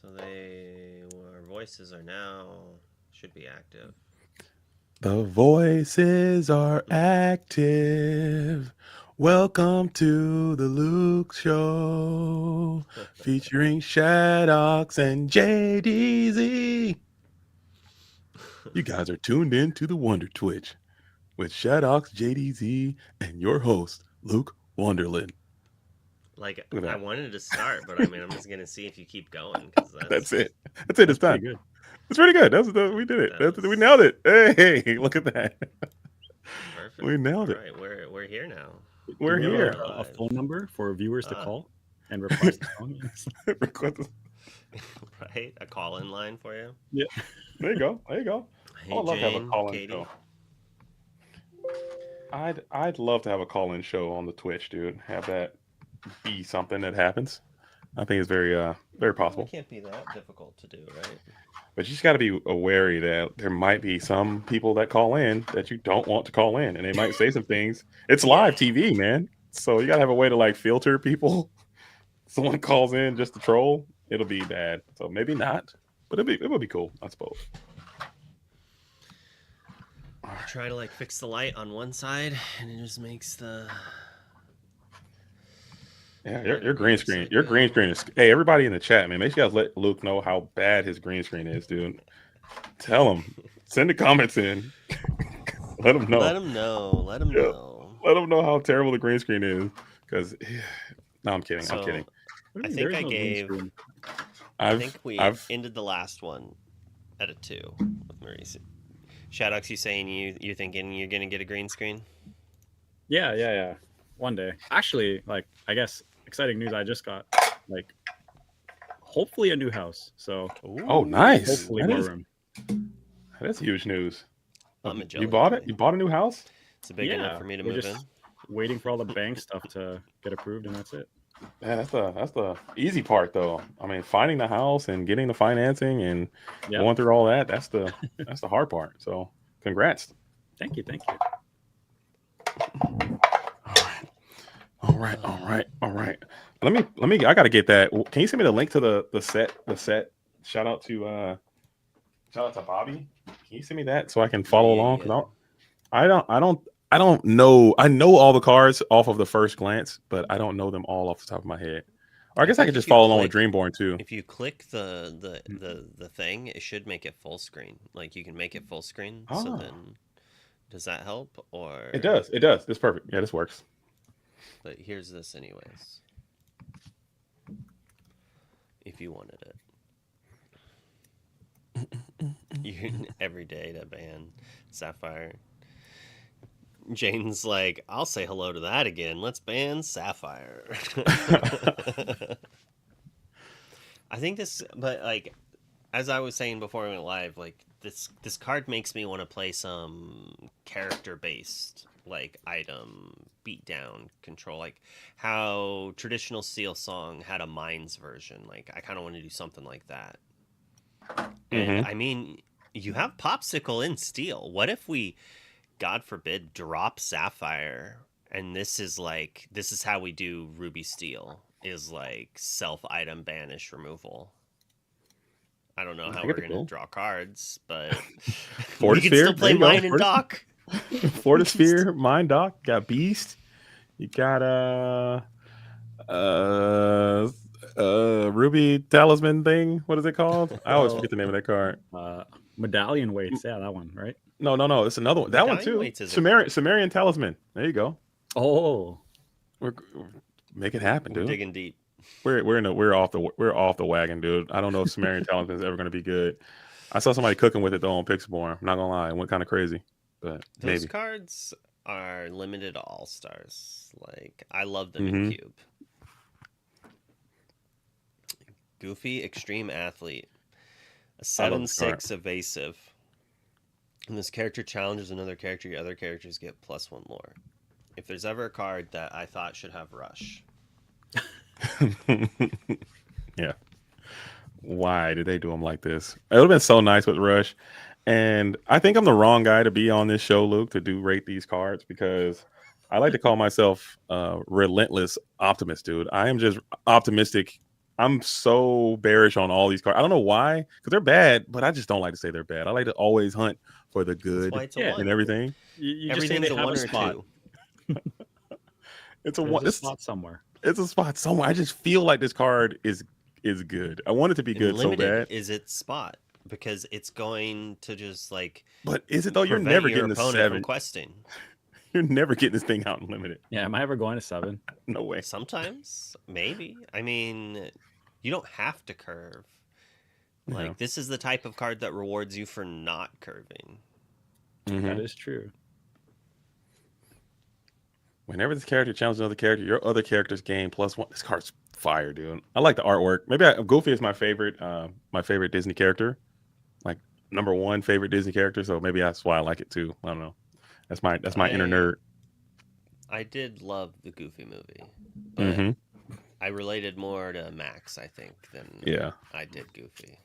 So our voices are now should be active. The voices are active. Welcome to the Luke Show, featuring Shadox and JDZ. You guys are tuned in to the Wonder Twitch with Shadox, JDZ, and your host, Luke Wonderland. Like Look I at wanted to start, but I mean, I'm just gonna see if you keep going because that. That's that's it. That's it. That's It's pretty done. good. It's pretty good. We did it. that We was nailed it. Hey, look at that. We perfect. nailed All it. right, we're here now. Do We're we have We are here. a live. phone number for viewers to Ah, call and request a song? Request- right, a call-in line for you. Yeah. there you go. There you go. I Hey would love to have a Jane, call-in show. Katie. I'd love to have a call-in show on the Twitch, dude. Have that be something that happens. I think it's very Well, it possible. can't be that difficult to do, right? But you just got to be wary that there might be some people that call in that you don't want to call in, and they might say some things. It's Yeah. live TV, man. So you got to have a way to like filter people. Someone calls in just to troll, it'll be bad. So maybe not, but it would be cool, I suppose. I try to like fix the light on one side, and it just makes the Yeah, the other your be green just screen. like Your green screen is. Hey, everybody in the chat, man. Make sure you guys let Luke know how bad his green screen is, dude. Tell him. Send the comments in. Let him know. Let them know. Let them Yeah, know. let him know how terrible the green screen is. Because, no, I'm kidding. I'm So kidding. What do I you mean? think There is I no green gave. screen. I think we I've. ended the last one at a 2 with Maurice. Shadox, you saying you're thinking you're gonna get a green screen? Yeah. One day. Actually, like, I guess exciting news. I just got, like, hopefully a new house. So Oh, nice. hopefully That more is room. huge news. I'm a You jelly bought it? boy. You bought a new house? It's big enough Yeah. for me to We're move in. just waiting for all the bank stuff to get approved, and that's it. Yeah, that's the easy part, though. I mean, finding the house and getting the financing and Yeah. going through all that. That's the hard part. So, congrats. Thank you. All right. Let me. I gotta get that. Can you send me the link to the set? The set. Shout out to Bobby. Can you send me that so I can follow along? Yeah. Because I don't know. I know all the cards off of the first glance, but I don't know them all off the top of my head. Or I guess I think could if just you follow along with click Dreamborn too. if you click the thing, it should make it full screen. Like you can make it full screen. So Ah, then, does that help? Or it does. It does. It's perfect. Yeah, this works. but here's this anyways. If you wanted it, you every day to ban Sapphire. Jane's like, I'll say hello to that again. Let's ban Sapphire. I think this, but like, as I was saying before we went live, like this card makes me want to play some character based like item beatdown control, like how traditional Steel Song had a mines version. Like I kind of want to do something like that. And Mm-hmm. I mean, you have Popsicle in Steel. What if we, God forbid, drop Sapphire and this is how we do Ruby Steel is like self item banish removal. I don't know I how get we're the gonna cool. draw cards, but we Fortis can still Sphere. There play you go. mine and dock. Fortis Sphere. Mind Doc. Got Beast. You got uh Ruby Talisman thing. What is it called? I always Oh, forget the name of that card. medallion weights. Yeah, that one, right? No. It's another one. That one Medallion too. weights isn't bad. Sumerian Talisman. There you go. Oh, We're make it happen, We're dude. digging deep. We're off the wagon, dude. I don't know if Sumerian Talisman is ever going to be good. I saw somebody cooking with it though on Pixelborn. I'm not gonna lie, it went kind of crazy, but Those maybe. cards are limited to all stars. Like I love them in Mm-hmm. Cube. Goofy Extreme Athlete. A I love this card. 7/6 evasive. When this character challenges another character, your other characters get +1 lore. If there's ever a card that I thought should have Rush, Yeah. Why did they do them like this? It would have been so nice with Rush. And I think I'm the wrong guy to be on this show, Luke, to do rate these cards because I like to call myself relentless optimist, dude. I am just optimistic. I'm so bearish on all these cards. I don't know why, because they're bad, but I just don't like to say they're bad. I like to always hunt for the That's why good it's a Yeah. and one. everything. You just say Everything's they a have one a or a spot. two. It's a There's one. a spot somewhere. It's a spot somewhere. I just feel like this card is good. I want it to be And good so limited bad. is its spot because it's going to just like But is it though? You're prevent never your getting a opponent from 7. questing. You're never getting this thing out and limited. Yeah, am I ever going to 7? No way. Sometimes, maybe. I mean, you don't have to curve. Like Yeah. this is the type of card that rewards you for not curving. Mhm. That is true. Whenever this character challenges another character, your other characters gain +1. This card's fire, dude. I like the artwork. Maybe Goofy is my favorite Disney character, like #1 favorite Disney character. So maybe that's why I like it too. I don't know. That's my inner nerd. I did love the Goofy movie, but Hmm. I related more to Max, I think, than Yeah. I did Goofy.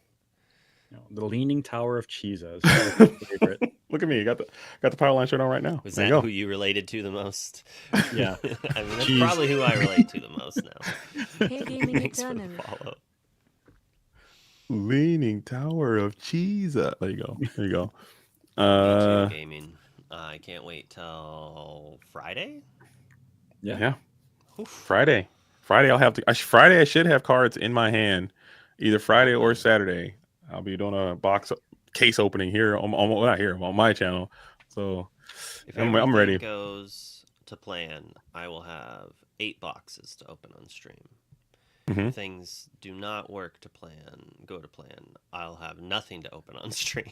The Leaning Tower of Cheezas. That was my favorite. Look at me. You got the Power Line shirt on right now. Was There that you who you related to the most? Yeah. I mean, that's Jeez. probably who I relate to the most now. Hey, gaming Thanks for the eternal. follow. Leaning Tower of Cheese. There you go. There you go. Me too, gaming. I can't wait till Friday. Yeah. Oof. Friday. I'll have to. Friday I should have cards in my hand, either Friday or Saturday. I'll be doing a case opening here not here on my channel. So If I'm everything ready. goes to plan, I will have 8 boxes to open on stream. Mhm. If things do not go to plan, I'll have nothing to open on stream.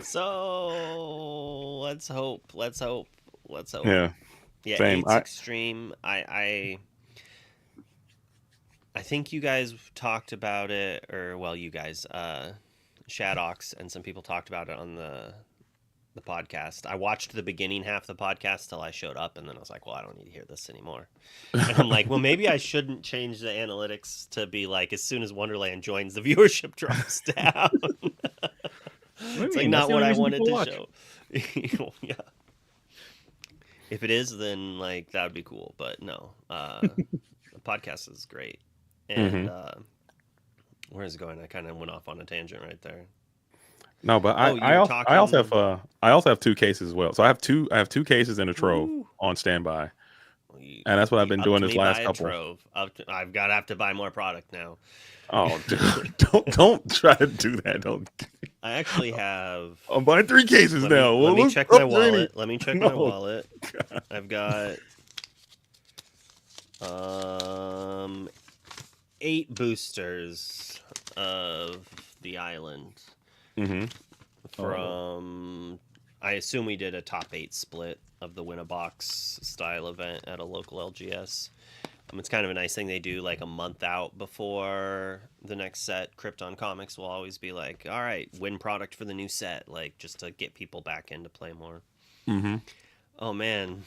So let's hope. Yeah. Yeah, Same. eight's extreme. I think you guys talked about it, or well, you guys, Shadox and some people talked about it on the podcast. I watched the beginning half of the podcast till I showed up, and then I was like, well, I don't need to hear this anymore. And I'm like, well, maybe I shouldn't change the analytics to be like, as soon as Wonderland joins, the viewership drops down. It's like not what I wanted to show. Yeah. If it is, then like that would be cool. But no, the podcast is great. And where is it going? I kind of went off on a tangent right there. No, but Oh, I you were I also have 2 cases as well. So I have two cases in a trove Ooh. on standby. Well, And that's what I've been up doing to this me, last buy a couple. trove. I've got to have to buy more product now. Oh, dude, don't try to do that. Don't. I actually have. I'm buying 3 cases now. Let me Look check up my Rainy. wallet. Let me check No. my wallet. I've got 8 boosters of the island Mhm. from. I assume we did a top 8 split of the win a box style event at a local LGS. It's kind of a nice thing they do like a month out before the next set. Krypton Comics will always be like, all right, win product for the new set, like just to get people back in to play more. Mhm. Oh man.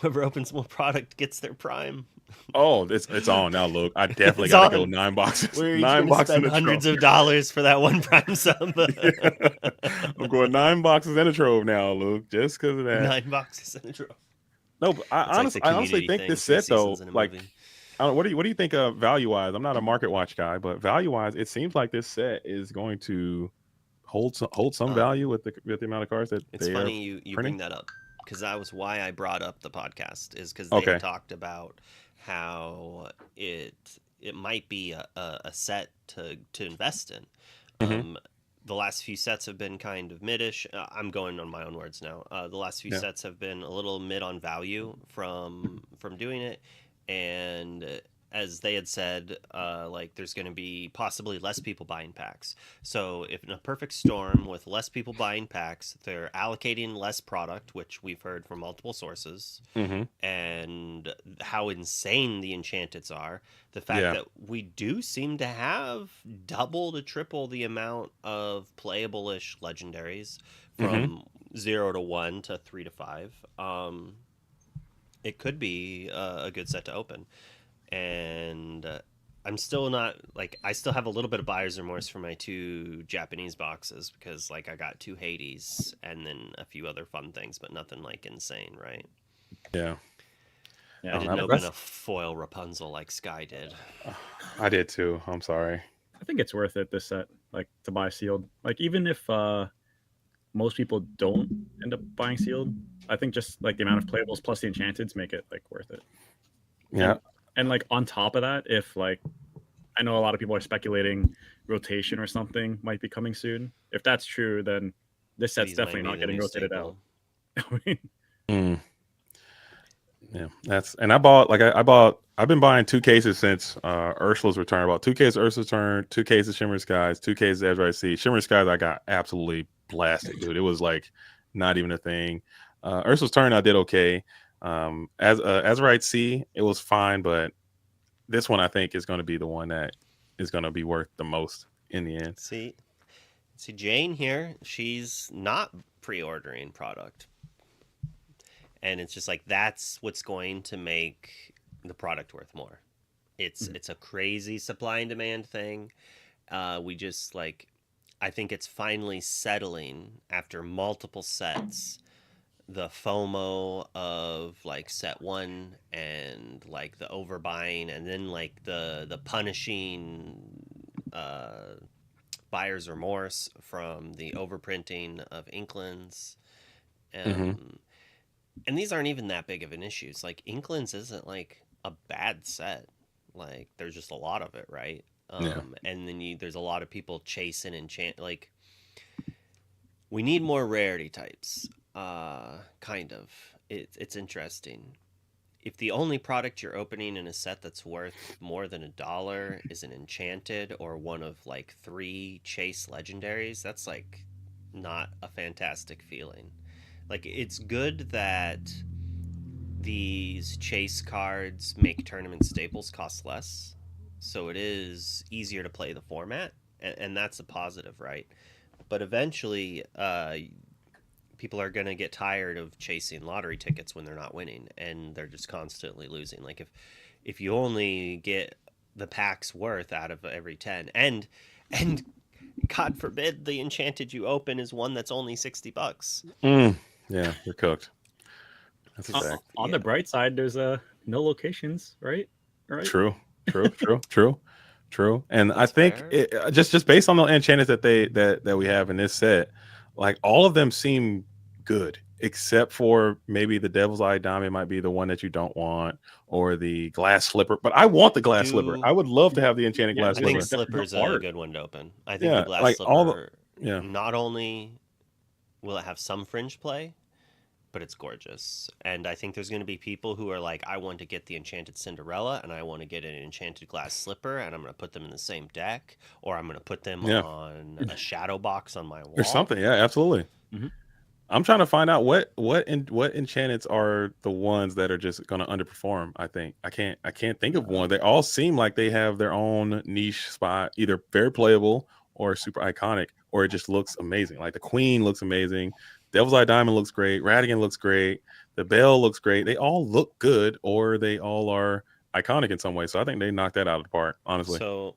Whoever opens more product gets their prime. Oh, it's on now. Look, I definitely It's got to on. go 9 boxes. We're each 9 gonna boxes in spend a hundreds trove. of dollars for that one prime sub. I'm going 9 boxes in a trove now, Luke, just because of that. 9 boxes in a row. No, but I It's like the honestly community think thing, this 3 set though, seasons in a like, movie. I don't, what do you think of value wise? I'm not a market watch guy, but value wise, it seems like this set is going to hold some value with the amount of cards that It's they funny are you printing. bring that up because that was why I brought up the podcast, is because they Okay. had talked about how it might be a set to invest in. Mhm. The last few sets have been kind of midish. I'm going on my own words now. The last few Yeah. sets have been a little mid on value from doing it, and as they had said, like there's going to be possibly less people buying packs. So if in a perfect storm with less people buying packs, they're allocating less product, which we've heard from multiple sources, Mhm. and how insane the enchanteds are. The fact Yeah. that we do seem to have double to triple the amount of playable-ish legendaries from 0 to 1 to 3 to 5. It could be a good set to open. And I'm still not like, I still have a little bit of buyer's remorse for my 2 Japanese boxes because like I got 2 Hades and then a few other fun things, but nothing like insane, right? Yeah. Yeah, I Oh, didn't that, open that's a foil Rapunzel like Sky did. I did too. I'm sorry. I think it's worth it this set, like to buy sealed. Like even if most people don't end up buying sealed, I think just like the amount of playables plus the enchanteds make it like worth it. Yeah. And like on top of that, if like I know a lot of people are speculating rotation or something might be coming soon. If that's true, then this set's These might definitely be not the getting new rotated out. staple. Mm, yeah. That's and I bought like I bought. I've been buying 2 cases since Ursula's return. About 2 cases Ursula's return, 2 cases Shimmer Skies, 2 cases Azure Sea. Shimmer Skies I got absolutely blasted, dude. It was like not even a thing. Ursula's turn I did okay. As Azurite Sea, it was fine, but this one I think is going to be the one that is going to be worth the most in the end. See, Jane here, she's not pre-ordering product, and it's just like that's what's going to make the product worth more. It's a crazy supply and demand thing. We just like, I think it's finally settling after multiple sets. The FOMO of like set one and like the overbuying, and then like the punishing buyer's remorse from the overprinting of Inklands. Mm-hmm. And these aren't even that big of an issue. It's like Inklands isn't like a bad set. Like there's just a lot of it, right? Yeah. And then there's a lot of people chasing enchant. Like we need more rarity types. Kind of. It's interesting. If the only product you're opening in a set that's worth more than $1 is an enchanted or one of like 3 chase legendaries, that's like not a fantastic feeling. Like it's good that these chase cards make tournament staples cost less, so it is easier to play the format, and that's a positive, right? But eventually, people are gonna get tired of chasing lottery tickets when they're not winning and they're just constantly losing. Like if you only get the pack's worth out of every 10, and God forbid the enchanted you open is one that's only $60. Yeah, you're cooked. That's a On, fact. on the bright side, there's no locations, right? Right. True. True. And I That's think fair. just based on the enchantments that we have in this set, like all of them seem good, except for maybe the Devil's Eye Diamond might be the one that you don't want, or the Glass Slipper. But I want the Glass Slipper. Do I would love to have the enchanted Yeah, Glass I dude, think Slipper. the Slipper's a art. good one to open. I think the Yeah, glass like all the slipper, yeah. not only will it have some fringe play, but it's gorgeous. And I think there's going to be people who are like, I want to get the enchanted Cinderella and I want to get an enchanted glass slipper, and I'm going to put them in the same deck, or I'm going to put them Yeah, on a shadow box on my or wall. something. Yeah, absolutely. Mhm. I'm trying to find out what enchantments are the ones that are just going to underperform. I can't think of one. They all seem like they have their own niche spot, either very playable or super iconic, or it just looks amazing. Like the Queen looks amazing, Devil's Eye Diamond looks great, Radigan looks great, the Bell looks great. They all look good, or they all are iconic in some way. So I think they knocked that out of the park, honestly. So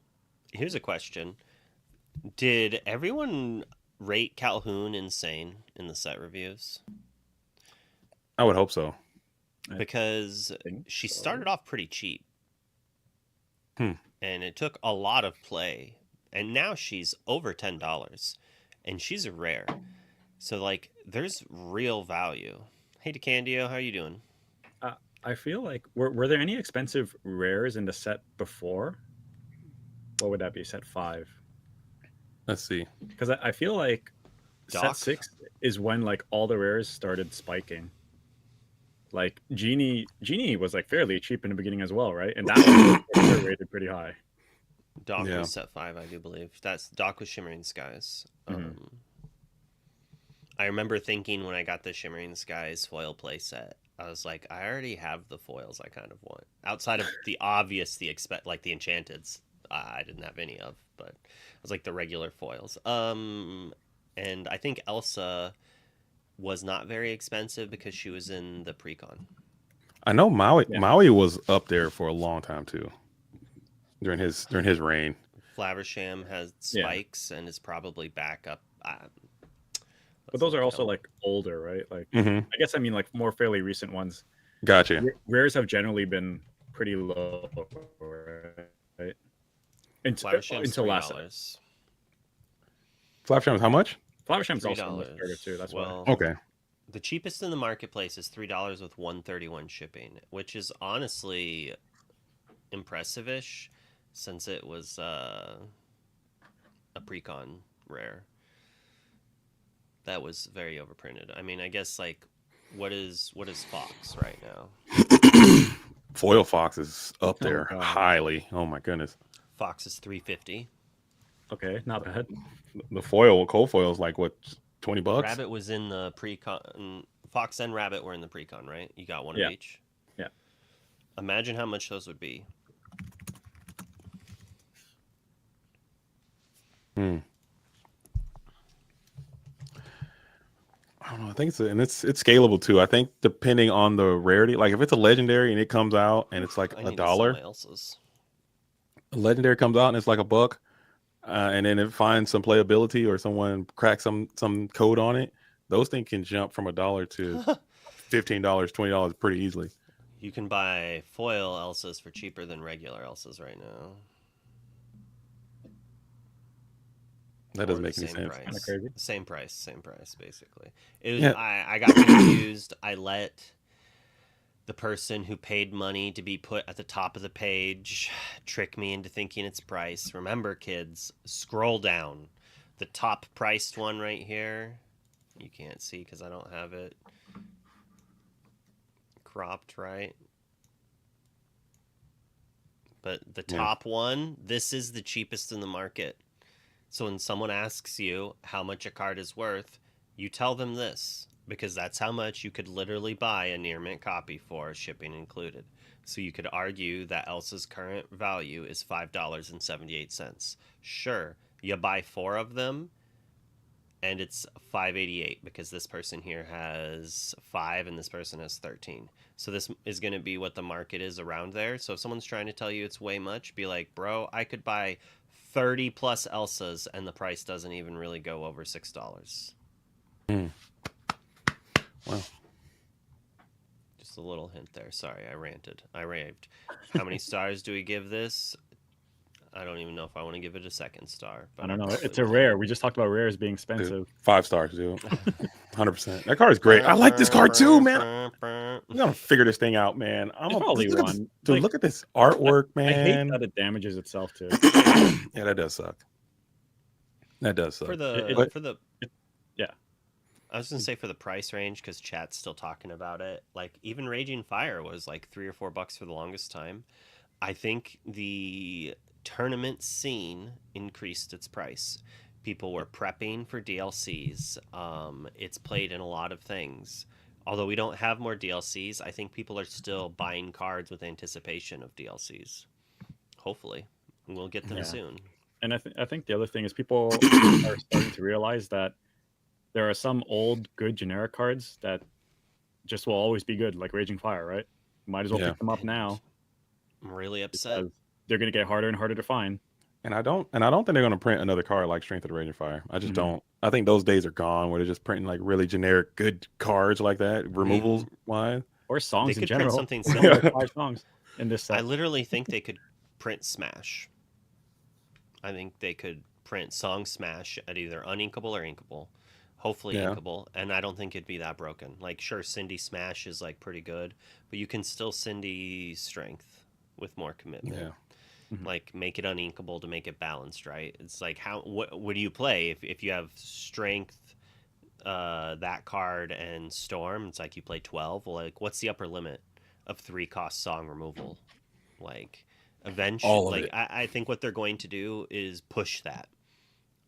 here's a question. Did everyone rate Calhoun insane in the set reviews? I would hope so. I Because think she so. started off pretty cheap. Hmm. And it took a lot of play. And now she's over $10. And she's a rare. So like there's real value. Hey DeCandio, how you doing? I feel like were there any expensive rares in the set before? What would that be? Set 5? Let's see. Because I feel like set Doc? 6 is when like all the rares started spiking. Like Genie was like fairly cheap in the beginning as well, right? And that was for sure rated pretty high. Doc Yeah. was set 5, I do believe. That's Doc was Shimmering Skies. Mhm. I remember thinking when I got the Shimmering Skies foil playset, I was like, I already have the foils I kind of want. Outside of the obvious, like the enchanteds, I didn't have any of, but I was like the regular foils. And I think Elsa was not very expensive because she was in the precon. I know Maui Yeah. Maui was up there for a long time too. During his reign. Flaversham has Yeah. spikes and is probably back up. But those are also like older, right? Like Mm-hmm. I guess I mean like more fairly recent ones. Gotcha. Rares have generally been pretty low, right? Flower Sham's Until last set. $3. Flapjam is how much? Flower Sham's also on the starter too. $3. That's Well, Okay. the cheapest in the marketplace is $3 with $131 shipping, which is honestly impressive-ish, since it was a precon rare. That was very overprinted. I mean, I guess like what is Fox right now? Foil Fox is up Oh, there God. highly. Oh my goodness. Fox is $350. why. Okay, not bad. The foil, cold foil is like what, $20? Rabbit was in the precon. Fox and Rabbit were in the precon, right? You got one Yeah. of each. Yeah. Imagine how much those would be. Hmm. I don't know. I think it's scalable too. I think depending on the rarity, like if it's a legendary and it comes out and it's like I a need to sell dollar, my else's. a legendary comes out and it's like a buck, and then it finds some playability or someone cracks some code on it, those things can jump from $1 to $15, $20 pretty easily. You can buy foil Elsas for cheaper than regular Elsas right now. That Or doesn't the make any same sense. price. Kinda crazy. Same price, basically. It was, Yeah. I got confused. I let the person who paid money to be put at the top of the page trick me into thinking it's price. Remember, kids, scroll down. The top priced one right here. You can't see because I don't have it cropped right. But the Yeah. top one, this is the cheapest in the market. So when someone asks you how much a card is worth, you tell them this, because that's how much you could literally buy a near mint copy for, shipping included. So you could argue that Elsa's current value is $5.78. Sure, you buy 4 of them and it's $5.88 because this person here has 5 and this person has 13. So this is going to be what the market is around there. So if someone's trying to tell you it's way much, be like, bro, I could buy 30 plus Elsas and the price doesn't even really go over $6. Hmm. Wow. Just a little hint there. Sorry, I ranted. I raved. How many stars do we give this? I don't even know if I want to give it a second star. But I don't know. probably It's a will. rare. We just talked about rares being Dude, expensive. 5 stars, dude. 100%. That card is great. I like this card too, man. I'm gonna figure this thing out, man. It's probably look at this, one. dude. Like, Look at this artwork, I hate man. that it damages itself too. Yeah, that does suck. That does suck. For the It- for the yeah. I was gonna say for the price range because chat's still talking about it. Like even Raging Fire was like $3 or $4 for the longest time. I think the tournament scene increased its price. People were prepping for DLCs. It's played in a lot of things. Although we don't have more DLCs, I think people are still buying cards with anticipation of DLCs. Hopefully, we'll get them Yeah. soon. And I think the other thing is people are starting to realize that there are some old good generic cards that just will always be good, like Raging Fire, right? Might as well Yeah. pick them up And now I'm really upset. because they're going to get harder and harder to find. And I don't think they're gonna print another card like Strength of the Raging Fire. I just Mhm. don't. I think those days are gone where they're just printing like really generic good cards like that, removals wise. Or songs They in could print general. something There's only, similar. like 5 songs in this I set. literally think they could print Smash. I think they could print Song Smash at either uninkable or inkable. Hopefully Yeah. inkable, and I don't think it'd be that broken. Like, sure, Cindy Smash is like pretty good, but you can still Cindy Strength with more commitment. Yeah. Like, make it uninkable to make it balanced, right? It's like what do you play if you have Strength, that card, and Storm? It's like you play 12. Well, like, what's the upper limit of 3-cost song removal? Like, eventually, All of like it. I think what they're going to do is push that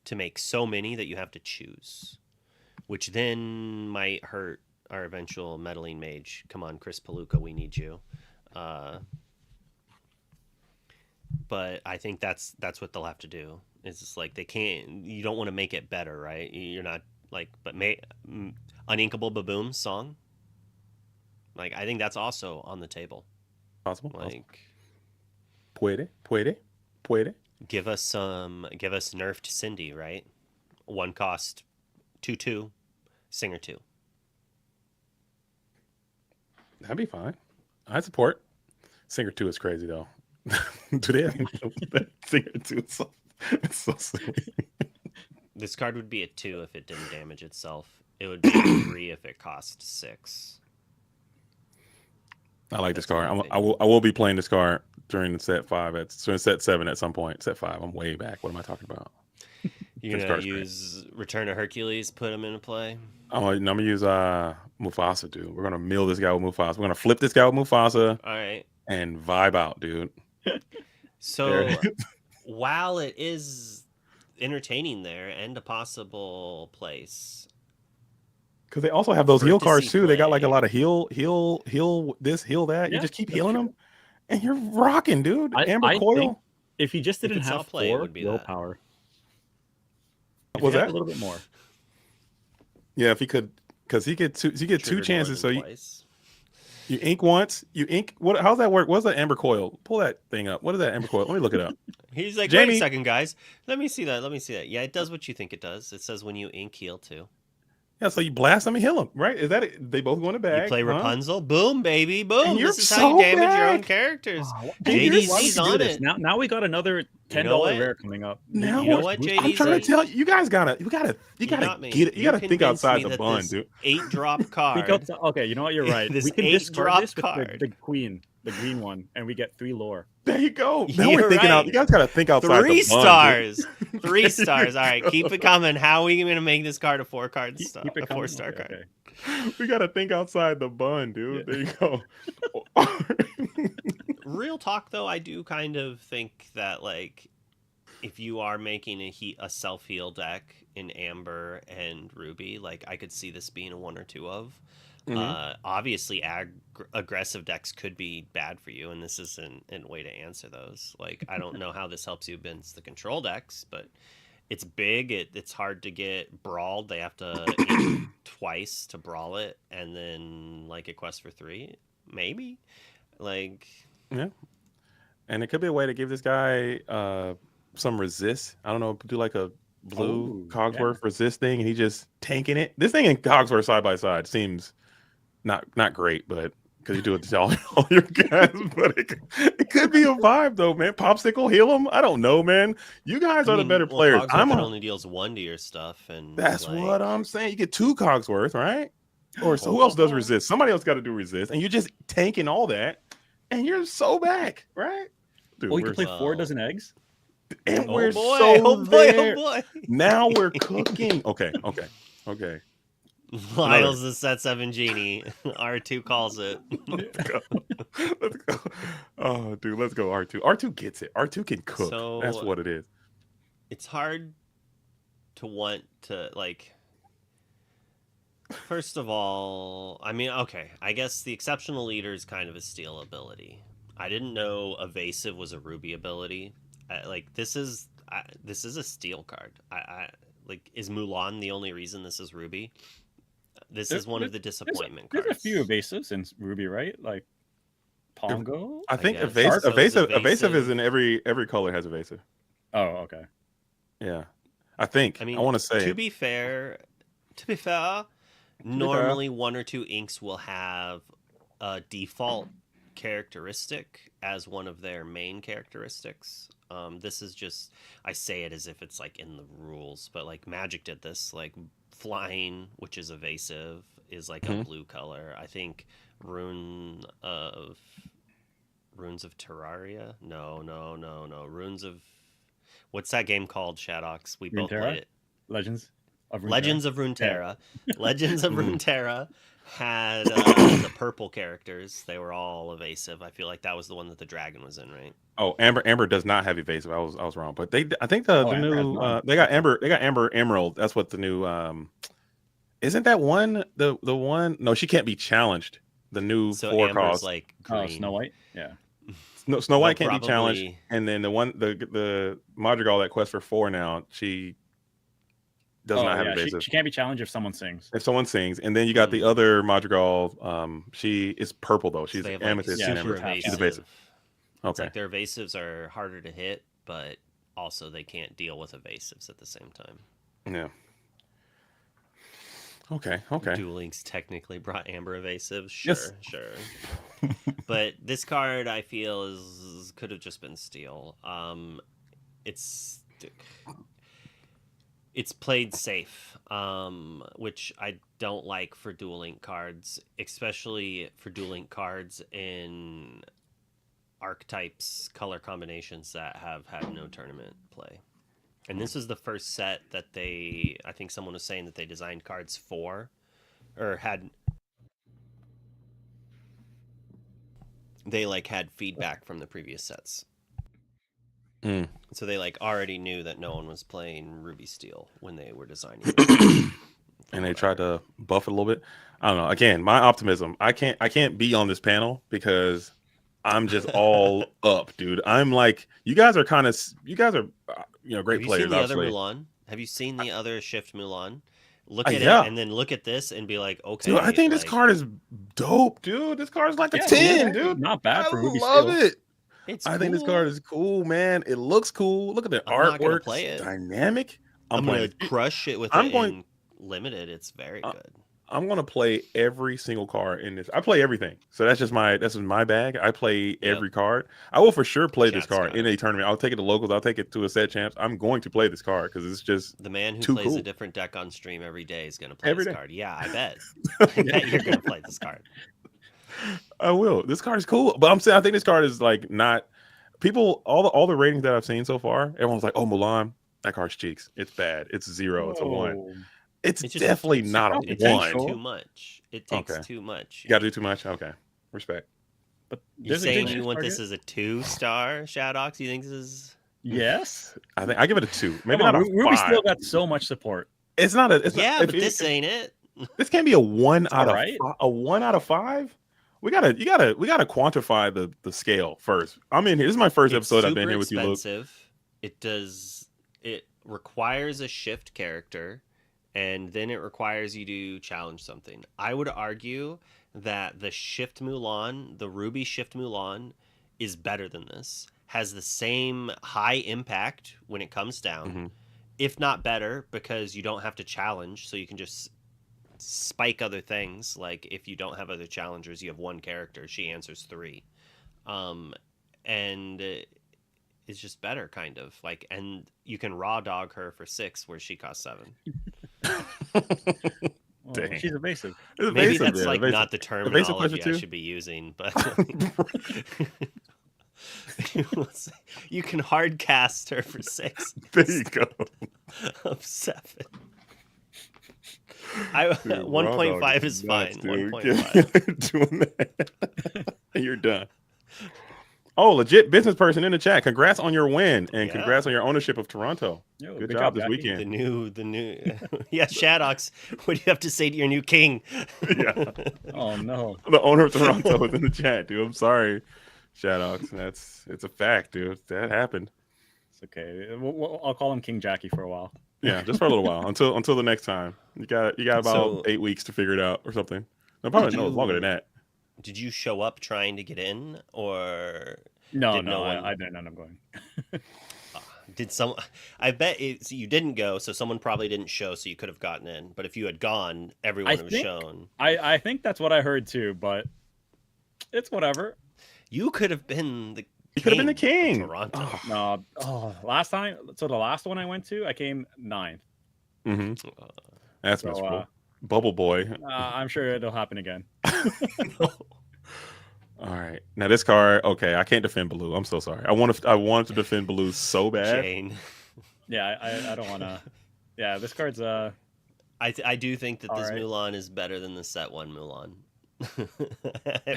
to make so many that you have to choose, which then might hurt our eventual meddling mage. Come on, Chris Palooka, we need you. But I think that's what they'll have to do. It's just like they can't. You don't want to make it better, right? You're not like, but uninkable Baboom song. Like I think that's also on the table. Possible. Like Puede. give us nerfed Cindy, right? 1 cost, 2/2, Singer 2. That'd be fine. I support. Singer 2 is crazy though. Do they have Singer 2 is it's so silly. This card would be a 2 if it didn't damage itself. It would be a 3 if it cost 6. I like this That's my card. opinion. I will be playing this card during the set 5 during set 7 at some point. Set 5. I'm way back. What am I talking about? You're This gonna card's great. use Return of Hercules, put him into play. I'm gonna use Mufasa, dude. We're gonna mill this guy with Mufasa. We're gonna flip this guy with Mufasa All right. and vibe out, dude. So while it is entertaining there and a possible place, Because they also have those For heal to cards see too. They got like a play. lot of heal this, heal that. You Yeah, just keep that's healing true. them, and you're rocking, dude. I Amber think Coil. if he just If didn't it's all have play, it 4 would be that. willpower, if Was he had that? a little bit more. Yeah, if he could, because he get two triggered more chances. So than you twice. ink once. You ink. What? How's that work? What's that Amber Coil? Pull that thing up. What is that Amber Coil? Let me look it up. He's like, wait Jamie- a second, guys. Let me see that. Let me see that. Yeah, it does what you think it does. It says when you ink heal too. Yeah, so you blast them and heal them, right? Is that it? They both go in the bag. You play huh? Rapunzel, boom, baby, boom. And you're This is how you so damage your own back. characters. Oh, And you're JDZ's why would you do on this? it. Now we got another $10 know what? rare coming up. Now You know we're- what, Boost- JD? I'm trying to DZ? tell you, you guys gotta got me. get it. You gotta think convinced outside me the that bun, this dude. 8-drop card. Okay, you know what? You're right. This We can 8 discard drop this with card. the queen, the green one, and we get 3 lore. There you go. Now You're we're thinking out. right. You guys gotta think outside 3 the bun. stars. 3 There you stars. All right, go. keep it coming. How are we going to make this card a 4-card Keep star? it A coming? 4-star Okay, card. okay. Dude. We gotta think outside the bun, dude. Yeah. There you go. Real talk, though, I do kind of think that, like, if you are making a self-heal deck in Amber and Ruby, like, I could see this being a 1 or 2 of. Mhm. Obviously, aggressive decks could be bad for you, and this isn't a way to answer those. Like, I don't know how this helps you against the control decks, but it's big. It's hard to get brawled. They have to ink twice to brawl it, and then like a quest for 3, maybe. Like, Yeah. And it could be a way to give this guy some resist. I don't know, do like a blue Oh, Cogsworth resist thing, and he just tanking it. This thing and Cogsworth side by side seems not great, but because you do it to all your guys, but it could be a vibe though, man. Popsicle, heal him. I don't know, man. You guys are the better players. Cogsworth only deals 1 to your stuff, and That's like, what I'm saying. You get 2 Cogsworth, right? Or so who else does resist? Somebody else got to do resist, and you're just tanking all that, and you're so back, right? Dude, Oh, you we're, can play 4 Well- dozen eggs? and Oh we're boy! so Oh boy! there. Oh boy! Now we're cooking. Okay. Lyle's the set 7 genie. R2 calls it. Let's go. Let's go. Oh, dude, let's go. R2. R2 gets it. R2 can cook. So- That's what it is. It's hard to want to, like, first of all, I mean, okay, I guess the exceptional leader is kind of a steal ability. I didn't know evasive was a Ruby ability. Like, this is a steal card. I like, is Mulan the only reason this is Ruby? This is one of the disappointment There's cards. a few evasives in Ruby, right? Like Pongo. I think guess. evasive, So it's evasive is evasive. in every color has evasive. Oh, okay. Yeah. I think. I mean, I want to say to be fair, normally 1 or 2 inks will have a default characteristic as one of their main characteristics. This is just, I say it as if it's like in the rules, but like Magic did this. Like flying, which is evasive, is like a Mhm. blue color. I think Runes of Terraria. No. Runes of, what's that game called? Shadox. We both Runeterra? played it. Legends of Runeterra? Legends of Runeterra. Legends of Mm. Runeterra had the purple characters. They were all evasive. I feel like that was the one that the dragon was in, right? Oh, Amber does not have evasive. I was wrong. But I think the Amber has new none. they got Amber Emerald. That's what the new isn't that one the one? No, she can't be challenged. The new So 4 Amber's cost. like green. Oh, Snow White? Yeah. Snow White They'll can't be challenged. probably- And then the Madrigal that quest for 4 now, she does not have evasive. She can't be challenged if someone sings. If someone sings, and then you got the other Madrigal, she is purple though. So She's they have, like, amethyst. Yeah, and super Amber. she's She's evasive. evasive. It's Okay. like their evasives are harder to hit, but also they can't deal with evasives at the same time. Yeah. Okay. Okay. Duel Links technically brought Amber Evasive. Yes. Sure. But this card, I feel, is could have just been Steel. It's played safe, which I don't like for Duel Link cards, especially for Duel Link cards in archetypes, color combinations that have had no tournament play. And this is the first set that I think someone was saying that they designed cards for, or they had feedback from the previous sets. Mm. So they already knew that no one was playing Ruby Steel when they were designing And they tried to buff it a little bit. I don't know. Again, my optimism. I can't be on this panel because I'm just all up, dude. I'm like, you guys are great Have you players. Seen the obviously. other Mulan? Have you seen the other Shift Mulan? Look at yeah. it and then look at this and be like, okay. Dude, I think this card is dope, dude. This card is like a 10, dude. Not bad for Ruby love Steel. it. I think this card is cool, man. It looks cool. Look at the I'm not gonna artwork. play it. Dynamic. I'm gonna crush it with in limited. It's very good. I'm gonna play every single card in this. I play everything, so that's just my bag. I play every card. I will for sure play this card in a tournament. I'll take it to locals. I'll take it to a set champs. I'm going to play this card because it's just the man who too plays cool. a different deck on stream every day is gonna play Every this day. card. Yeah, I bet. I bet you're gonna play this card. I will. This card is cool, but I'm saying I think this card is not people. All the ratings that I've seen so far, everyone's like, "Oh, Mulan, that card's cheeks. It's bad. It's 0. It's a 1." It's definitely not a 1. It takes too much. It takes too much. You got to do too much. Okay, respect. But you're saying you want this as a 2-star, Shadox? You think this is? Yes. I give it a 2. Maybe not a 5. Ruby still got so much support. It's not a. It's yeah, not, but this ain't it. This can't be a 1 out of a 1 out of 5. We gotta quantify the scale first. I'm in here. This is my first episode I've been here with you, Luke. It requires a shift character, and then it requires you to challenge something. I would argue that the Shift Mulan, the Ruby Shift Mulan, is better than this. Has the same high impact when it comes down, if not better, because you don't have to challenge, so you can just spike other things. Like if you don't have other challengers, you have one character, she answers 3, and it's just better, kind of like, and you can raw dog her for 6 where she costs 7. Dang. She's evasive. Maybe that's not the terminology I should be using, but you can hard cast her for 6. There you go. Of 7. 1.5 is fine. 1.5. Doing that. You're done. Oh, legit business person in the chat. Congrats on your win and congrats on your ownership of Toronto. Good job this weekend. The new. Yeah, Shadox. What do you have to say to your new king? Yeah. Oh no. The owner of Toronto is in the chat, dude. I'm sorry, Shadox. It's a fact, dude. That happened. It's okay. I'll call him King Jackie for a while. Yeah, just for a little while until the next time. You got about 8 weeks to figure it out or something. No, probably no, it's longer than that. Did you show up trying to get in, or no? I didn't end up going. Did some? I bet you didn't go, so someone probably didn't show, so you could have gotten in. But if you had gone, everyone was shown. I think that's what I heard too, but it's whatever. You could have been the. You could have been the king. Toronto. No. Last time. So the last one I went to, I came 9th. That's miserable. Bubble boy. I'm sure it'll happen again. All right. Now this card, okay, I can't defend Baloo. I'm so sorry. I wanted to defend Baloo so bad. Jane. Yeah, I don't want to. Yeah, this card's I do think that this Mulan is better than the set 1 Mulan.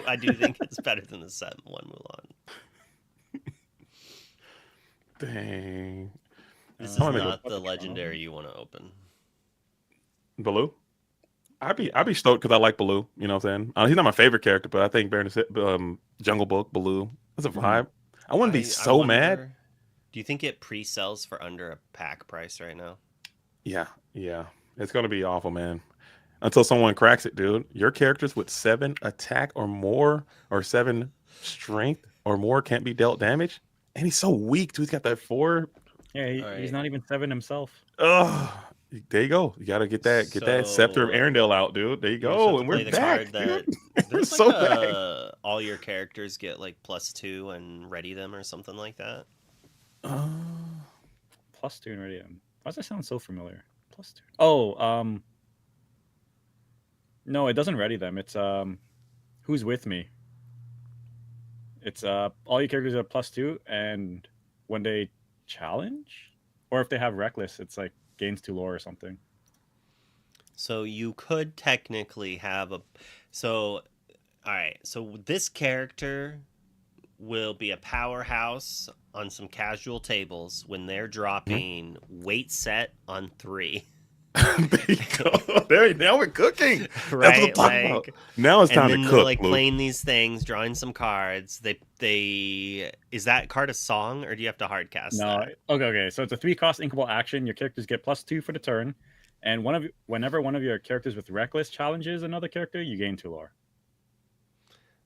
I do think it's better than the set 1 Mulan. Dang. This is not the legendary you want to open. Baloo? I'd be stoked because I like Baloo. You know what I'm saying? He's not my favorite character, but I think Jungle Book, Baloo, that's a vibe. I wouldn't be so mad. Do you think it pre-sells for under a pack price right now? Yeah. It's gonna be awful, man. Until someone cracks it, dude. Your characters with 7 attack or more, or 7 strength or more, can't be dealt damage, and he's so weak, dude. He's got that 4. Yeah, he's not even 7 himself. Ugh. There you go. You gotta get that Scepter of So Arendelle out, dude. There you you just have go, to and we're play the card back, dude. that We're there's like so back. a all your characters get like +2 and ready them or something like that. Uh, +2 and ready. Why does that sound so familiar? +2. Oh, no, it doesn't ready them. It's who's with me. It's all your characters are +2, and when they challenge, or if they have reckless, it's like gains 2 lore or something. So you could technically have a so all right. So this character will be a powerhouse on some casual tables when they're dropping weight set on 3. there you go. Now we're cooking. That's what I'm Right? talking about. Like, Now it's and time to then they're cook, like Luke. playing these things, drawing some cards. They is that card a song or do you have to hard cast No, that? okay. So it's a 3-cost inkable action. Your characters get +2 for the turn, and whenever one of your characters with reckless challenges another character, you gain 2 lore.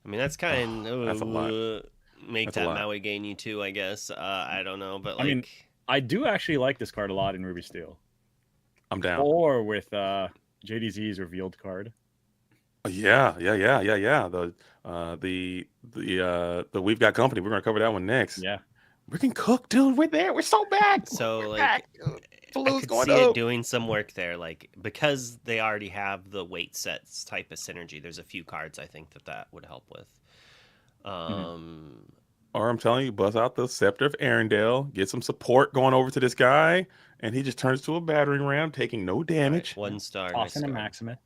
I mean, that's kind That's a lot. of make That's a that lot. Maui gain you too, I guess. I don't know, but I mean, like, I do actually like this card a lot in Ruby Steel, I'm down. or with JDZ's revealed card. Yeah. The We've Got Company. We're gonna cover that one next. Yeah, We can cook, dude. We're there. We're so back. so We're like, back, dude. I Balloon's could going see it up. doing some work there, like because they already have the weight sets type of synergy. There's a few cards I think that would help with. Or I'm telling you, buzz out the Scepter of Arendelle, get some support going over to this guy, and he just turns to a battering ram, taking no All right, damage. 1 star. toss Nice in a go. Maximus.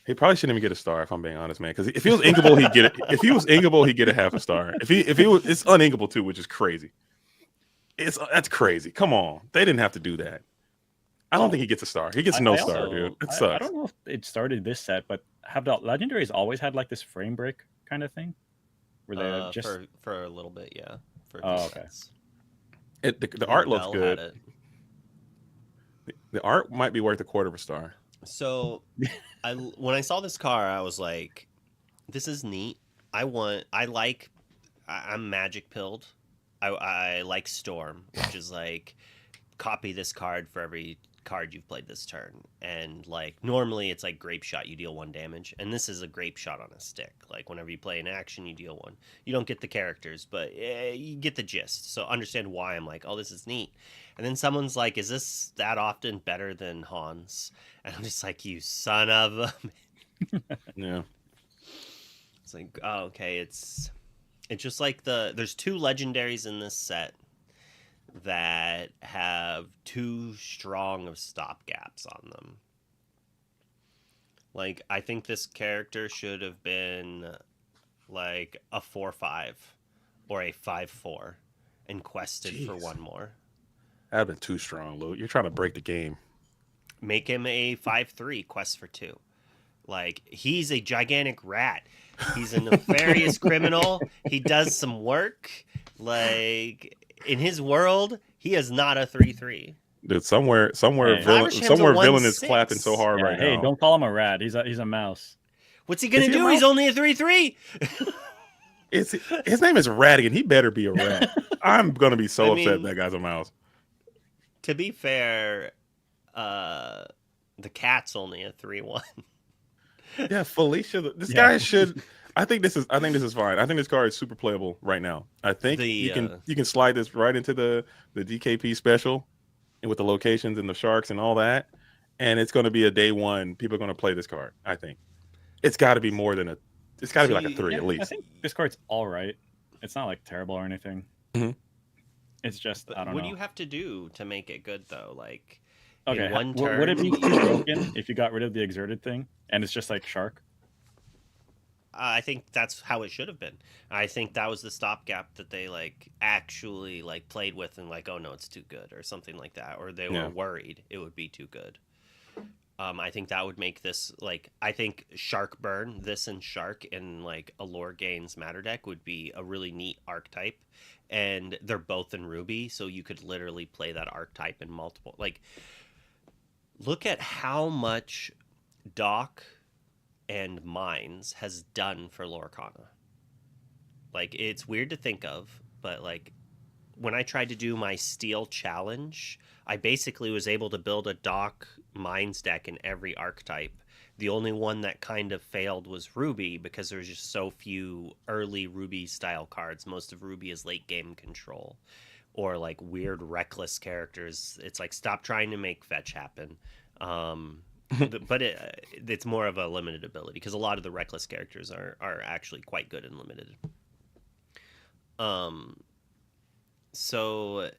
He probably shouldn't even get a star, if I'm being honest, man. Because if he was inkable, he'd get it. If he was inkable, he'd get a half a star. If he was, it's uninkable too, which is crazy. That's crazy. Come on, they didn't have to do that. I don't think he gets a star. He gets no star, dude. It I sucks. don't know if it started this set, but have the legendaries always had like this frame break kind of thing, where they just For a little bit, yeah. For a Oh, few okay. sets. The art looks Bell good. had it. The art might be worth a quarter of a star. So, when I saw this car, I was like, "This is neat. I'm magic pilled. I like Storm, which is like copy this card for every card you've played this turn. And like normally it's like grape shot, you deal 1 damage, and this is a grape shot on a stick. Like whenever you play an action, you deal 1. You don't get the characters, but you get the gist. So understand why I'm like, oh, this is neat. And then someone's like, is this that often better than Hans? And I'm just like, you son of a. Yeah. It's like, oh, okay, it's just like there's 2 legendaries in this set that have too strong of stopgaps on them. Like, I think this character should have been like a 4/5 or a 5/4 and quested for Jeez. 1 more. That'd been too strong, Luke. You're trying to break the game. Make him a 5/3 quest for 2. Like, he's a gigantic rat. He's a nefarious criminal. He does some work. Like, in his world, he is not a 3/3. Dude, somewhere Hey. villain is 1/6. clapping so hard right hey, now. don't call him a rat. He's a mouse. What's he gonna Is he a do? He's mouse? only a 3/3. His name is Radigan. He better be a rat. I'm gonna be so I upset mean- that guy's a mouse. To be fair, the cat's only a 3/1. Yeah, Felicia. This Yeah. guy should. I think this is fine. I think this card is super playable right now. I think you can slide this right into the DKP special, and with the locations and the sharks and all that, and it's going to be a day 1. People are going to play this card. I think it's got to be more than a. It's got to be like a 3 at I least. think this card's all right. It's not like terrible or anything. Mhm. It's just But I don't what know. do you have to do to make it good, though? Like, Okay, in 1 would it turn, be too broken if you got rid of the exerted thing and it's just like shark? I think that's how it should have been. I think that was the stopgap that they like actually like played with and like, oh no, it's too good or something like that, or they Yeah. were worried it would be too good. I think that would make this like I think Shark Burn, this and Shark in like a Lore Gains Matter deck would be a really neat archetype, and they're both in Ruby, so you could literally play that archetype in multiple. Like, look at how much Doc and Mines has done for Lorcana. Like, it's weird to think of, but like when I tried to do my steel challenge, I basically was able to build a Doc Mines deck in every archetype. The only one that kind of failed was Ruby because there's just so few early Ruby style cards. Most of Ruby is late game control or like weird reckless characters. It's like stop trying to make fetch happen. But it's more of a limited ability because a lot of the reckless characters are actually quite good and limited. So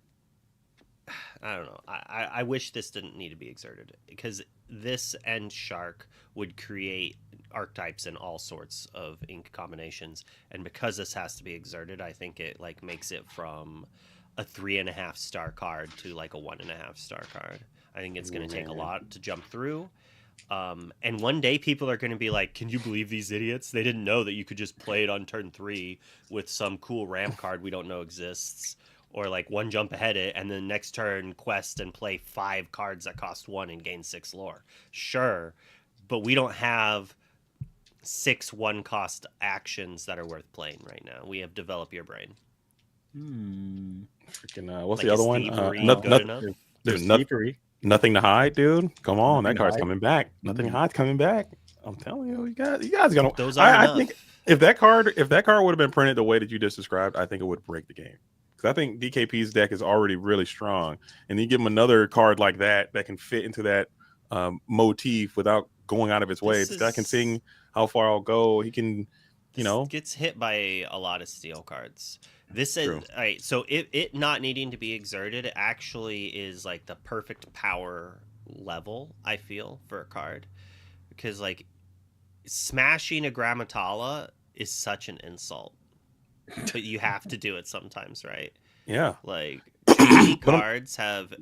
I don't know. I wish this didn't need to be exerted because this and Shark would create archetypes in all sorts of ink combinations, and because this has to be exerted, I think it like makes it from a 3.5 star card to like a 1.5 star card. I think it's going to take a lot to jump through. And one day people are going to be like, can you believe these idiots? They didn't know that you could just play it on turn 3 with some cool ramp card we don't know exists. Or like one jump ahead it, and then next turn quest and play 5 cards that cost 1 and gain 6 lore. Sure, but we don't have 6 1-cost actions that are worth playing right now. We have develop your brain. Freaking what's Like, the other is one? thievery good enough? There's thievery. nothing to hide, dude. Come on, Nothing that to card's hide? coming back. Nothing to hide's coming back. I'm telling you, you guys gonna. Those aren't I enough. think if that card would have been printed the way that you just described, I think it would break the game. Because I think DKP's deck is already really strong, and you give him another card like that that can fit into that motif without going out of its way. This guy can sing "How Far I'll Go." He can, gets hit by a lot of steel cards. This is True. all right. So it not needing to be exerted actually is like the perfect power level. I feel for a card because like smashing a Grammatala is such an insult. But you have to do it sometimes, right? Yeah. Like too many But I'm- cards have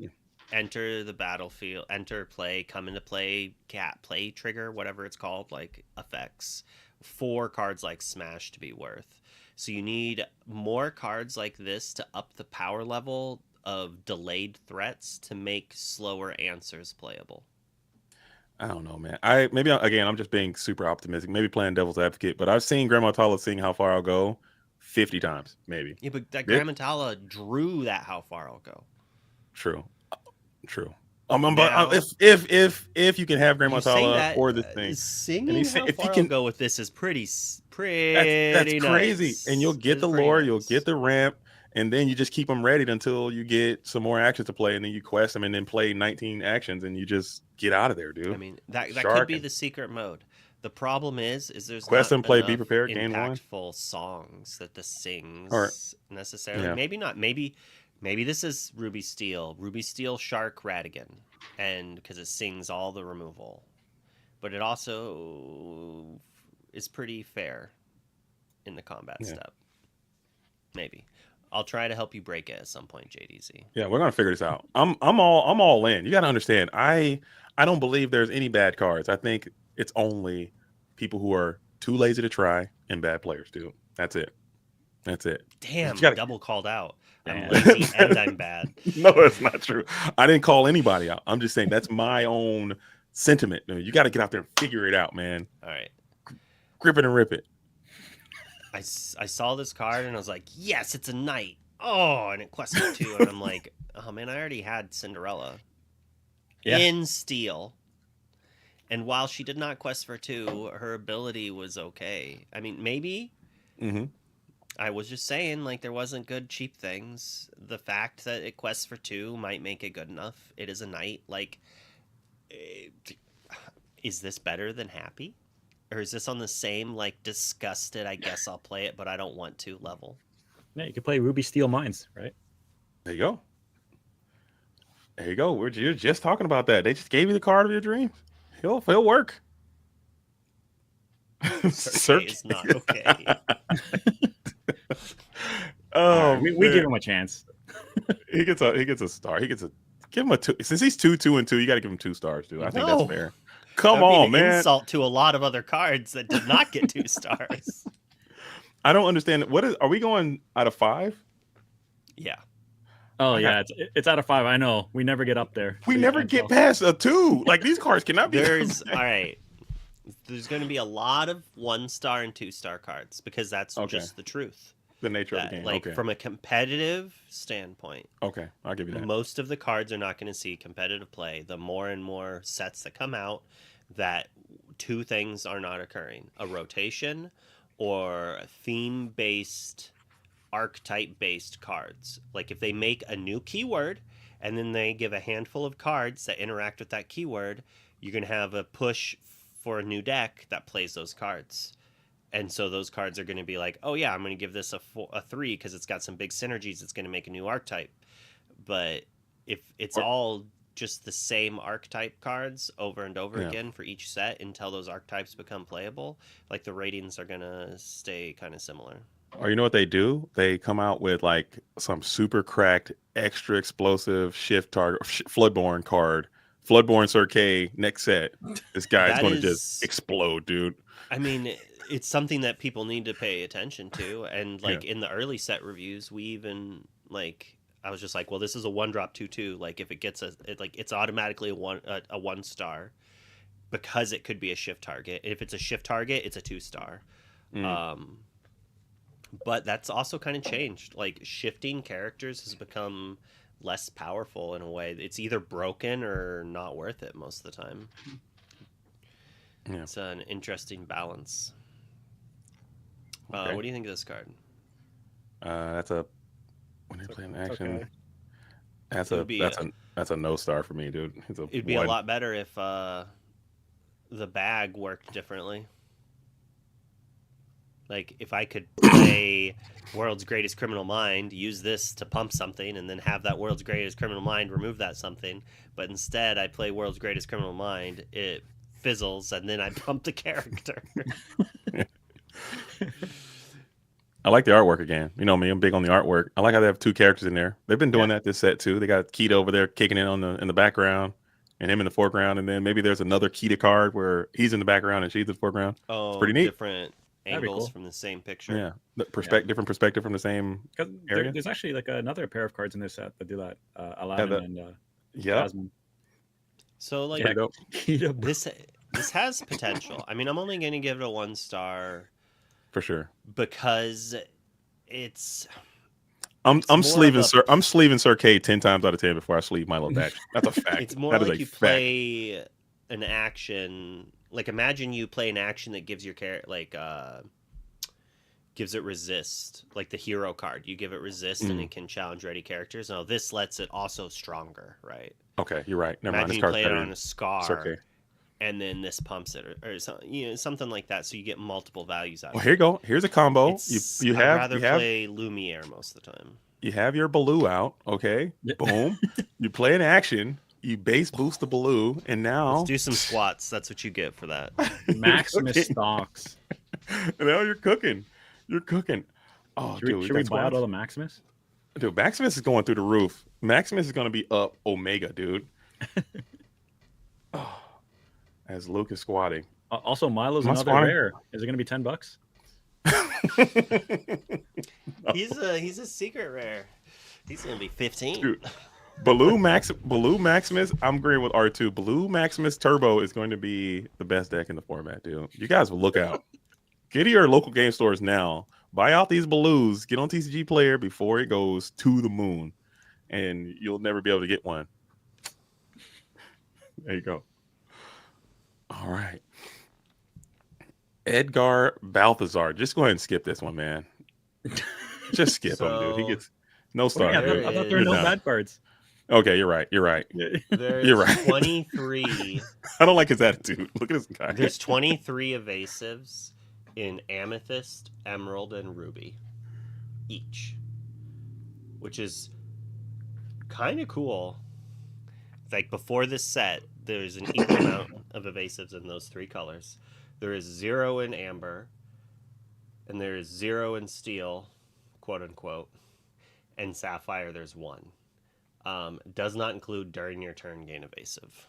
enter the battlefield, enter play, come into play, play trigger, whatever it's called, like effects. 4 cards like Smash to be worth. So you need more cards like this to up the power level of delayed threats to make slower answers playable. I don't know, man. I'm just being super optimistic. Maybe playing devil's advocate, but I've seen Grandma Tala sing "How Far I'll Go" 50 times, maybe. Yeah, but that Yeah. Grammatala drew that How Far I'll Go. True. Now- But if you can have Grandma You say Tala that, or this thing, singing he say- How if he Far I'll can- Go with this is pretty that's crazy. nice. And you'll get It's the pretty lore, nice. you'll get the ramp, and then you just keep them ready until you get some more actions to play, and then you quest them and then play 19 actions, and you just get out of there, dude. I mean, that could Shark be and- the secret mode. The problem is there's Quest not and play, be enough prepared, gain 1. impactful songs that this sings Or- necessarily. yeah. Maybe not. Maybe this is Ruby Steel, Shark, Radigan, and because it sings all the removal, but it also is pretty fair in the combat Yeah. step. Maybe I'll try to help you break it at some point, JDZ. Yeah, we're gonna figure this out. I'm all in. You gotta understand. I don't believe there's any bad cards. I think it's only people who are too lazy to try and bad players, dude. That's it. Damn, You gotta- double called out. I'm Damn. lazy and I'm bad. No, it's not true. I didn't call anybody out. I'm just saying that's my own sentiment. You got to get out there and figure it out, man. All right. Grip it and rip it. I saw this card and I was like, yes, it's a knight. Oh, and it quested 2, and I'm like, oh man, I already had Cinderella Yeah. in steel. And while she did not quest for 2, her ability was okay. I mean, maybe Mm-hmm. I was just saying, like, there wasn't good cheap things. The fact that it quests for 2 might make it good enough. It is a knight. Like, is this better than happy? Or is this on the same, like, disgusted, I guess I'll play it, but I don't want to level? Yeah, you can play Ruby Steel Mines, right? There you go. You're just talking about that. They just gave you the card of your dreams. He'll work. Cirque is not okay. Oh, we man. give him a chance. He gets a star. Give him a 2. Since he's 2 and 2, you got to give him 2 stars, dude. I think No. that's fair. Come That would be on, an man. insult to a lot of other cards that did not get 2 stars. I don't understand. Are we going out of 5? Yeah. Oh I yeah, it's out of 5. I know. We never get up there. We So you never can't get tell. past a 2. Like, these cards cannot be. There's all right. There's going to be a lot of 1-star and 2-star cards because that's Okay. just the truth. The nature of the That, game. like, Okay. from a competitive standpoint, Okay. I'll give you that. most of the cards are not going to see competitive play. The more and more sets that come out, that two things are not occurring: a rotation or theme based, archetype based cards. Like, if they make a new keyword and then they give a handful of cards that interact with that keyword, you're going to have a push for a new deck that plays those cards. And so those cards are going to be like, oh yeah, I'm going to give this a 3 because it's got some big synergies. It's going to make a new archetype. But if it's Or- all just the same archetype cards over and over Yeah. again for each set until those archetypes become playable, like, the ratings are going to stay kind of similar. Or you know what they do? They come out with like some super cracked, extra explosive shift target, Floodborne card, Floodborne Sir K next set. This guy's That going to is- just explode, dude. I mean, it's something that people need to pay attention to. And, like, in the early set reviews, we even, like, I was just like, well, this is a 1-drop 2/2. Like, if it gets it's automatically a 1-star because it could be a shift target. If it's a shift target, it's a 2-star. But that's also kind of changed. Like, shifting characters has become less powerful in a way. It's either broken or not worth it most of the time. Yeah. It's an interesting balance. Okay. What do you think of this card? That's a when they play an action. okay. That's It a would be that's a no star for me, dude. It's It'd be a lot better if the bag worked differently. Like, if I could play World's Greatest Criminal Mind, use this to pump something, and then have that World's Greatest Criminal Mind remove that something, but instead I play World's Greatest Criminal Mind, it fizzles, and then I pump the character. I like the artwork again. You know me, I'm big on the artwork. I like how they have 2 characters in there. They've been doing that this set too. They got Keita over there kicking in in the background, and him in the foreground, and then maybe there's another Keita card where he's in the background and she's in the foreground. Oh, pretty neat. different That'd be angles cool. from the same picture. Yeah, different perspective from the same. Because area? there's actually like another pair of cards in this set that do that. Aladdin and Yeah, Jasmine. So, like, pretty dope. Keita, this has potential. I mean, I'm only going to give it a 1-star For sure. because it's I'm more of sleeving a- I'm sleeving Sir K 10 times out of 10 before I sleeve Milo Dash. That's a fact. it's more That is like a you fact. play an action. Like, imagine you play an action that gives your character, like, gives it resist, like the hero card. You give it resist and it can challenge ready characters. Now, this lets it also stronger, right? Okay, you're right. Never mind. Imagine This you card's play it better on than a Scar, Sir K. and then this pumps it, or something like that. So you get multiple values out Well, of here it. you go. Here's a combo. I'd You rather have play Lumiere most of the time. you have your Baloo out. Okay, boom. You play an action. You base boost the Baloo, and now Let's do some squats. That's what you get for that. Maximus cooking. stocks. Now you're cooking. You're cooking. Oh, Should dude, we buy out squats? all the Maximus? Dude, Maximus is going through the roof. Maximus is going to be up Omega, dude. Oh, as Luke is squatting. Also, Milo's Am I another spawning? rare. Is it going to be $10? He's a secret rare. He's gonna be 15. Dude, Baloo Maximus, I'm agreeing with R2. Baloo Maximus Turbo is going to be the best deck in the format, dude. You guys will look out. Get to your local game stores now. Buy out these Baloos. Get on TCG Player before it goes to the moon. And you'll never be able to get one. There you go. All right. Edgar Balthazar. Just go ahead and skip this one, man. Just skip him, dude. He So- gets no star. Yeah, There I thought there were no You're done. bad cards. Okay, you're right. You're right. There's You're right. 23. I don't like his attitude. Look at this guy. There's 23 evasives in Amethyst, Emerald, and Ruby each, which is kind of cool. Like, before this set, there's an equal amount of evasives in those 3 colors. There is 0 in Amber, and there is 0 in Steel, quote unquote, and Sapphire. There's 1. Does not include during your turn gain evasive.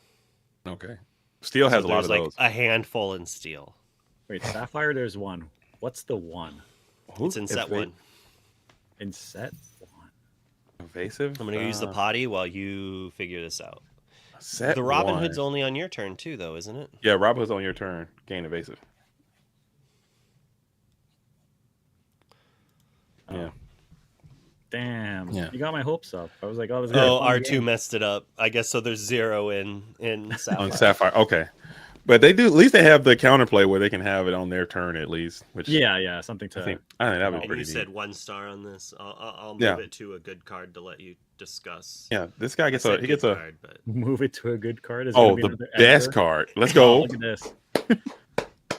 Okay. Steel has So a lot there's of like those. a handful in Steel. Wait, Sapphire, there's 1. What's the 1? It's in set 1. In set 1. Evasive. I'm gonna use the potty while you figure this out. Set The Robin one. Hood's only on your turn too, though, isn't it? Yeah, Robin Hood's on your turn. Gain evasive. Yeah. Damn. Yeah. You got my hopes up. I was like, oh, this is Oh, a fun R2 game. messed it up. I guess so. There's 0 in Sapphire. On Sapphire. Okay. But they do. At least they have the counterplay where they can have it on their turn at least. Which Yeah, something to. I think that would be And pretty you neat. said 1 star on this. I'll move Yeah. it to a good card to let you discuss. Yeah, this guy I gets said he gets good a card, but Move it to a good card. Is the best card. Let's go. Look at this.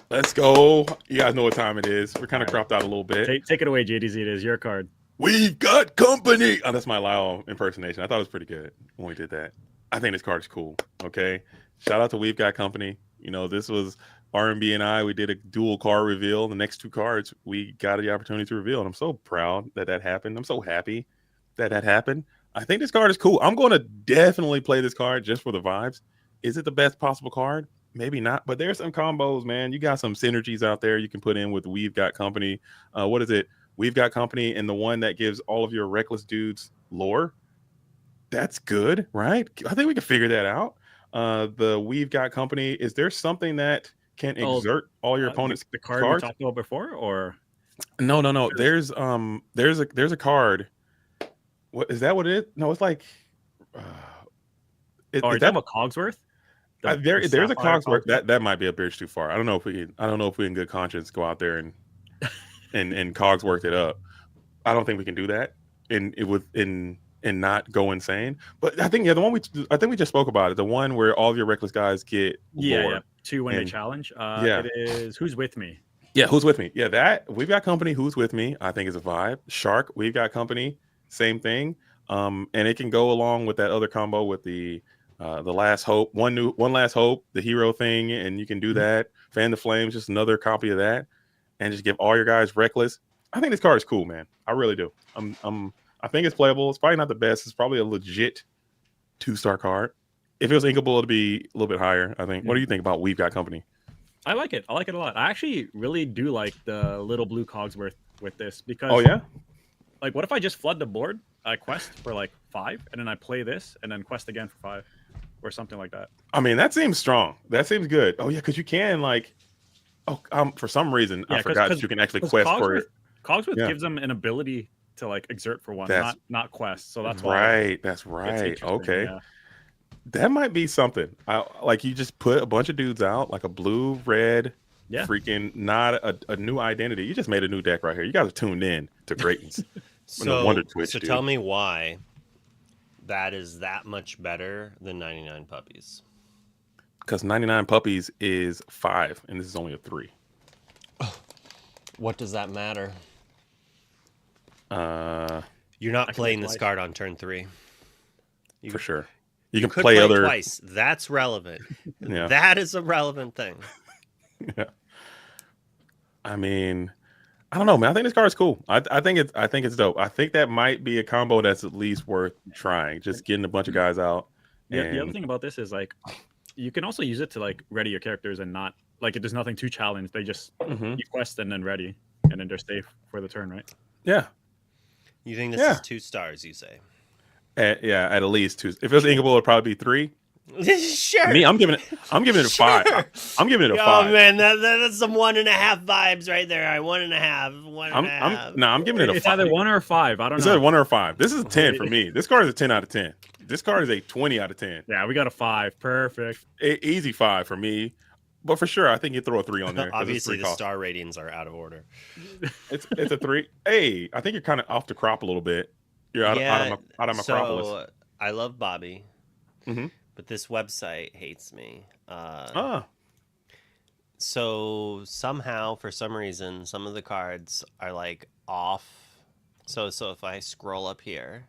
Let's go. You guys know what time it is. We're kind of All right. cropped out a little bit. Take it away, JDZ. It is your card. We've got company. Oh, that's my Lyle impersonation. I thought it was pretty good when we did that. I think this card is cool. Okay. Shout out to We've Got Company. You know, this was R&B and I. We did a dual card reveal. The next 2 cards we got the opportunity to reveal. And I'm so proud that happened. I'm so happy that happened. I think this card is cool. I'm going to definitely play this card just for the vibes. Is it the best possible card? Maybe not, but there's some combos, man. You got some synergies out there you can put in with We've Got Company. What is it? We've Got Company, and the one that gives all of your reckless dudes lore. That's good, right? I think we can figure that out. The We've Got Company. Is there something that can exert all your opponent's the card cards? we talked about before, or No. There's a card. What is that? What it is? No, it's like. are you talking about Cogsworth? There's a Cogsworth that might be a bridge too far. I don't know if we in good conscience go out there and Cogsworth it up. I don't think we can do that and not go insane. But I think the one we just spoke about it, the one where all of your reckless guys get lore. 2 when they challenge. It is Who's With Me. Yeah, Who's With Me. Yeah, that We've Got Company. Who's With Me? I think is a vibe. Shark. We've Got Company. Same thing. And it can go along with that other combo with the Last Hope, one Last Hope, the hero thing, and you can do that. Fan the Flames, just another copy of that, and just give all your guys reckless. I think this card is cool, man. I really do. I think it's playable. It's probably not the best. It's probably a legit 2-star card. If it was inkable, it'd be a little bit higher, I think. What do you think about We've Got Company? I like it. I like it a lot. I actually really do like the little blue Cogsworth with this because. Oh yeah. Like, what if I just flood the board? I quest for like 5, and then I play this, and then quest again for 5, or something like that. I mean, that seems strong. That seems good. Oh yeah, because you can for some reason I forgot that you can actually quest for it. Cogsworth gives them an ability to like exert for 1, not quest. So that's why. That's right. Okay. Yeah. That might be something. Like you just put a bunch of dudes out, like a blue, red, freaking not a new identity. You just made a new deck right here. You guys are tuned in to greatness. So Wonder Twitch, dude. Tell me why that is that much better than 99 Puppies. Because 99 Puppies is 5, and this is only a 3. What does that matter? You're not can playing play this twice. card on turn 3. For sure. You can Could play other twice. That's relevant. Yeah. That is a relevant thing. Yeah. I mean, I don't know, man. I think this card is cool. I think it's dope. I think that might be a combo that's at least worth trying. Just getting a bunch of guys out. Yeah. The other thing about this is like, you can also use it to like ready your characters and not like there's nothing to challenge. They just you quest and then ready, and then they're safe for the turn, right? Yeah. You think this is 2 stars? You say? At least 2. If it was inkable, it'd probably be 3. Sure. Me, I'm giving it a 5. I'm giving it a 5. Oh man, that's some 1.5 vibes right there. 1.5, 1.5. I'm giving it a 5. It's either 1 or 5. I don't know. It's either 1 or 5. This is a 10 for me. This card is a 10 out of 10. This card is a 20 out of 10. Yeah, we got a 5. Perfect. Easy 5 for me. But for sure, I think you throw a 3 on there. Obviously, the star ratings are out of order. It's a 3. Hey, I think you're kind of off the crop a little bit. You're out of Metropolis. So I love Bobby, but this website hates me. So somehow, for some reason, some of the cards are like off. So if I scroll up here,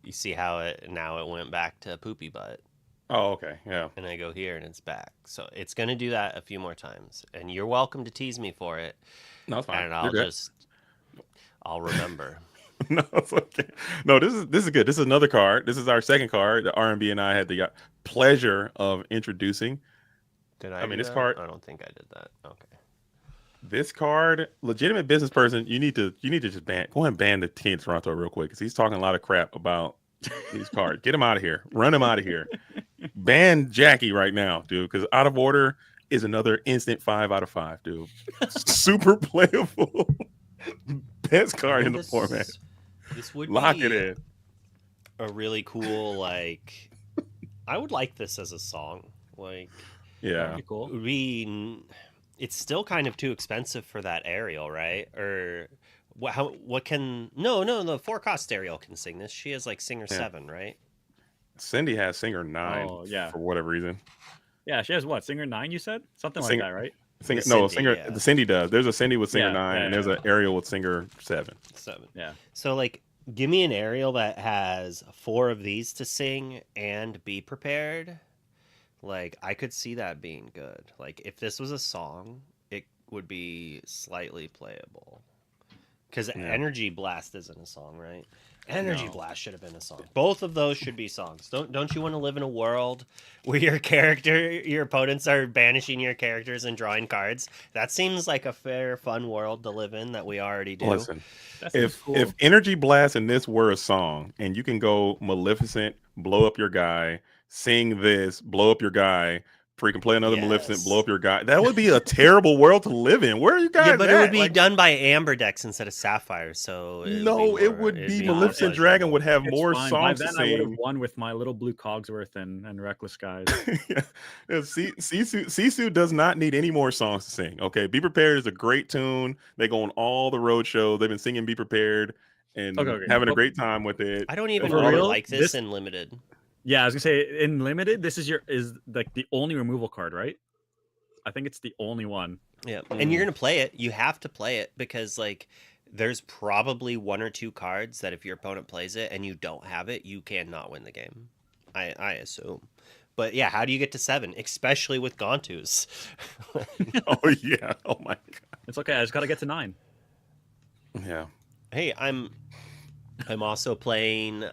you see how it went back to poopy butt. Oh, okay, yeah. And I go here and it's back. So it's gonna do that a few more times, and you're welcome to tease me for it. No, it's fine. And I'll remember. No, it's okay. No, this is good. This is another card. This is our second card that R&B and I had the pleasure of introducing. Did I? I mean, do this that? card. I don't think I did that. Okay. This card, legitimate business person. You need to just go ahead and ban the King of Toronto real quick because he's talking a lot of crap about these cards. Get him out of here. Run him out of here. Ban Jackie right now, dude. Because Out of Order is another instant 5 out of 5, dude. Super playable. best I card in think the format. this would Lock it be in. a really cool like. I would like this as a song. Like That'd Yeah. be cool. it would be. It's still kind of too expensive for that aerial, right? Or what? How? What can? No. The 4 cost aerial can sing this. She has like singer Yeah. 7, right? Cindy has singer 9 Oh, yeah. for whatever reason. Yeah, she has what? Singer 9, you said? Something like Singer, that, right? singer, The no, Cindy, singer. yeah. The Cindy does. There's a Cindy with singer Yeah, 9, yeah, and there's yeah. an Ariel with singer 7. 7. Yeah. So like, give me an aerial that has 4 of these to sing and be prepared. Like I could see that being good. Like if this was a song, it would be slightly playable. Because Yeah. Energy Blast isn't a song, right? Energy No. Blast should have been a song. Both of those should be songs. Don't you want to live in a world where your opponents are banishing your characters and drawing cards? That seems like a fair, fun world to live in that we already do. Listen, That seems cool. if Energy Blast and this were a song, and you can go Maleficent, blow up your guy, sing this, blow up your guy, freaking play another Maleficent, blow Yes. up your guy, that would be a terrible world to live in. Where are you guys Yeah, but at? it would be Like, done by Amber decks instead of Sapphire, so no, it would it'd be more Maleficent pleasurable. Dragon would have It's more fine. By songs to then, I would have sing. won with my little blue Cogsworth and Reckless Guys. Yeah. Sisu does not need any more songs to sing. Okay, Be Prepared is a great tune. They go on all the road shows. They've been singing Be Prepared and Okay. having a But great time with it. I don't even For really real, like this this- in limited. Yeah, I was gonna say in limited, this is like the only removal card, right? I think it's the only one. Yeah, and you're gonna play it. You have to play it because like there's probably 1 or 2 cards that if your opponent plays it and you don't have it, you cannot win the game. I assume. But yeah, how do you get to 7, especially with Gontus? Oh yeah. Oh my It's okay. I just gotta get to 9. god. Yeah. Hey, I'm also playing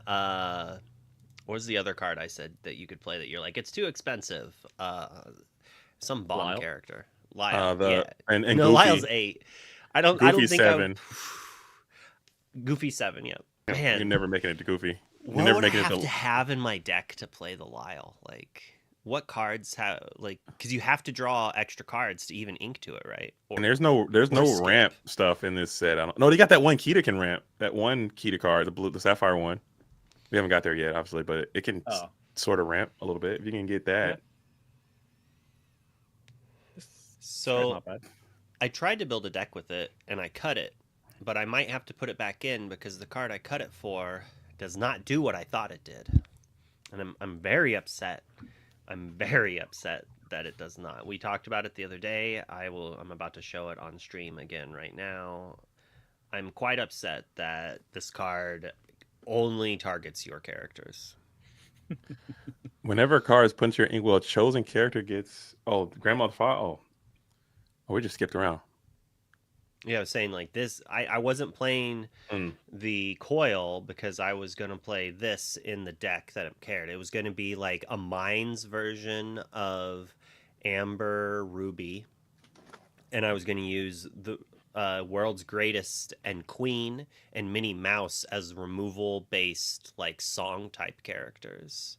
what was the other card I said that you could play that you're like it's too expensive? Some bomb Lyle? character. Lyle. The and no, Goofy. Lyle's 8. I don't Goofy think 7. Goofy 7, yeah. You're Man, never making it to Goofy. You're what never would I making it have to to have in my deck to play the Lyle? Like, what cards have like? Because you have to draw extra cards to even ink to it, right? and there's no skip. ramp stuff in this set. I don't. No, they got that one Kita can ramp. That one Kita card, the Sapphire one. We haven't got there yet, obviously, but it can Oh. sort of ramp a little bit if you can get that. It's So not bad. I tried to build a deck with it, and I cut it, but I might have to put it back in because the card I cut it for does not do what I thought it did, and I'm very upset. I'm very upset that it does not. We talked about it the other day. I'm about to show it on stream again right now. I'm quite upset that this card only targets your characters. Whenever a card is put into your ink, well, a chosen character gets grandmother file. Oh, we just skipped around. Yeah, I was saying like this. I wasn't playing the coil because I was gonna play this in the deck that it cared. It was gonna be like a Mines version of Amber Ruby, and I was gonna use the World's Greatest and Queen and Minnie Mouse as removal based like song type characters.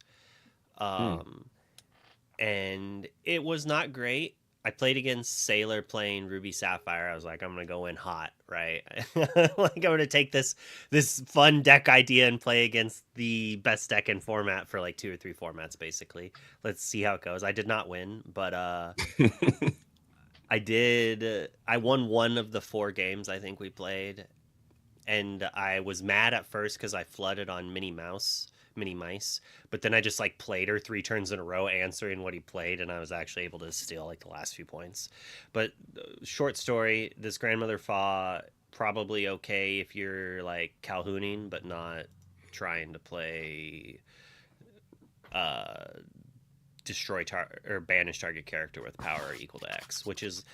And it was not great. I played against Sailor playing Ruby Sapphire. I was like, I'm gonna go in hot, right? Like I'm gonna take this fun deck idea and play against the best deck in format for like 2 or 3 formats, basically. Let's see how it goes. I did not win, but I did. I won 1 of the 4 games I think we played, and I was mad at first because I flooded on Minnie Mice, but then I just like played her 3 turns in a row answering what he played, and I was actually able to steal like the last few points. But short story, this Grandmother Fa probably okay if you're like Calhooning, but not trying to play destroy or banish target character with power equal to X, which is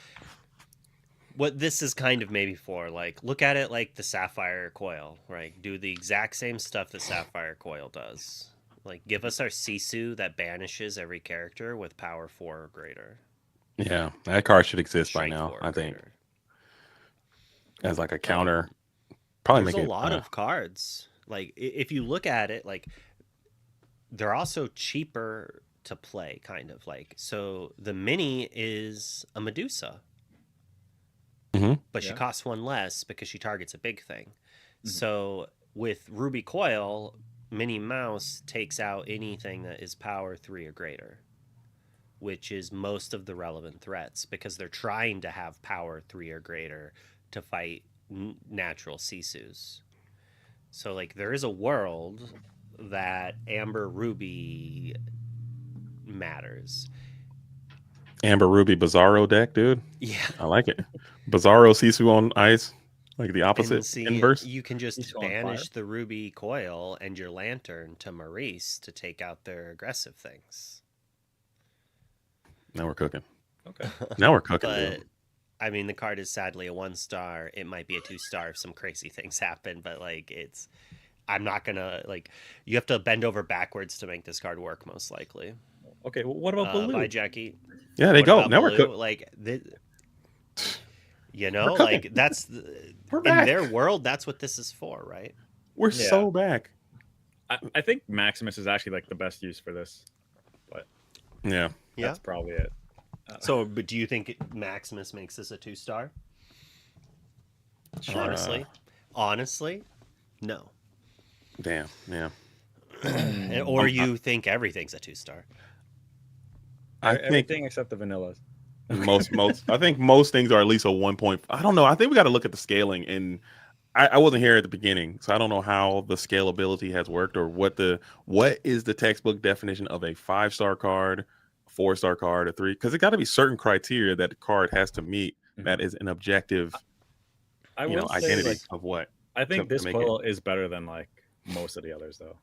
what this is kind of maybe for. Like, look at it like the Sapphire Coil, right? Do the exact same stuff the Sapphire Coil does. Like, give us our Sisu that banishes every character with power 4 or greater. Yeah, that card should exist by Strength now, 4 or I think, greater. as like a counter. Probably There's make a it lot of cards. Like, if you look at it, like, they're also cheaper to play, kind of. Like, so the Mini is a Medusa. Mhm. But but she Yeah. costs one less because she targets a big thing. Mhm. So with Ruby Coil, Minnie Mouse takes out anything that is power 3 or greater, which is most of the relevant threats because they're trying to have power 3 or greater to fight natural Sisus. So like there is a world that Amber Ruby matters. Amber Ruby Bizarro deck, dude. Yeah. I like it. Bizarro Sisu on ice, like the And opposite see, inverse. you can He's just still on fire. banish the Ruby Coil and your Lantern to Maurice to take out their aggressive things. Now we're cooking. Okay. Now we're cooking, But dude. I mean, the card is sadly a 1-star. It might be a 2-star if some crazy things happen, but like it's. I'm not gonna like. You have to bend over backwards to make this card work, most likely. Okay. Well, what about Baloo? Bye, Jackie. Yeah, there you What go. about Now we're Baloo? cooking. Like, you We're know, cooking. like that's We're in back. their world. That's what this is for, right? We're Yeah. so back. I think Maximus is actually like the best use for this. Yeah. Yeah. That's probably it. So, but do you think Maximus makes this a 2-star? Sure. Honestly, no. Damn. Yeah. Or you think everything's a 2-star? I think Everything except the vanillas. most I think most things are at least a 1 point. I don't know. I think we got to look at the scaling, and I wasn't here at the beginning, so I don't know how the scalability has worked or what is the textbook definition of a 5-star card, a 4-star card, a 3, because it got to be certain criteria that the card has to meet. That is an objective, I will say, identity like, of what. I think to this make coil is better than like most of the others, though.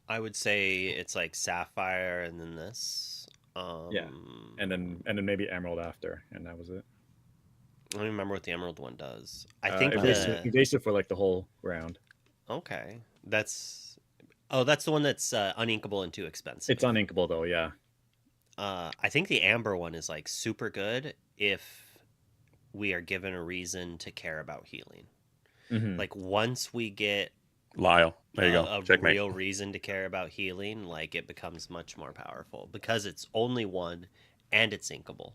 I would say it's like Sapphire and then this. Yeah. And then maybe Emerald after, and that was it. I don't remember what the Emerald one does. I think evasive for like the whole round. Okay, that's the one that's uninkable and too expensive. It's uninkable though, yeah. I think the Amber one is like super good if we are given a reason to care about healing. Mhm. Like once we get Lyle, there you go. a Checkmate. real reason to care about healing, like it becomes much more powerful because it's only one and it's inkable.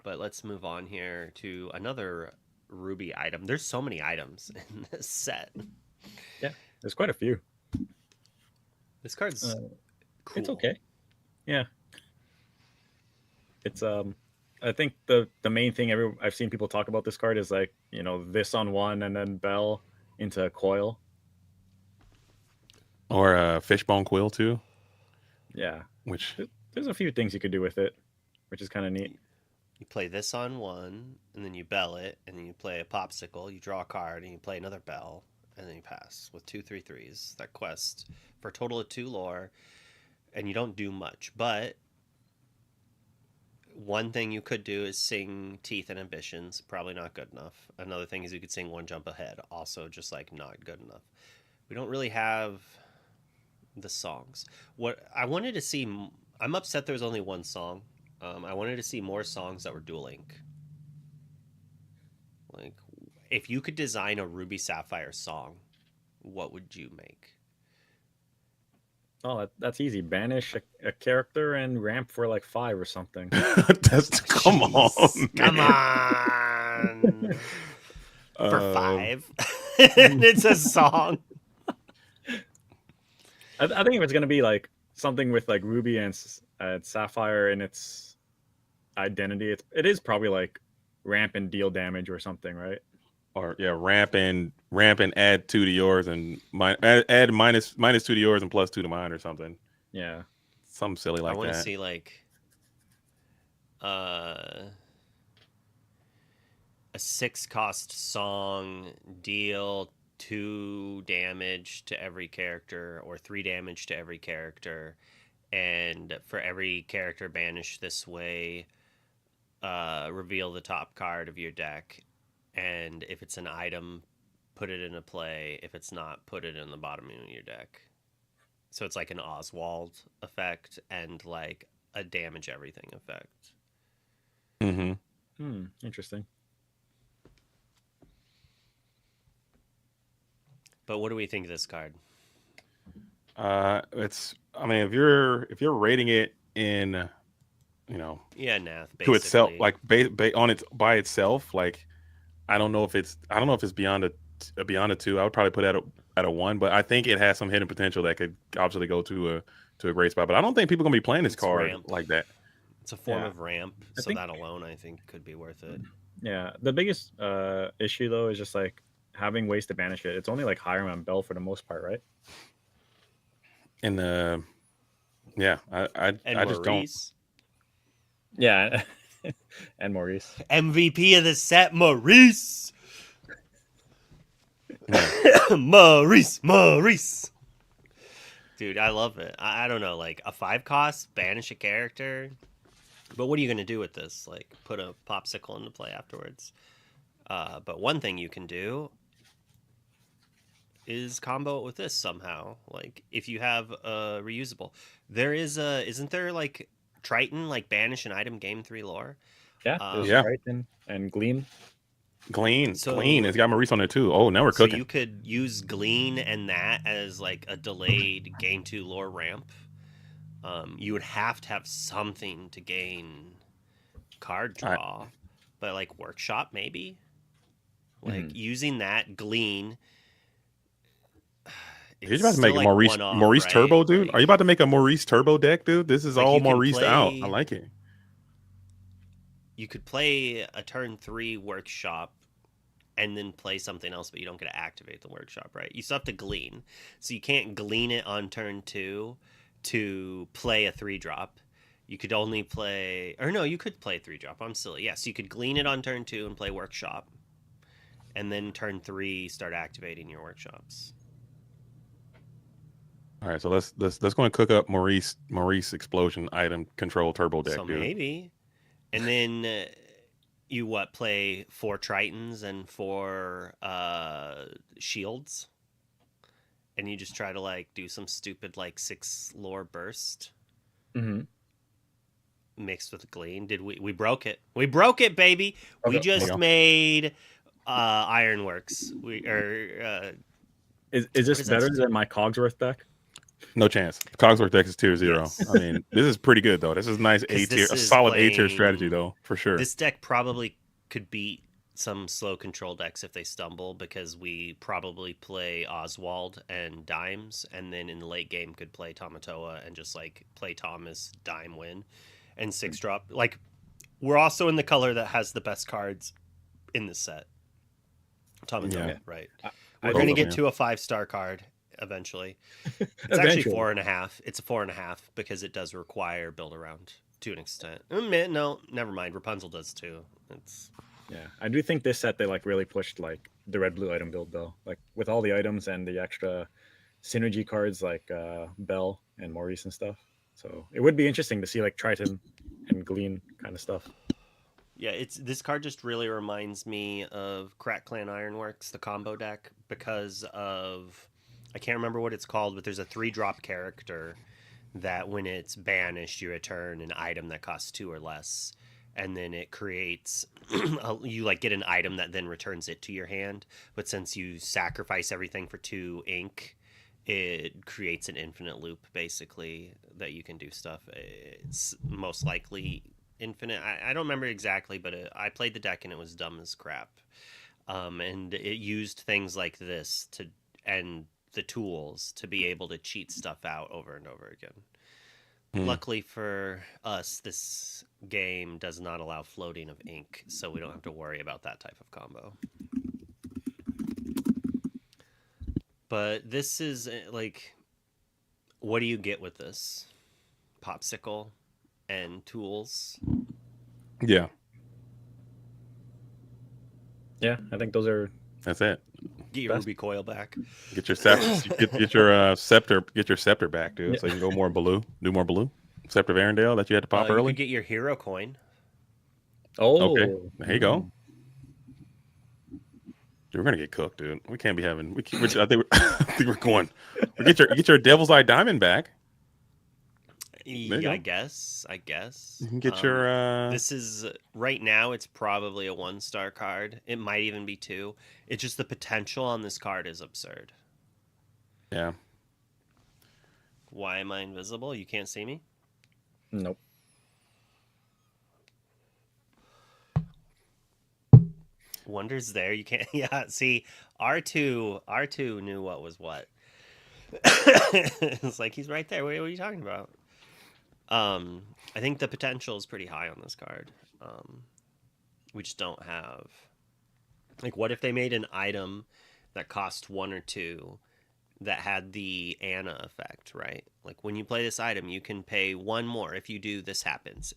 But let's move on here to another Ruby item. There's so many items in this set. Yeah, there's quite a few. This card's cool. It's okay. Yeah. It's I think the main thing I've seen people talk about this card is like, this on one and then Bell into a coil. Or a Fishbone Quill too. Yeah. Which There's a few things you could do with it, which is kind of neat. You play this on one, and then you bell it, and then you play a popsicle, you draw a card, and you play another bell, and then you pass with 2/3/3s. That quest for a total of 2 lore, and you don't do much. But one thing you could do is sing Teeth and Ambitions. Probably not good enough. Another thing is you could sing One Jump Ahead. Also just like not good enough. We don't really have the songs. What I wanted to see, I'm upset there was only one song. I wanted to see more songs that were dual link. Like, if you could design a Ruby Sapphire song, what would you make? Oh, that's easy. Banish a character and ramp for like 5 or something. come on, Come on. For 5. And it's a song. I think if it's gonna be like something with like Ruby and Sapphire in its identity, it is probably like ramp and deal damage or something, right? Or ramp and add 2 to yours and add minus 2 to yours and plus 2 to mine or something. Yeah, something silly like I want that. to see like a 6-cost song, deal 2 damage to every character or 3 damage to every character, and for every character banished this way, reveal the top card of your deck, and if it's an item, put it into play. If it's not, put it in the bottom of your deck. So it's like an Oswald effect and like a damage everything effect. Interesting. But what do we think of this card? It's, I mean, if you're rating it in, you know, Yeah, Nath, to itself, basically. like on its by itself. Like I don't know if it's beyond a two. I would probably put it at a one, but I think it has some hidden potential that could obviously go to a great spot. But I don't think people are gonna be playing this It's card ramp. like that. It's a form Yeah, of ramp, I so think. that alone I think could be worth it. Yeah, the biggest issue though is just like having ways to banish it. It's only like Hiram and Bell for the most part, right? And yeah, And I just don't. Maurice, Yeah, and Maurice. MVP of the set, Maurice. Yeah. Maurice. Dude, I love it. I don't know, like a 5 cost, banish a character. But what are you gonna do with this? Like, put a popsicle into play afterwards. But one thing you can do is combo it with this somehow. Like, if you have a reusable, there is isn't there like Triton, like banish an item game 3 lore? Yeah, there's Yeah. Triton and Gleam. Glean. So- Glean. It's got Maurice on there too. Oh, now we're So cooking. you could use Glean and that as like a delayed game 2 lore ramp. You would have to have something to gain card draw, but like workshop maybe. Like using that Glean. You're about to make a Maurice Turbo, dude. Are you about to make a Maurice Turbo deck, dude? This is Like, all you can Maurice out. play- I like it. You could play a turn 3 workshop and then play something else, but you don't get to activate the workshop, right? You still have to glean. So you can't glean it on turn 2 to play a 3-drop. You could only play, or no, you could play 3-drop. I'm silly. Yes, you could glean it on turn 2 and play workshop. And then turn 3 start activating your workshops. All right, so let's go and cook up Maurice Explosion item control turbo deck, So dude. maybe. And then you play 4 Tritons and 4 shields. And you just try to like do some stupid like 6 lore burst Mm-hmm. mixed with Glean. Did we broke it? We broke it, baby. We Okay. just made Ironworks. Is this is that better st- than my Cogsworth deck? No chance. Cogsworth deck is tier 0. Yes. I mean, this is pretty good though. This is nice 'Cause A tier, this a is solid A tier playing- strategy though, for sure. This deck probably could beat some slow control decks if they stumble, because we probably play Oswald and Dimes, and then in the late game could play Tamatoa and just like play Thomas, Dime win, and 6-drop. Like, we're also in the color that has the best cards in this set. Tamatoa, Yeah. right? I We're both gonna of get them, to a 5-star card eventually. It's actually Eventually. 4.5. It's a 4.5 because it does require build around to an extent. No, never mind. Rapunzel does too. It's Yeah, I do think this set they like really pushed like the red blue item build though, like with all the items and the extra synergy cards like Bell and Maurice and stuff. So it would be interesting to see like Triton and Glean kind of stuff. yeah. It's this card just really reminds me of Crack Clan Ironworks, the combo deck, because of I can't remember what it's called, but there's a 3-drop character that when it's banished, you return an item that costs 2 or less. And then it creates, you like get an item that then returns it to your hand. But since you sacrifice everything for 2 ink, it creates an infinite loop basically that you can do stuff. It's most likely infinite. I don't remember exactly, but I played the deck and it was dumb as crap. And it used things like this and the tools to be able to cheat stuff out over and over again. Luckily for us, this game does not allow floating of ink, so we don't have to worry about that type of combo. But this is like, what do you get with this? Popsicle and tools. Yeah, Yeah, I think those are that's it. Get your Best. Ruby Coil back. Get your scepter, get your scepter back, dude. So you can go more blue, do more blue. Scepter of Arendelle that you had to pop You early. could get your hero coin. Okay, there you go. Dude, we're gonna get cooked, dude. We can't be having. I think we're going. Get your Devil's Eye Diamond back. you Yeah, go. I guess. You can get your. This is right now. It's probably a 1-star card. It might even be 2. It's just the potential on this card is absurd. Yeah. Why am I invisible? You can't see me. Nope. Wonders there. You can't. Yeah. See, R2 knew what was what. It's like he's right there. What are you talking about? I think the potential is pretty high on this card. We just don't have. Like, what if they made an item that cost 1 or 2 that had the Anna effect, right? Like, when you play this item, you can pay 1 more. If you do, this happens.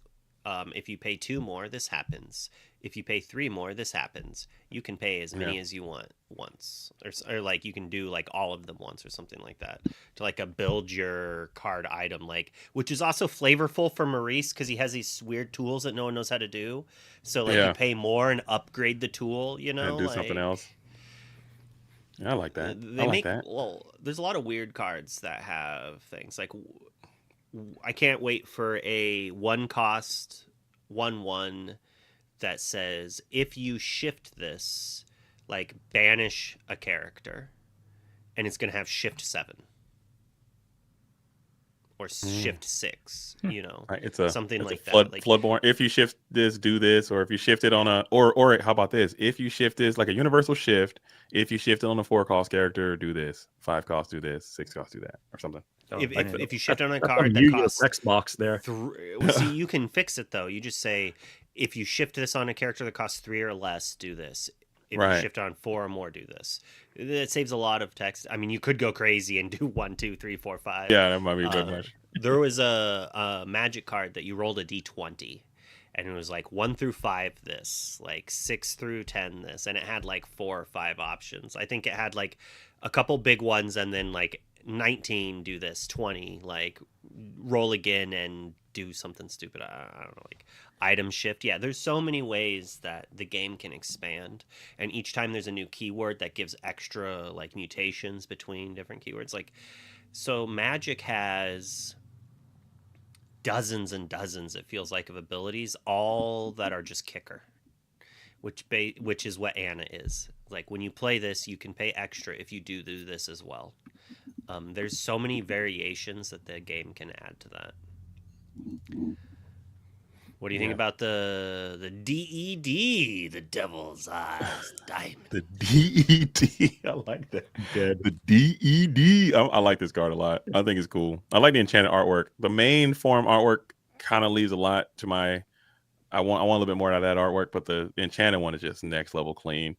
If you pay 2 more, this happens. If you pay 3 more, this happens. You can pay as many as you want once, or like you can do like all of them once or something like that to like a build your card item, like, which is also flavorful for Maurice because he has these weird tools that no one knows how to do. So like you pay more and upgrade the tool, you know, and do like, something else. Yeah, I like that. They make well. There's a lot of weird cards that have things like. I can't wait for a 1-cost 1/1 that says if you shift this, like banish a character, and it's gonna have shift 7 or shift 6. You know, Right, it's something it's like a flood, that. Like, Floodborn. If you shift this, do this, or if you shift it on a, or how about this? If you shift this, like a universal shift, if you shift it on a 4-cost character, do this. 5-cost, do this. 6-cost, do that, or something. if you shift on a That's card some that Yu-Gi-Oh! costs Text box there. see, you can fix it though. You just say if you shift this on a character that costs 3 or less, do this. If you shift on 4 or more, do this. It saves a lot of text. I mean, you could go crazy and do 1, 2, 3, 4, 5. Yeah, that might be a bit much. There was a magic card that you rolled a d20, and it was like 1 through 5 this, like 6 through 10 this, and it had like 4 or 5 options. I think it had like a couple big ones, and then like 19 do this, 20 like roll again and do something stupid. I don't know, like item shift. Yeah, there's so many ways that the game can expand, and each time there's a new keyword that gives extra like mutations between different keywords. Like, so Magic has dozens and dozens, it feels like, of abilities, all that are just kicker, which is what Anna is. Like, when you play this, you can pay extra if you do this as well. There's so many variations that the game can add to that. What do you think about the DED, the Devil's Eyes Diamond? The DED, I like that. Good. The DED, I like this card a lot. I think it's cool. I like the enchanted artwork. The main form artwork kind of leaves a lot to my. I want a little bit more out of that artwork, but the enchanted one is just next level clean.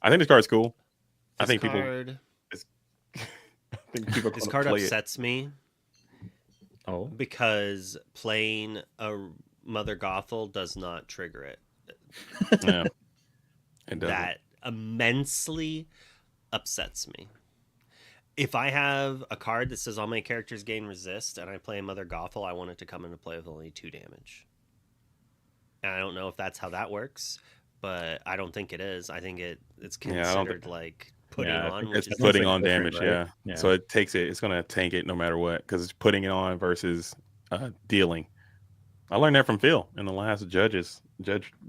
I think this card's cool. I think people. This card upsets me. Oh, because playing a Mother Gothel does not trigger it. Yeah, it doesn't. That immensely upsets me. If I have a card that says all my characters gain resist and I play a Mother Gothel, I want it to come into play with only 2 damage. And I don't know if that's how that works, but I don't think it is. I think it's considered like putting on, which is putting on damage. Right? Yeah, so it takes it. It's gonna tank it no matter what because it's putting it on versus dealing. I learned that from Phil in the last Judge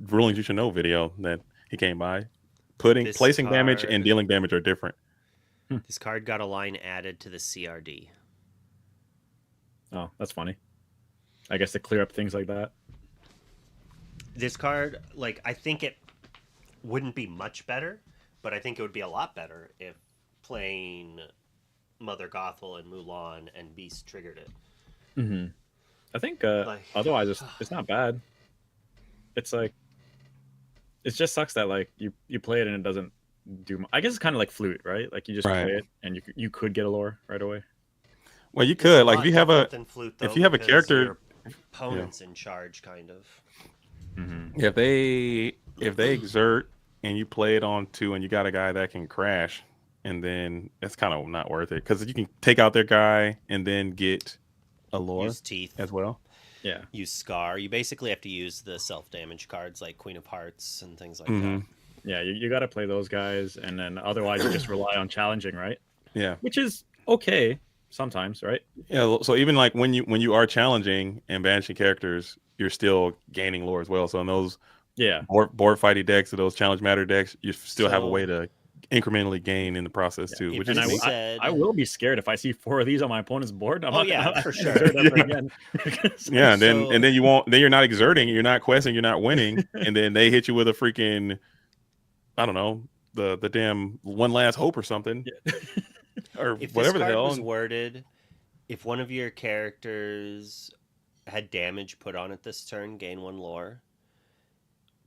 Rulings You Should Know video that he came by. Placing damage and dealing damage are different. This card got a line added to the CRD. Oh, that's funny. I guess to clear up things like that. This card, like, I think it wouldn't be much better, but I think it would be a lot better if playing Mother Gothel and Mulan and Beast triggered it. Mm-hmm. I think otherwise it's not bad. It's like it just sucks that like you play it and it doesn't do. I guess it's kind of like Flute, right? Like you just play it and you could get a lore right away. Well, you could like if you have Flute, though, if you have a character, your opponent's in charge, kind of. Mm-hmm. If they exert and you play it on 2 and you got a guy that can crash, and then it's kind of not worth it because you can take out their guy and then get a lore Use Teeth as well. Yeah. Use Scar. You basically have to use the self-damage cards like Queen of Hearts and things like that. Yeah, you got to play those guys, and then otherwise you just rely on challenging, right? Yeah. Which is okay sometimes, right? Yeah. So even like when you are challenging and banishing characters, you're still gaining lore as well. So in those board fighty decks or those challenge matter decks, you still have a way to incrementally gain in the process too. Which and is I will be scared if I see 4 of these on my opponent's board. For sure. Again. Yeah, and then you won't. Then you're not exerting. You're not questing. You're not winning. And then they hit you with a freaking I don't know, the damn one last hope or something, Yeah. or If this whatever the card hell. was worded, if one of your characters had damage put on it this turn, gain 1 lore,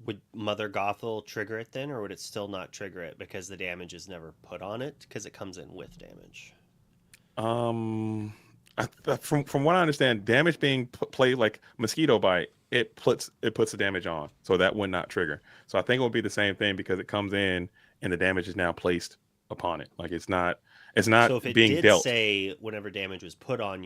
would Mother Gothel trigger it then, or would it still not trigger it because the damage is never put on it because it comes in with damage? From what I understand, damage being played like mosquito bite, it puts the damage on, so that would not trigger. So I think it would be the same thing because it comes in and the damage is now placed upon it. Like it's not So if it being did dealt. say whenever damage was put on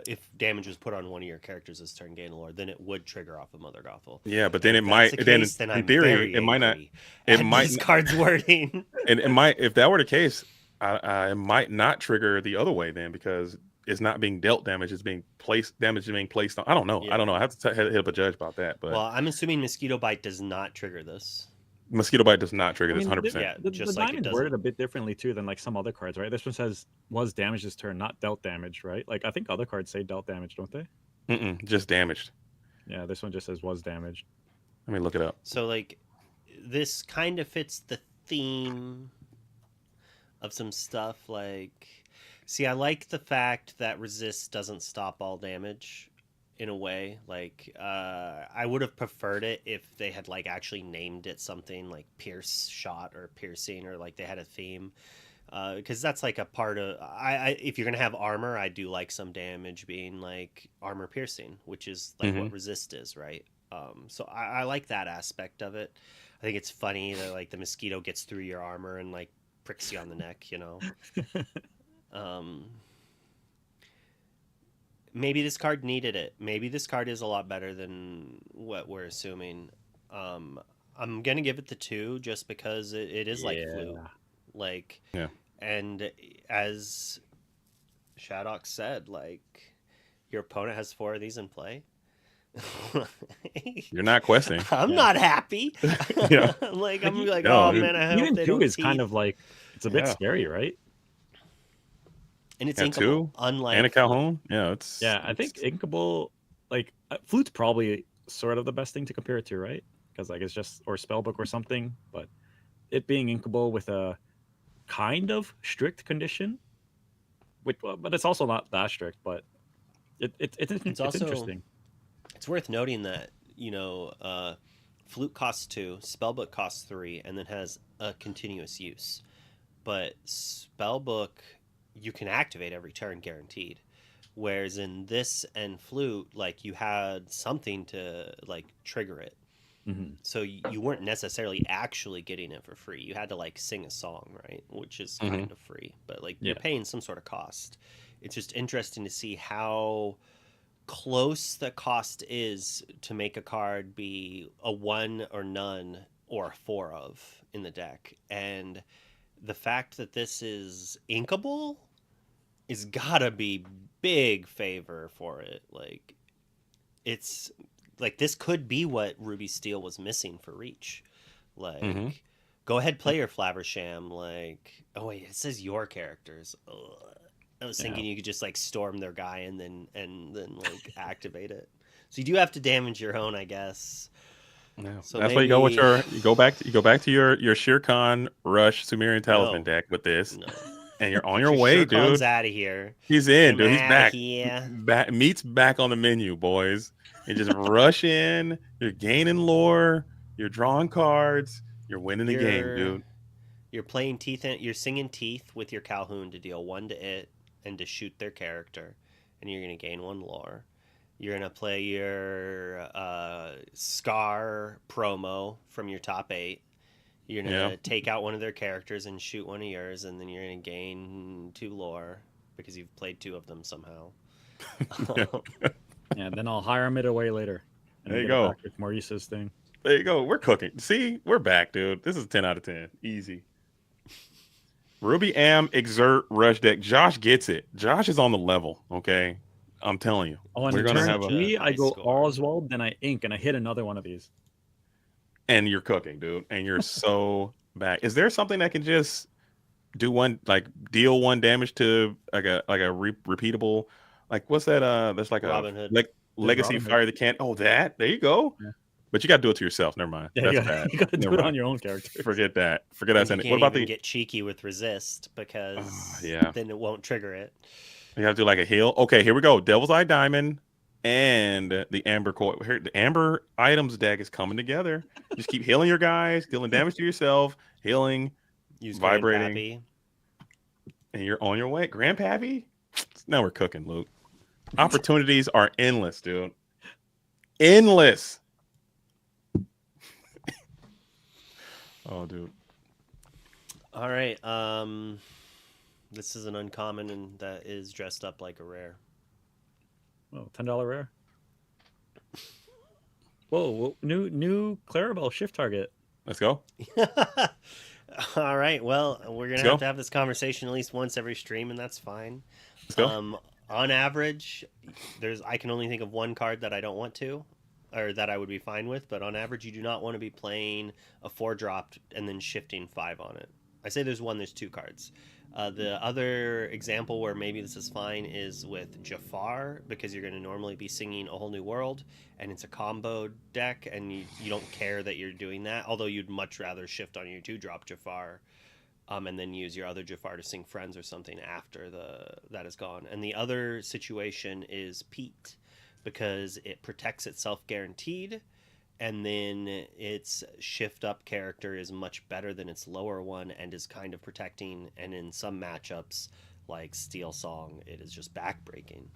if damage was put on one of your characters this turn, gain a lore, then it would trigger off of Mother Gothel. Yeah, but And then if it that's might. the Then case, then in I'm theory, very it might not. angry It at might. this card's wording. And it might. If that were the case, it might not trigger the other way then because it's not being dealt damage. It's being placed. Damage is being placed on. I don't know. I don't know. I have to hit up a judge about that. But Well, I'm assuming mosquito bite does not trigger this. mosquito bite does not trigger I this mean, 100%. Yeah, the just like it diamond's doesn't. worded a bit differently too than like some other cards, right? This one says was damaged this turn, not dealt damage, right? Like I think other cards say dealt damage, don't they? Just damaged. Yeah, this one just says was damaged. Let me look it up. So like, this kind of fits the theme of some stuff. Like, see, I like the fact that resist doesn't stop all damage. In a way, like I would have preferred it if they had like actually named it something like pierce shot or piercing, or like they had a theme, because that's like a part of I if you're gonna have armor, I do like some damage being like armor piercing, which is like what resist is, right? So I like that aspect of it. I think it's funny that like the mosquito gets through your armor and like pricks you on the neck, you know. Maybe this card needed it. Maybe this card is a lot better than what we're assuming. I'm gonna give it the 2 just because it is like flute, like, Yeah. and as Shadok said, like your opponent has 4 of these in play. You're not questioning. I'm not happy. Yeah. I'm like I'm like, No, oh dude. man, I hope Even they 2 don't is kind teeth. of like it's a bit Yeah. scary, right? And it's Yeah, inkable, 2 unlike and a Calhoun. Yeah, it's I think inkable, like flute's probably sort of the best thing to compare it to, right? Because like it's just or spellbook or something, but it being inkable with a kind of strict condition, which but it's also not that strict, but it's also interesting. It's worth noting that, you know, flute costs 2, spellbook costs 3, and then has a continuous use. But spellbook you can activate every turn guaranteed. Whereas in this and flute, like you had something to like trigger it. So you weren't necessarily actually getting it for free. You had to like sing a song, right? Which is kind of free, but like you're paying some sort of cost. It's just interesting to see how close the cost is to make a card be a 1 or none or a 4 of in the deck. And the fact that this is inkable is gotta be big favor for it. Like it's like this could be what Ruby Steel was missing for Reach. Like go ahead, play your Flaversham. Like, oh wait, it says your characters. Ugh. I was thinking you could just like storm their guy and then like activate it. So you do have to damage your own, I guess. Yeah. So that's why you go with you go back to your Shere Khan Rush Sumerian Talisman deck with this. No. And you're on your way, dude. Out of here. He's in, Get dude. He's back. Here. Meat's back on the menu, boys. You just rush in. You're gaining lore. You're drawing cards. You're winning the game, dude. You're playing teeth. You're singing teeth with your Calhoun to deal 1 to it and to shoot their character, and you're gonna gain 1 lore. You're gonna play your Scar promo from your top 8. You're gonna take out one of their characters and shoot one of yours, and then you're gonna gain 2 lore because you've played 2 of them somehow. Then I'll hire him it away later. And there you go. With Maurice's thing. There you go. We're cooking. See, we're back, dude. This is 10 out of 10. Easy. Ruby Am Exert Rush deck. Josh gets it. Josh is on the level. Okay, I'm telling you. Oh, and we're gonna have I go Oswald, then I ink, and I hit another one of these. And you're cooking, dude. And you're so back. Is there something that can just do one, like deal 1 damage to like a repeatable, like what's that? There's like Robin Hood. Legacy Robin Hood. Fire the Can. Oh, that. There you go. Yeah. But you got to do it to yourself. Never mind. Yeah, That's bad. you gotta do Never it on mind. your own character. Forget that. Forget And that. you What can't about even the? get cheeky with resist because Yeah. then it won't trigger it. You have to do like a heal. Okay, here we go. Devil's Eye Diamond and the Amber Coil. Here, the Amber items deck is coming together. Just keep healing your guys, dealing damage to yourself, healing, Use vibrating, Grandpappy. and you're on your way. Grandpappy? Now we're cooking, Luke. Opportunities are endless, dude. Endless. Oh, dude. All right. This is an uncommon and that is dressed up like a rare. Oh, $10 rare. Whoa, new Clarabelle shift target. Let's go. All right. Well, we're Let's gonna go. have this conversation at least once every stream, and that's fine. Let's go. On average, I can only think of one card that I don't want to, or that I would be fine with. But on average, you do not want to be playing a 4-drop and then shifting 5 on it. I say there's two cards. The other example where maybe this is fine is with Jafar, because you're going to normally be singing A Whole New World, and it's a combo deck, and you don't care that you're doing that, although you'd much rather shift on your 2-drop Jafar, and then use your other Jafar to sing Friends or something after that is gone. And the other situation is Pete, because it protects itself guaranteed, and then its shift up character is much better than its lower one and is kind of protecting, and in some matchups like Steel Song it is just backbreaking.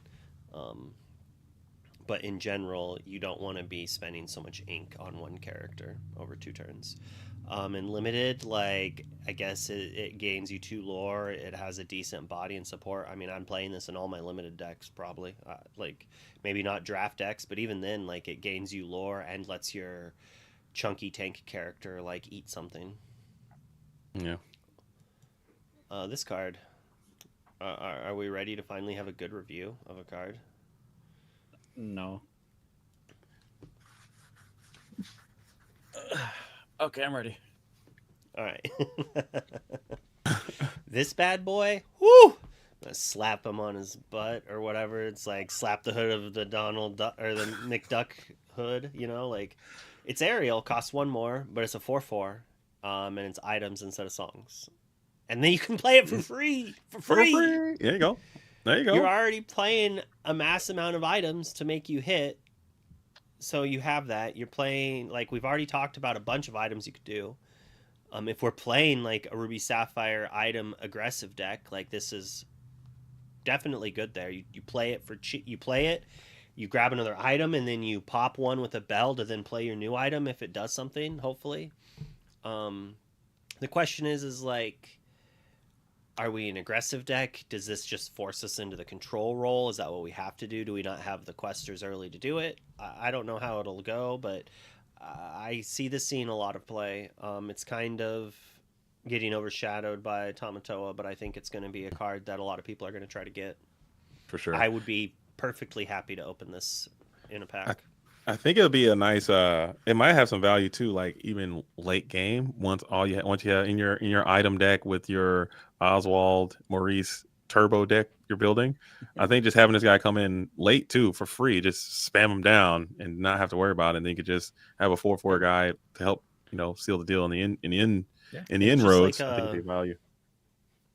But in general, you don't want to be spending so much ink on one character over 2 turns. In limited, like, I guess it gains you 2 lore. It has a decent body and support. I mean, I'm playing this in all my limited decks, probably. Like, maybe not draft decks, but even then, like, it gains you lore and lets your chunky tank character, like, eat something. Yeah. This card. Are we ready to finally have a good review of a card? No. Okay, I'm ready. All right. This bad boy, whoo! I'm gonna slap him on his butt or whatever. It's like slap the hood of the Donald Duck or the McDuck hood. You know, like it's Ariel, costs 1 more, but it's a 4/4, and it's items instead of songs, and then you can play it for free. For free. There you go. There you go. You're already playing a mass amount of items to make you hit. So you have that. You're playing, like, we've already talked about a bunch of items you could do. If we're playing, like, a Ruby Sapphire item aggressive deck, like, this is definitely good there. You play it for you play it, you grab another item, and then you pop one with a bell to then play your new item if it does something, hopefully. The question is like, are we an aggressive deck? Does this just force us into the control role? Is that what we have to do? Do we not have the questers early to do it? I don't know how it'll go, but I see this seeing a lot of play. It's kind of getting overshadowed by Tamatoa, but I think it's going to be a card that a lot of people are going to try to get. For sure. I would be perfectly happy to open this in a pack. I think it'll be a nice. It might have some value too, like even late game. Once you have in your item deck with your Oswald Maurice turbo deck you're building, I think just having this guy come in late too for free, just spam him down and not have to worry about it. And then you could just have a 4/4 guy to help seal the deal in the inroads. Like I think it'd be value.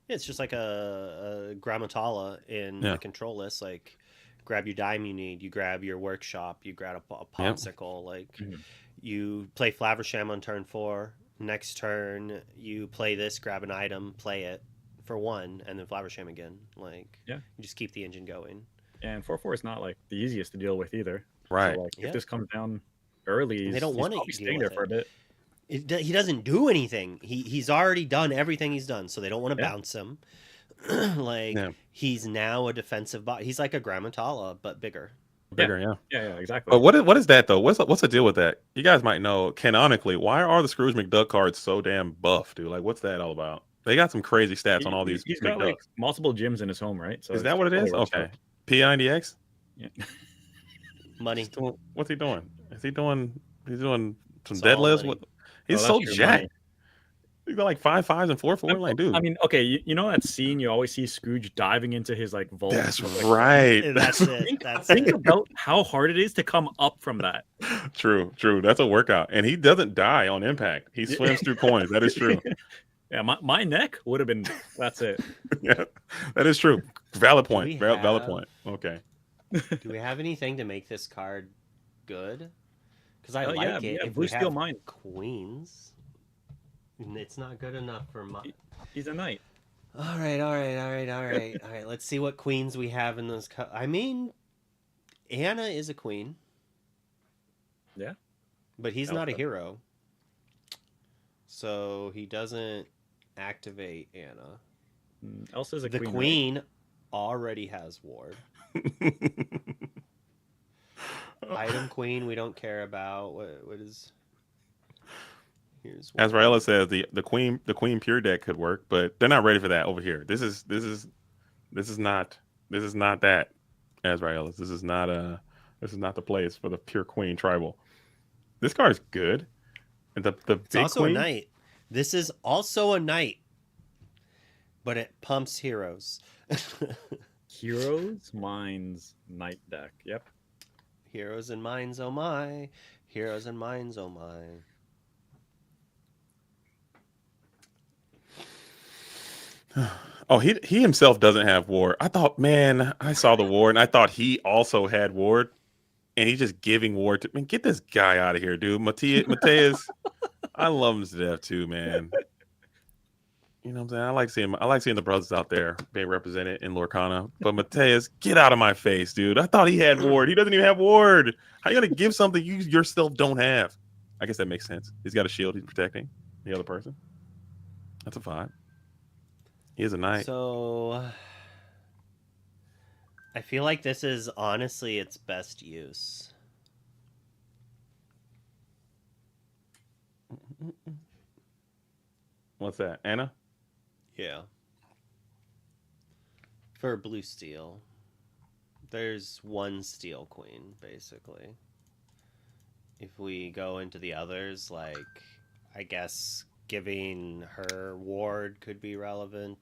It's just like a Grammatala in the control list, like. Grab your dime you need, you grab your workshop, you grab a popsicle, like you play Flaversham on turn 4, next turn you play this, grab an item, play it for 1, and then Flaversham again. Like you just keep the engine going. And 4/4 is not like the easiest to deal with either. Right. So, like, if this comes down early, they don't want to staying there for a bit. He doesn't do anything. He's already done everything he's done, so they don't want to bounce him. He's now a defensive bot. He's like a Grammatala, but bigger. Yeah, exactly. But what is that though? What's the deal with that? You guys might know canonically. Why are the Scrooge McDuck cards so damn buff, dude? Like, what's that all about? They got some crazy stats on all these. He's got like multiple gyms in his home, right? So is that what it is? Okay. P90X. Yeah. Money. What's he doing? Is he doing? He's doing some deadlifts. He's so jacked. He's got like 5 5s and 4 4. Like, dude, I mean, okay, you know that scene you always see Scrooge diving into his like vault. that's with, like, right. That's it. That's think it. about how hard it is to come up from that. True. That's a workout, and he doesn't die on impact. He swims through coins. That is true. Yeah, my neck would have been. That's it. Yeah, that is true. Valid Do point. we Valid have- point. Okay. Do we have anything to make this card good? Because I Oh, like yeah, it. yeah, If Blue we Steel have Mine. queens, it's not good enough for my. He's a knight. All right. Let's see what queens we have in those. I mean, Anna is a queen. Yeah. But he's not a Elsa. hero. So he doesn't activate Anna. Elsa's a The queen. queen already has ward. Item queen we don't care about. What is? Here's As ward. Raella says, the queen pure deck could work, but they're not ready for that over here. This is not that. As Raella, this is not the place for the pure queen tribal. This card is good. And the It's big also queen, a knight. This is also a knight, but it pumps heroes. Heroes, Mines, Knight deck. Yep. Heroes and mines, oh my. Heroes and mines, oh my. Oh, he himself doesn't have ward. I thought, man, I saw the ward, and I thought he also had ward, and he's just giving ward to. Man, get this guy out of here, dude. Mateus, I love him to death too, man. You know what I'm saying? I like seeing the brothers out there being represented in Lorcana. But Mateus, get out of my face, dude. I thought he had ward. He doesn't even have ward. How you gonna give something you yourself don't have? I guess that makes sense. He's got a shield. He's protecting the other person. That's a 5. He is a knight. So I feel like this is honestly its best use. What's that, Anna? Yeah. For blue steel. There's one steel queen, basically. If we go into the others, like, I guess giving her ward could be relevant.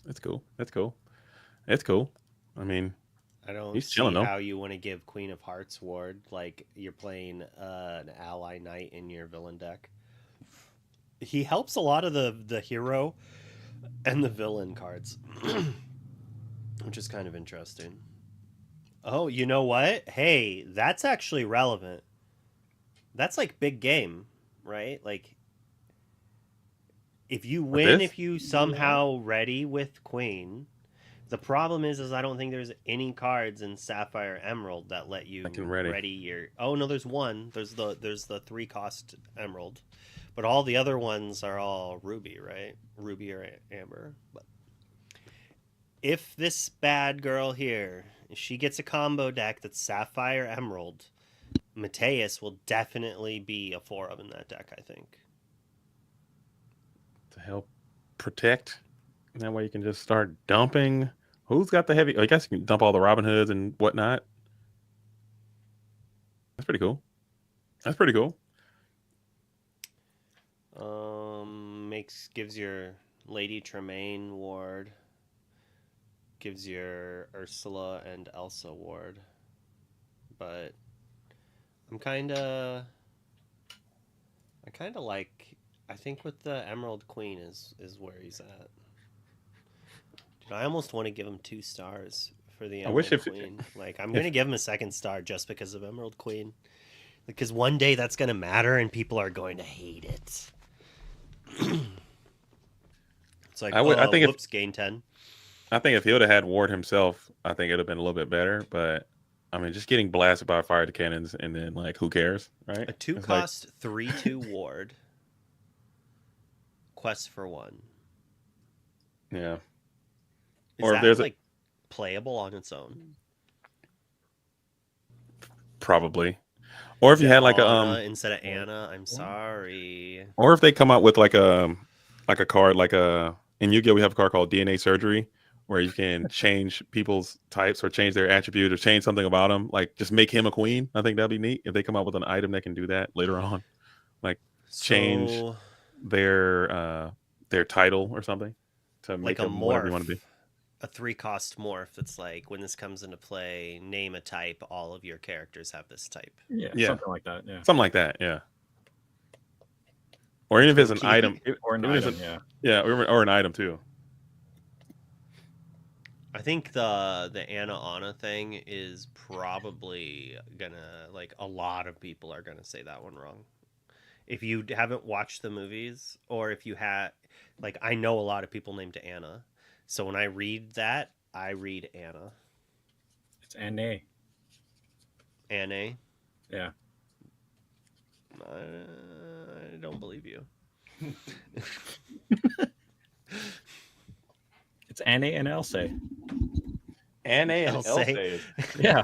That's cool. That's cool. It's cool. I mean, I don't He's see chilling, though. how you want to give Queen of Hearts ward like you're playing an ally knight in your villain deck. He helps a lot of the hero and the villain cards, which is kind of interesting. Oh, you know what? Hey, that's actually relevant. That's like big game, right? Like, if you win, this? if you somehow ready with Queen, the problem is I don't think there's any cards in Sapphire Emerald that let you I can ready. your. Oh no, there's one. There's the 3 cost Emerald, but all the other ones are all Ruby, right? Ruby or Amber. But if this bad girl here, she gets a combo deck that's Sapphire Emerald, Mateus will definitely be a 4 of in that deck, I think. To help protect. That way you can just start dumping. Who's got the heavy? I guess you can dump all the Robin Hoods and whatnot. That's pretty cool. That's pretty cool. Gives your Lady Tremaine ward. Gives your Ursula and Elsa ward. But I kind of like. I think with the Emerald Queen is where he's at. Dude, I almost want to give him 2 stars for the Emerald Queen. Like, I'm going to give him a 2nd star just because of Emerald Queen. Because one day that's going to matter and people are going to hate it. It's like, I think whoops, gain 10. I think if he would have had ward himself, I think it'd have been a little bit better. But I mean, just getting blasted by fire cannons and then like, who cares, right? A 2 It's cost 3/2 ward. Quest for 1. Yeah. Is Or if that there's like playable on its own? probably. Or if you had like Anna instead of Anna, I'm sorry. or if they come out with like a card in Yu-Gi-Oh we have a card called DNA Surgery, where you can change people's types or change their attribute or change something about them. Like just make him a queen. I think that'd be neat if they come up with an item that can do that later on. Like change So their title or something to make like a them whatever you want to morph, be. a 3-cost morph. It's like when this comes into play, name a type. All of your characters have this type. Yeah, Yeah. something like that. Yeah, Something like that. Yeah. Or even if it's an Pookie. item. or an Even if item. it's Yeah, yeah, or an item too. I think the Anna thing is probably gonna, like, a lot of people are gonna say that one wrong. If you haven't watched the movies, or if you had, like, I know a lot of people named Anna, so when I read that, I read Anna. it's Anna. Anna. Yeah, I don't believe you. it's Anna and Elsa. Anna and Elsa. Elsa. Yeah,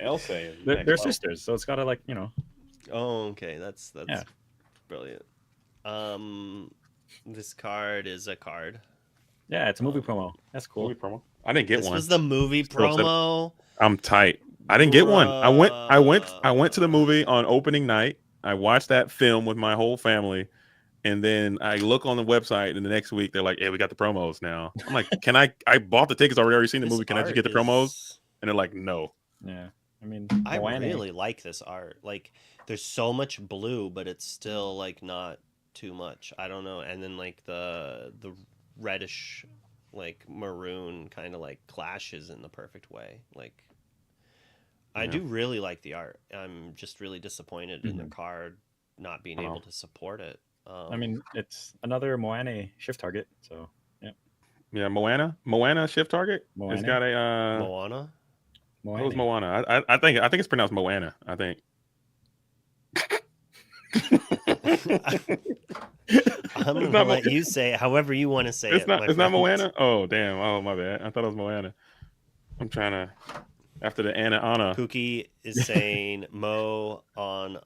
Elsa. is they're next level. sisters, so it's gotta like Oh, okay, that's Yeah. brilliant. This card is a card. Yeah, it's a movie promo. That's cool. Movie promo. I didn't get This one. was the movie Still upset. promo. I'm tight. I didn't get one. I went to the movie on opening night. I watched that film with my whole family, and then I look on the website, and the next week they're like, "Hey, we got the promos now." I'm like, "Can I? I bought the tickets. Already seen the This movie. Can I just art get the promos?" is- And they're like, "No." Yeah, I mean, I Moana. really like this art. Like, there's so much blue, but it's still like not too much. I don't know. And then like the reddish, like maroon, kind of like clashes in the perfect way. Like, I Yeah. do really like the art. I'm just really disappointed in the Mhm. card not being I know. able to support it. I mean, it's another Moana shift target. So Yeah, Moana shift target. It's Moana? got a Moana. what was Moana? I think it's pronounced Moana. I think. I'm It's gonna not let you say it however you want to say It's it. not. my It's not friend. Moana. Oh damn. Oh my bad. I thought it was Moana. I'm trying to. After the Anna. Pookie is saying Mo on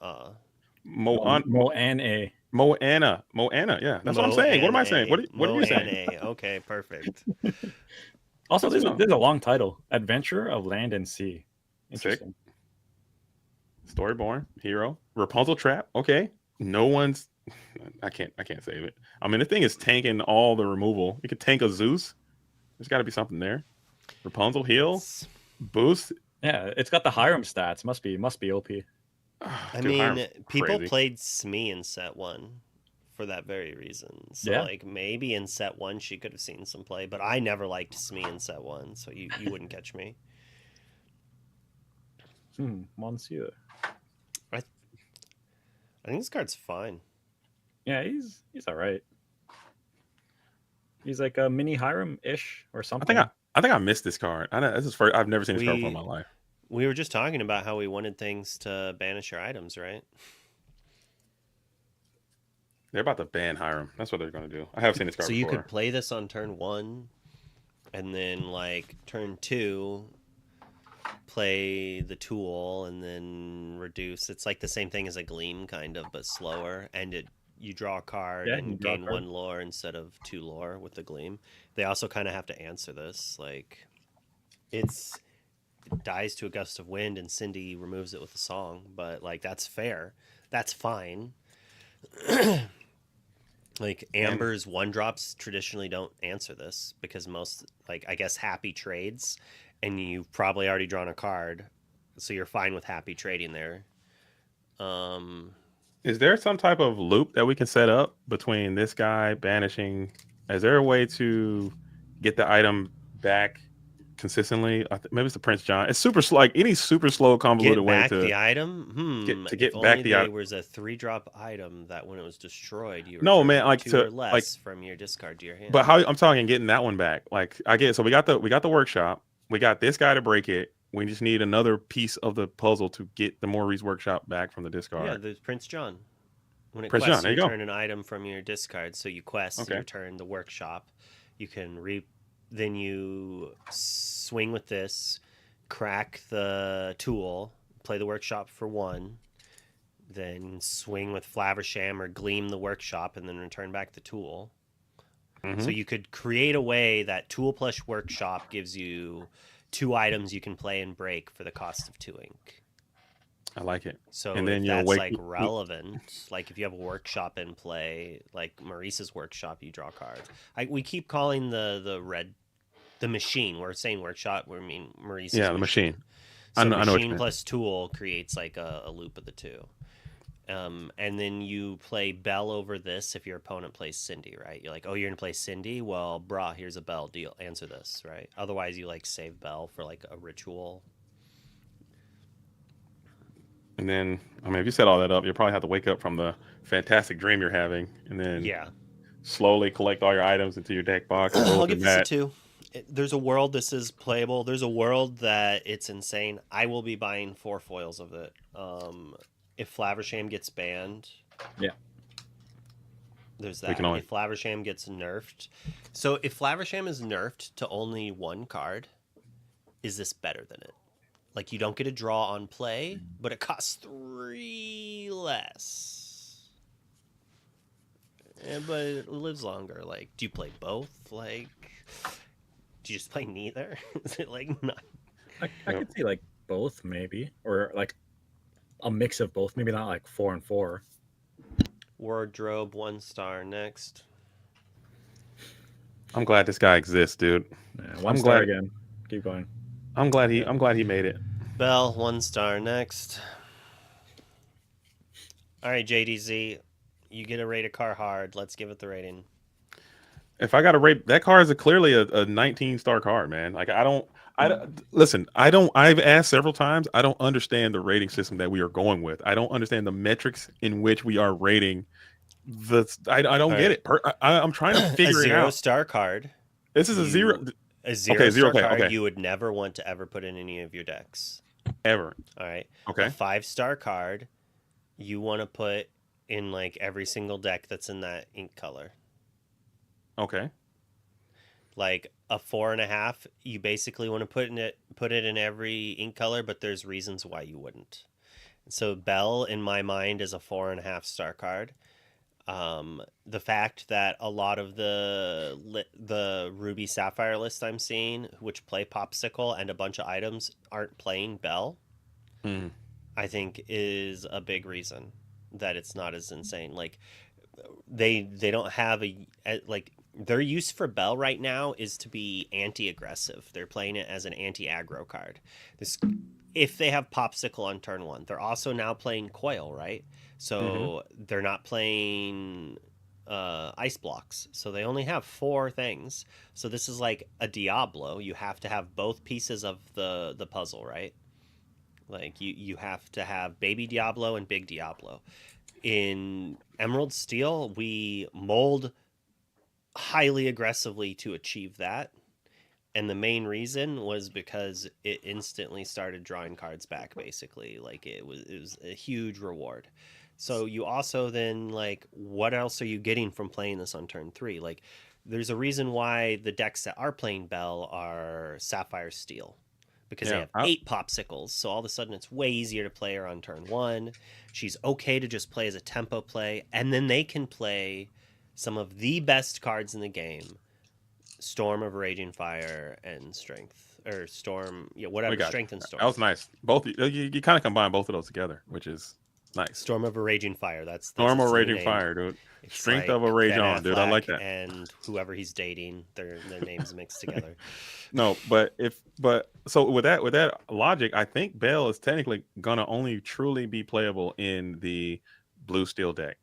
Moana. Moana. Yeah, that's what I'm saying. What am I saying? What are you saying? Okay, perfect. Also, That's there's a, enough. there's a long title: Adventure of Land and Sea. Sick. Interesting. Storyborn hero Rapunzel trap. Okay. No one's. I can't save it. I mean, the thing is tanking all the removal. You could tank a Zeus. There's got to be something there. Rapunzel heal boost. Yeah, it's got the Hiram stats. Must be OP. I Dude, mean, Hiram's people crazy. played Smee in set 1 for that very reason. So, Yeah. like, maybe in set 1 she could have seen some play, but I never liked Smee in set 1, so you wouldn't catch me. Monsieur. I think this card's fine. Yeah, he's all right. He's like a mini Hiram ish or I something. think I missed this card. I know this is first. I've never seen this card before in my life. We were just talking about how we wanted things to banish your items, right? They're about to ban Hiram. That's what they're going to do. I have seen this card So before. you could play this on turn 1, and then like turn 2, play the tool, and then reduce. It's like the same thing as a gleam, kind of, but slower. And you draw a card Yeah, you and draw a gain card. 1 lore instead of 2 lore with the gleam. They also kind of have to answer this. Like, it dies to a gust of wind, and Cindy removes it with a song. But like, that's fair. That's fine. Like, Amber's 1-drops traditionally don't answer this because most, like, I guess happy trades, and you've probably already drawn a card, so you're fine with happy trading there. Is there some type of loop that we can set up between this guy banishing? Is there a way to get the item back consistently? Maybe it's the Prince John. It's super slow, like any super slow convoluted Get way back to the item. get If back only the there item. was a 3-drop item that when it was destroyed, you No, returned man, like 2 to or less like. from your discard to your hand. But how I'm talking getting that one back. Like I get so we got the workshop. We got this guy to break it. We just need another piece of the puzzle to get the Maurice workshop back from the discard. Yeah, there's Prince John. When it Prince quests, John, there you you go. return an item from your discard. So you quest, Okay. you return the workshop. You can then you swing with this, crack the tool, play the workshop for 1, then swing with Flaversham or Gleam the workshop, and then return back the tool. So Mhm. you could create a way that Tool Plus Workshop gives you 2 items you can play and break for the cost of 2 ink. I like it. So And then if you'll that's wake. like relevant, like if you have a workshop in play, like Maurice's workshop, you draw cards. We keep calling the machine. We're saying workshop. We mean Maurice's Yeah, the machine. machine. So I know what you machine meant. plus tool creates like a loop of the two. And then you play Bell over this if your opponent plays Cindy, right? You're like, oh, you're gonna play Cindy? Well, brah, here's a Bell. Deal. Answer this, right? Otherwise, you like save Bell for like a ritual. And then, I mean, if you set all that up, you'll probably have to wake up from the fantastic dream you're having, and then Yeah, slowly collect all your items into your deck box and roll I'll up your give this a mat. 2. There's a world this is playable. There's a world that it's insane. I will be buying 4 foils of it. If Flaversham gets banned, Yeah. there's We can that. only. If Flaversham gets nerfed, so if Flaversham is nerfed to only 1 card, is this better than it? Like you don't get a draw on play, but it costs 3 less. But it lives longer. Like, do you play both? Like, do you just play neither? Is it like not? I Yep. could see like both maybe, or like a mix of both. Maybe not like 4 and 4. Wardrobe 1 star next. I'm glad this guy exists, dude. Yeah, I'm 1 star glad. again. Keep going. I'm glad he. Yeah. I'm glad he made it. Bell 1 star next. All right, JDZ, you get to rate a car hard. Let's give it the rating. If I got to rate that card, is clearly a 19-star card, man. Like I don't. Listen. I don't. I've asked several times. I don't understand the rating system that we are going with. I don't understand the metrics in which we are rating. I don't get it. I'm trying to A figure it out. 0-star card. This is a zero. A 0 Okay, zero. star Okay, card okay. you would never want to ever put in any of your decks. Ever. All right. Okay. A 5-star card you want to put in like every single deck that's in that ink color. Okay. Like a 4.5, you basically want to put it in every ink color, but there's reasons why you wouldn't. So Bell, in my mind, is a 4.5-star card. The fact that a lot of the Ruby Sapphire list I'm seeing, which play Popsicle and a bunch of items, aren't playing Bell, Mm. I think is a big reason that it's not as insane. Like they don't have like their use for Bell right now is to be anti-aggressive. They're playing it as an anti-aggro card. If they have Popsicle on turn 1, they're also now playing Coil, right? So they're not playing ice blocks. So they only have 4 things. So this is like a Diablo. You have to have both pieces of the puzzle, right? Like you have to have Baby Diablo and Big Diablo. In Emerald Steel, we mold highly aggressively to achieve that. And the main reason was because it instantly started drawing cards back, basically. Like it was a huge reward. So you also then, like, what else are you getting from playing this on turn 3? Like, there's a reason why the decks that are playing Bell are Sapphire Steel. Because they have 8 Popsicles, so all of a sudden it's way easier to play her on turn 1. She's okay to just play as a tempo play, and then they can play some of the best cards in the game. Storm of Raging Fire and Strength, or Storm, whatever, Strength and Storm. That was nice. Both you kind of combine both of those together, which is nice. Storm of a Raging Fire. That's Storm of a Raging Fire, dude. It's Strength like of a Rage Ben On, dude. I like Affleck that. And whoever he's dating, their names mixed together. No, but so with that logic, I think Bell is technically gonna only truly be playable in the blue steel deck.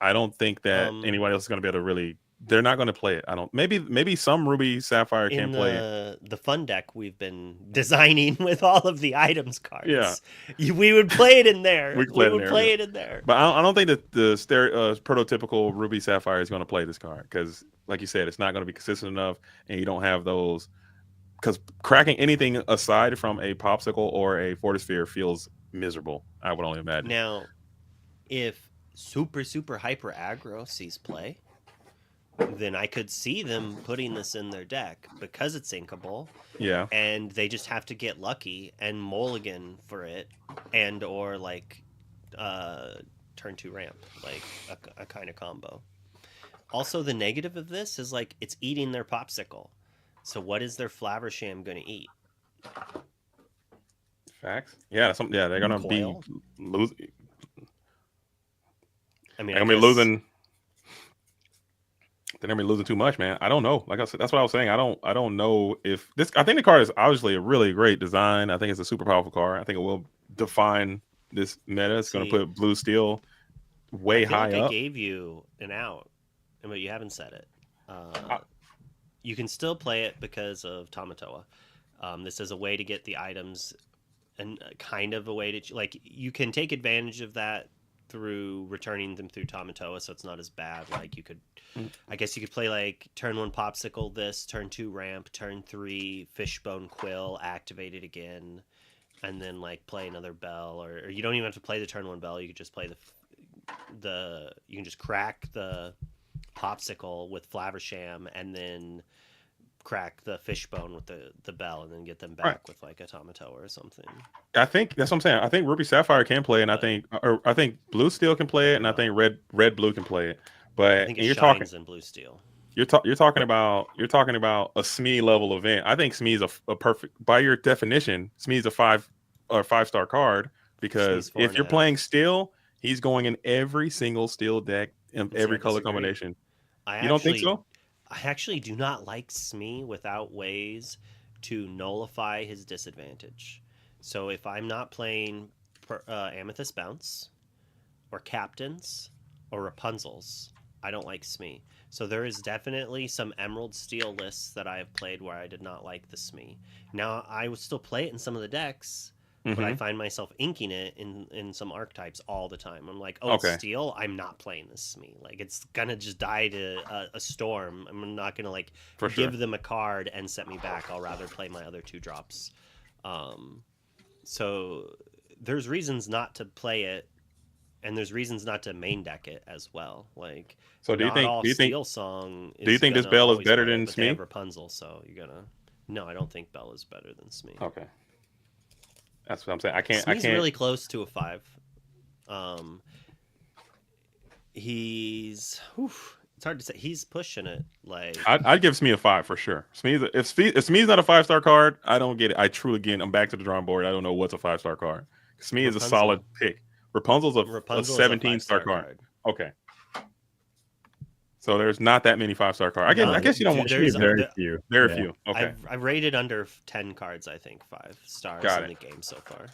I don't think that anybody else is gonna be able to really. They're not going to play it. I don't. Maybe some Ruby Sapphire can play it. The fun deck we've been designing with all of the items cards. Yeah, we would play it in there. We would play it in there. But I don't think that the prototypical Ruby Sapphire is going to play this card because, like you said, it's not going to be consistent enough, and you don't have those. Because cracking anything aside from a Popsicle or a Fortisphere feels miserable. I would only imagine. Now, if super hyper aggro sees play, then I could see them putting this in their deck because it's inkable. Yeah. And they just have to get lucky and mulligan for it, and or like turn 2 ramp, like a kind of combo. Also, the negative of this is like it's eating their popsicle. So what is their Flaversham going to eat? Facts. Yeah, yeah, they're gonna be Coil? losing. I mean, They're I gonna be guess losing. They're gonna be losing too much, man. I don't know. Like I said, that's what I was saying. I don't know if this. I think the card is obviously a really great design. I think it's a super powerful card. I think it will define this meta. It's gonna See, put blue steel I way feel like high I up. gave you an out, but you haven't said it. I, You can still play it because of Tamatoa. This is a way to get the items, and kind of a way to like you can take advantage of that through returning them through Tamatoa, so it's not as bad. Like you could, I guess you could play like turn 1 popsicle, this turn 2 ramp, turn 3 fishbone quill, activate it again, and then like play another bell, or you don't even have to play the turn 1 bell. You could just play the you can just crack the popsicle with Flaversham, and then crack the fishbone with the bell, and then get them back right. with like a Tamatoa or something. I think that's what I'm saying. I think Ruby Sapphire can play it, and I think Blue Steel can play it, and I think Red Blue can play it. I But think and it you're shines talking in blue steel. you're talking about a SME level event. I think SME is a perfect, by your definition. SME is a 5-star card because Smee's if you're 4.5. playing steel, he's going in every single steel deck in See, I every color disagree. combination. I You don't think so? actually do not like Smee without ways to nullify his disadvantage. So if I'm not playing Amethyst Bounce or Captains or Rapunzels, I don't like Smee. So there is definitely some Emerald Steel lists that I have played where I did not like the Smee. Now I would still play it in some of the decks, but I Mm-hmm. find myself inking it in some archetypes all the time. I'm like, oh, it's Okay, steel. I'm not playing this Smee. Like it's gonna just die to a storm. I'm not gonna like for sure. give them a card and set me back. I'll rather play my other 2 drops. Um, so there's reasons not to play it, and there's reasons not to main deck it as well. Like So not all Steel Song do you is think this gonna Bell is always better play than it, but they have Smee? Rapunzel, so you're gonna. No, I don't think Bell is better than Smee. Okay, that's what I'm saying. I Smee's can't. really close to a 5. Um, he's it's hard to say. He's pushing it like I'd give Smee a 5 for sure. If Smee's not a 5-star card, I don't get it. I truly, again, I'm back to the drawing board. I don't know what's a 5-star card. Smee is a solid Rapunzel. pick. Rapunzel's a Rapunzel is a 17-star 5-star card. card. Okay, so there's not that many 5-star cards. No, I guess you don't Dude, want actually there's very few. very Yeah. few. Okay, I've rated under 10 cards. I think 5 stars Got in it. the game so far.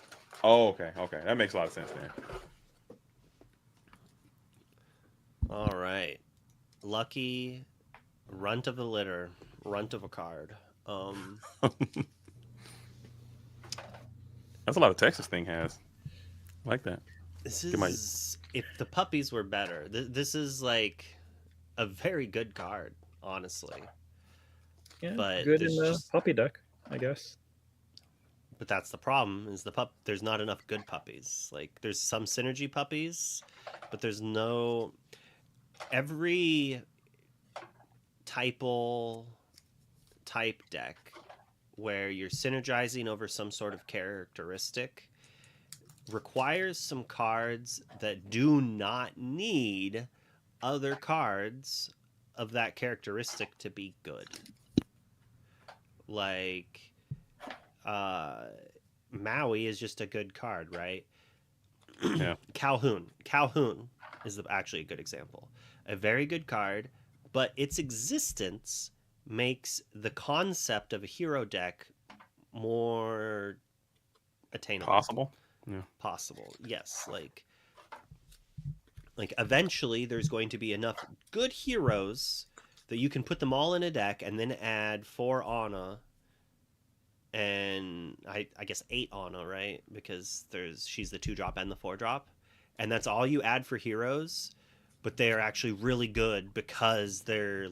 oh okay, that makes a lot of sense there. All right, lucky runt of the litter, runt of a card. That's a lot of Texas thing has. I like that. This Get my- is if the puppies were better. This is like a very good card, honestly. Yeah, But good there's in the just- puppy deck, I guess. But that's the problem is there's not enough good puppies. Like there's some synergy puppies, but there's no every type deck where you're synergizing over some sort of characteristic requires some cards that do not need other cards of that characteristic to be good. Like Maui is just a good card, right? Yeah. Calhoun is actually a good example. A very good card, but its existence makes the concept of a hero deck more attainable. Possible. Yes, like eventually there's going to be enough good heroes that you can put them all in a deck and then add 4 Ana and I guess 8 Ana, right? Because she's the 2-drop and the 4-drop, and that's all you add for heroes, but they are actually really good because they're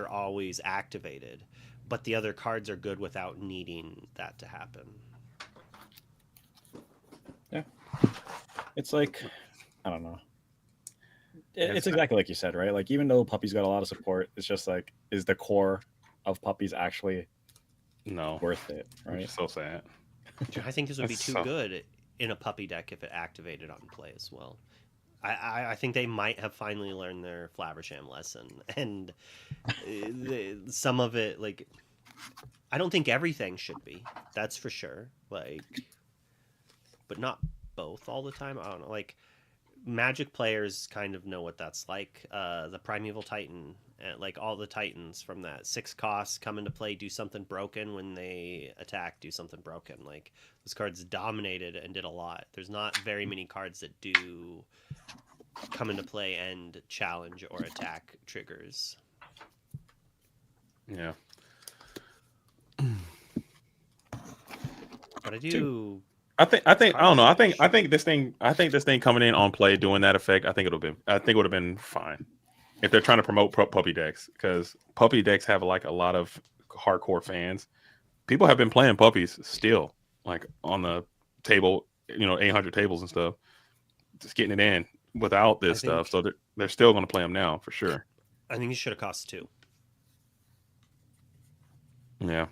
always activated, but the other cards are good without needing that to happen. Yeah, it's like I don't know. It's exactly like you said, right? Like even though Puppy's got a lot of support, it's just like, is the core of Puppies actually worth it? Right? Which is so sad. I think this would be That's too so- good in a puppy deck if it activated on play as well. I think they might have finally learned their Flaversham lesson, and some of it, like, I don't think everything should be. That's for sure. Like, but not both all the time. I don't know. Like, Magic players kind of know what that's like. The Primeval Titan, like all the Titans from that 6 cost come into play, do something broken when they attack, do something broken. Like those cards dominated and did a lot. There's not very many cards that do come into play and challenge or attack triggers. Yeah. But I do. I think I don't know. I think this thing coming in on play doing that effect. I think it would have been fine if they're trying to promote puppy decks, because puppy decks have like a lot of hardcore fans. People have been playing puppies still, like on the table, 800 tables and stuff, just getting it in without this stuff. So they're still going to play them now for sure. I think it should have cost 2. Yeah.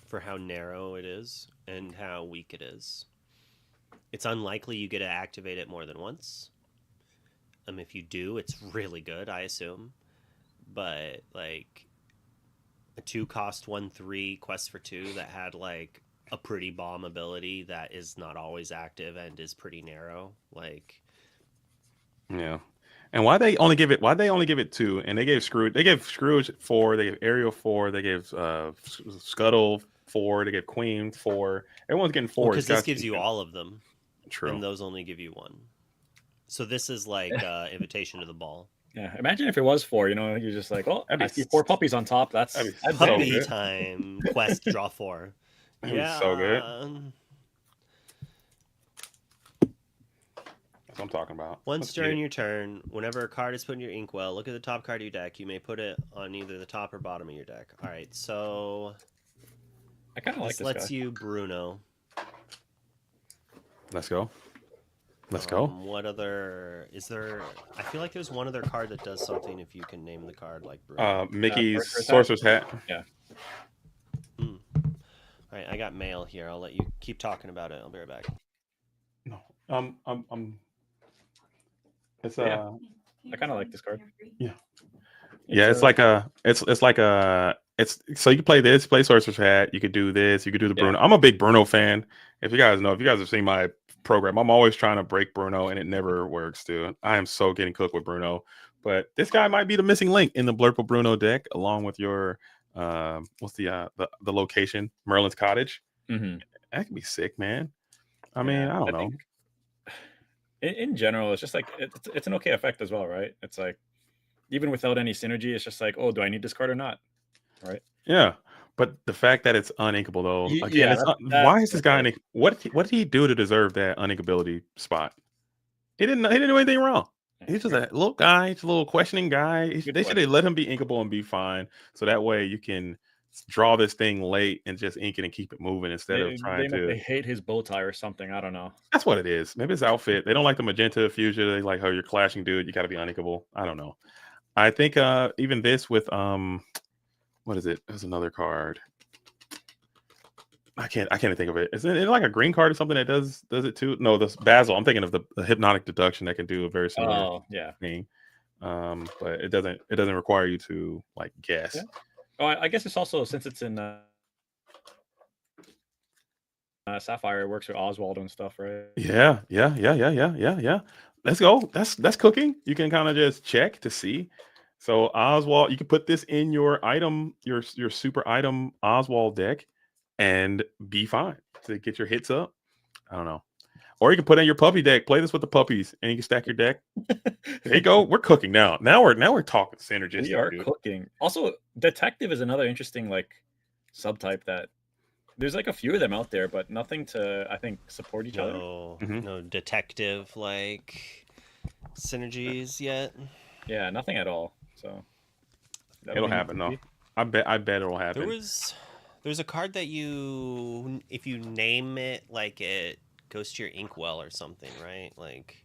For how narrow it is and how weak it is. It's unlikely you get to activate it more than once. If you do, it's really good, I assume. But like a 2 cost 1/3 quest for 2 that had like a pretty bomb ability that is not always active and is pretty narrow, like, yeah. And why they only give it 2? And they gave Scrooge 4, they gave Ariel 4, they gave Scuttle 4, they gave Queen 4. Everyone's getting 4 because this gives you all of them. True. And those only give you 1. So this is like invitation to the ball. Yeah, imagine if it was 4. You're just like, oh, I see 4 puppies on top. That's puppy time. Quest draw 4. Yeah, so good. That's what I'm talking about. Once during your turn, whenever a card is put in your inkwell, look at the top card of your deck. You may put it on either the top or bottom of your deck. All right, so I kind of like this lets guy. you Bruno. Let's go. Let's go. What other is there? I feel like there's one other card that does something if you can name the card, like Bruno. Mickey's Sorcerer's Hat. Yeah. All right, I got mail here. I'll let you keep talking about it. I'll be right back. No. It's I kind of like this card. Yeah. It's so you can play this, play Sorcerer's Hat. You could do this. You could do the Bruno. I'm a big Bruno fan. If you guys have seen my program, I'm always trying to break Bruno, and it never works, dude. I am so getting cooked with Bruno. But this guy might be the missing link in the Blurple Bruno deck, along with your what's the location, Merlin's Cottage. Mm-hmm. That could be sick, man. I mean, I don't know. In general, it's just like it's an okay effect as well, right? It's like even without any synergy, it's just like, oh, do I need this card or not? Right? Yeah, but the fact that it's uninkable though, again, why is this guy? What did he do to deserve that uninkability spot? He didn't do anything wrong. He's just a little guy. He's a little questioning guy. They should have let him be inkable and be fine, so that way you can draw this thing late and just ink it and keep it moving instead of trying to. They hate his bow tie or something. I don't know. That's what it is. Maybe his outfit. They don't like the magenta fuchsia. They like how you're clashing, dude. You got to be uninkable. I don't know. I think even this with what is it? There's another card. I can't think of it. Isn't it like a green card or something that does it too? No, this Basil. I'm thinking of the hypnotic deduction that can do a very similar thing. But it doesn't require you to like guess. Yeah. Oh, I guess it's also, since it's in Sapphire, it works with Oswald and stuff, right? Yeah. Let's go. That's cooking. You can kind of just check to see. So Oswald, you can put this in your item, your super item Oswald deck, and be fine to get your hits up. I don't know. Or you can put in your puppy deck, play this with the puppies, and you can stack your deck. There you go. We're cooking now. Now we're talking synergistic. We are cooking. Also, detective is another interesting like subtype that there's like a few of them out there, but nothing to, I think, support each other. No detective like synergies yet. Yeah, nothing at all. So it'll happen though. I bet it'll happen. There's a card that if you name it, like it goes to your inkwell or something, right? Like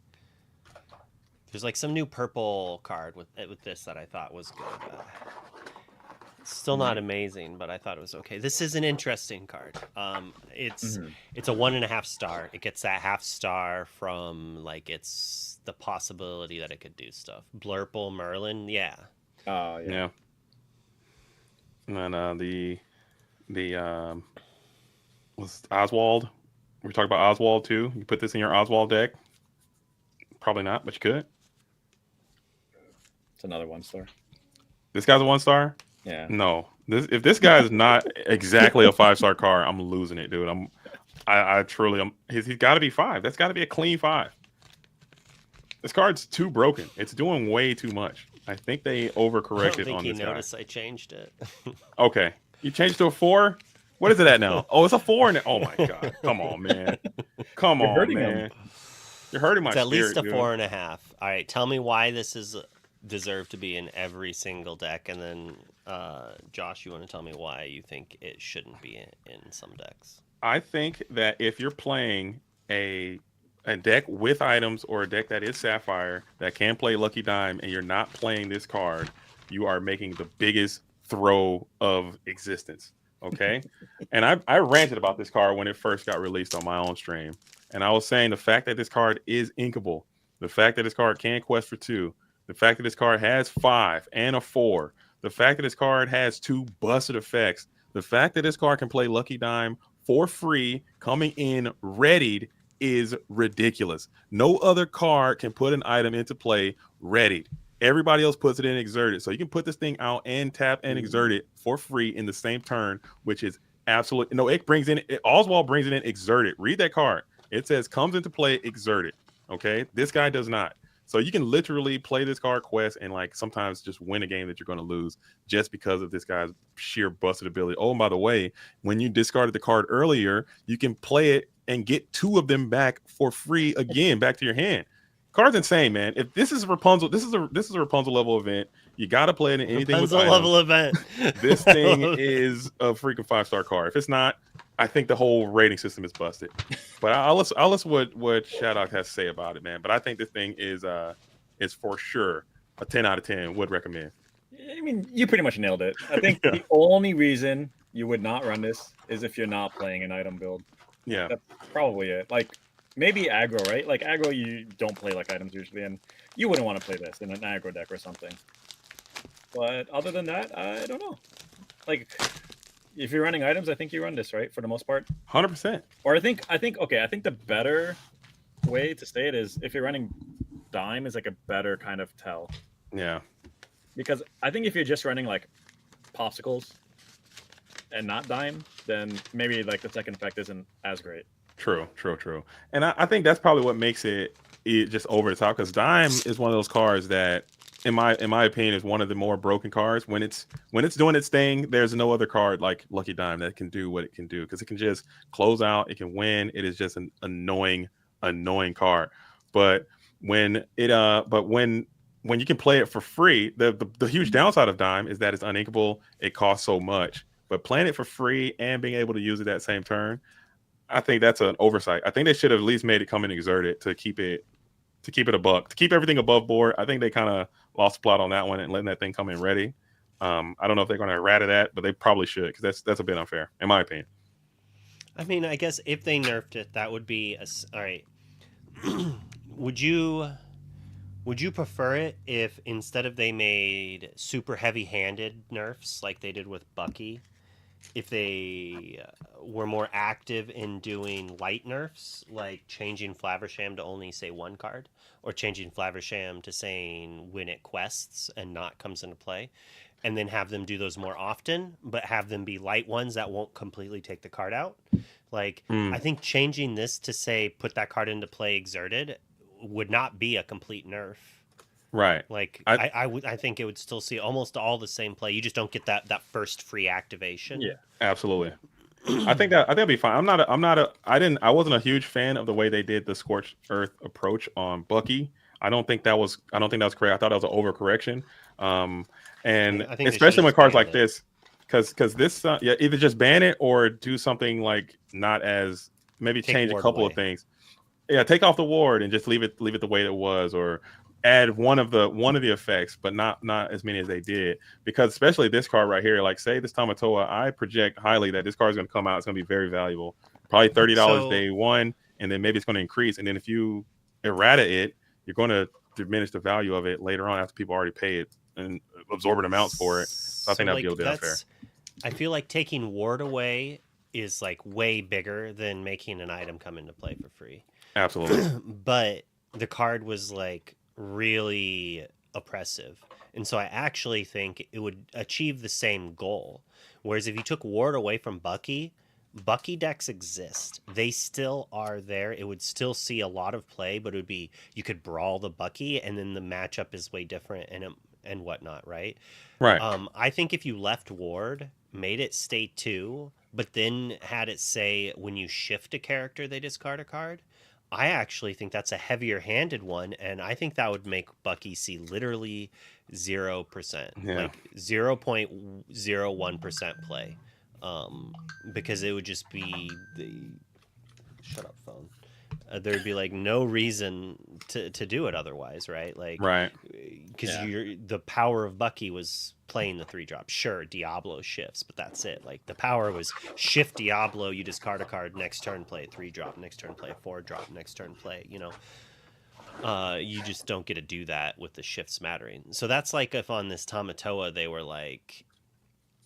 there's like some new purple card with this that I thought was good. Still not amazing, but I thought it was okay. This is an interesting card. It's Mhm. it's a 1.5 star. It gets that half star from like it's the possibility that it could do stuff. Blurple Merlin, yeah. Oh yeah. Yeah. And then the was Oswald. We talked about Oswald too. You put this in your Oswald deck. Probably not, but you could. It's another 1-star. This guy's a 1-star. Yeah. No, if this guy is not exactly a 5-star card, I'm losing it, dude. I truly am. He's got to be 5. That's got to be a clean 5. This card's too broken. It's doing way too much. I think they I don't overcorrected think on he this guy. noticed I changed it. Okay, you changed to a 4. What is it at now? Oh, it's a 4 now. Oh my god! Come on, man. Come You're on, hurting man. him. You're hurting my It's at spirit, least a dude. 4.5. All right, tell me why this is deserved to be in every single deck, and then Josh, you want to tell me why you think it shouldn't be in some decks? I think that if you're playing a deck with items or a deck that is Sapphire that can play Lucky Dime and you're not playing this card, you are making the biggest throw of existence. Okay. And I ranted about this card when it first got released on my own stream. And I was saying the fact that this card is inkable, the fact that this card can quest for 2, the fact that this card has 5 and a 4, the fact that this card has 2 busted effects, the fact that this card can play Lucky Dime for free, coming in readied, is ridiculous. No other card can put an item into play readied. Everybody else puts it in exerted. So you can put this thing out and tap and exert it for free in the same turn, which is absolutely no. It brings in Oswald brings it in exerted. Read that card. It says comes into play exerted. Okay, this guy does not. So you can literally play this card quest and like sometimes just win a game that you're going to lose just because of this guy's sheer busted ability. Oh, and by the way, when you discarded the card earlier, you can play it and get 2 of them back for free again back to your hand. Card's insane, man. If this is Rapunzel, this is a Rapunzel level event. You got to play it in anything with Rapunzel items. level event. This thing is a freaking 5-star card. If it's not, I think the whole rating system is busted. But I'll listen what Shadow has to say about it, man. But I think this thing is for sure a 10 out of 10. Would recommend. I mean, you pretty much nailed it. I think the only reason you would not run this is if you're not playing an item build. Yeah, That's probably it. Like maybe aggro, right? Like aggro, you don't play like items usually, and you wouldn't want to play this in an aggro deck or something. But other than that, I don't know. Like if you're running items, I think you run this, right? For the most part. 100%. Or I think okay, I think the better way to say it is if you're running dime is like a better kind of tell. Yeah. Because I think if you're just running like popsicles and not dime, then maybe like the second effect isn't as great. True. And I think that's probably what makes it just over the top because Dime is one of those cards that, in my opinion, is one of the more broken cards. When it's doing its thing, there's no other card like Lucky Dime that can do what it can do because it can just close out, it can win. It is just an annoying card. But when you can play it for free, the huge downside of Dime is that it's uninkable. It costs so much. But playing it for free and being able to use it that same turn, I think that's an oversight. I think they should have at least made it come and exerted to keep it a buck, to keep everything above board. I think they kind of lost the plot on that one and letting that thing come in ready. I don't know if they're going to errata that, but they probably should because that's a bit unfair, in my opinion. I mean, I guess if they nerfed it, that would be all right. Would you prefer it if instead of they made super heavy-handed nerfs like they did with Bucky, if they were more active in doing light nerfs, like changing Flaversham to only say 1 card, or changing Flaversham to saying when it quests and not comes into play, and then have them do those more often, but have them be light ones that won't completely take the card out? Like, I think changing this to say put that card into play exerted would not be a complete nerf. Right. Like I think it would still see almost all the same play. You just don't get that first free activation. Yeah, absolutely. I think that'd be fine. I wasn't a huge fan of the way they did the Scorched Earth approach on Bucky. I don't think that was correct. I thought that was an overcorrection. And I think especially when cards like it. this, because this, either just ban it or do something like not as maybe change a couple of things. Yeah, take off the ward and just leave it the way it was, or add one of the effects, but not as many as they did. Because especially this card right here, like say this Tamatoa, I project highly that this card is going to come out. It's going to be very valuable. Probably $30 So day one, and then maybe it's going to increase. And then if you errata it, you're going to diminish the value of it later on after people already pay it and absorbent amounts for it. So I think that'd be a little bit unfair. I feel like taking ward away is like way bigger than making an item come into play for free. Absolutely. But the card was like really oppressive. And so I actually think it would achieve the same goal. Whereas if you took ward away from Bucky decks exist. They still are there. It would still see a lot of play, but it would be you could brawl the Bucky and then the matchup is way different and whatnot, right? Right. I think if you left ward, made it stay 2, but then had it say when you shift a character they discard a card, I actually think that's a heavier handed one, and I think that would make Bucky see literally 0%, like 0.01% play, because it would just be the shut up phone. There'd be like no reason to do it otherwise, right? Like, right, because the power of Bucky was playing the 3-drop. Sure, Diablo shifts, but that's it. Like the power was shift Diablo, you discard a card, next turn play a 3-drop, next turn play a 4-drop, next turn play. You know, you just don't get to do that with the shifts mattering. So that's like if on this Tamatoa they were like,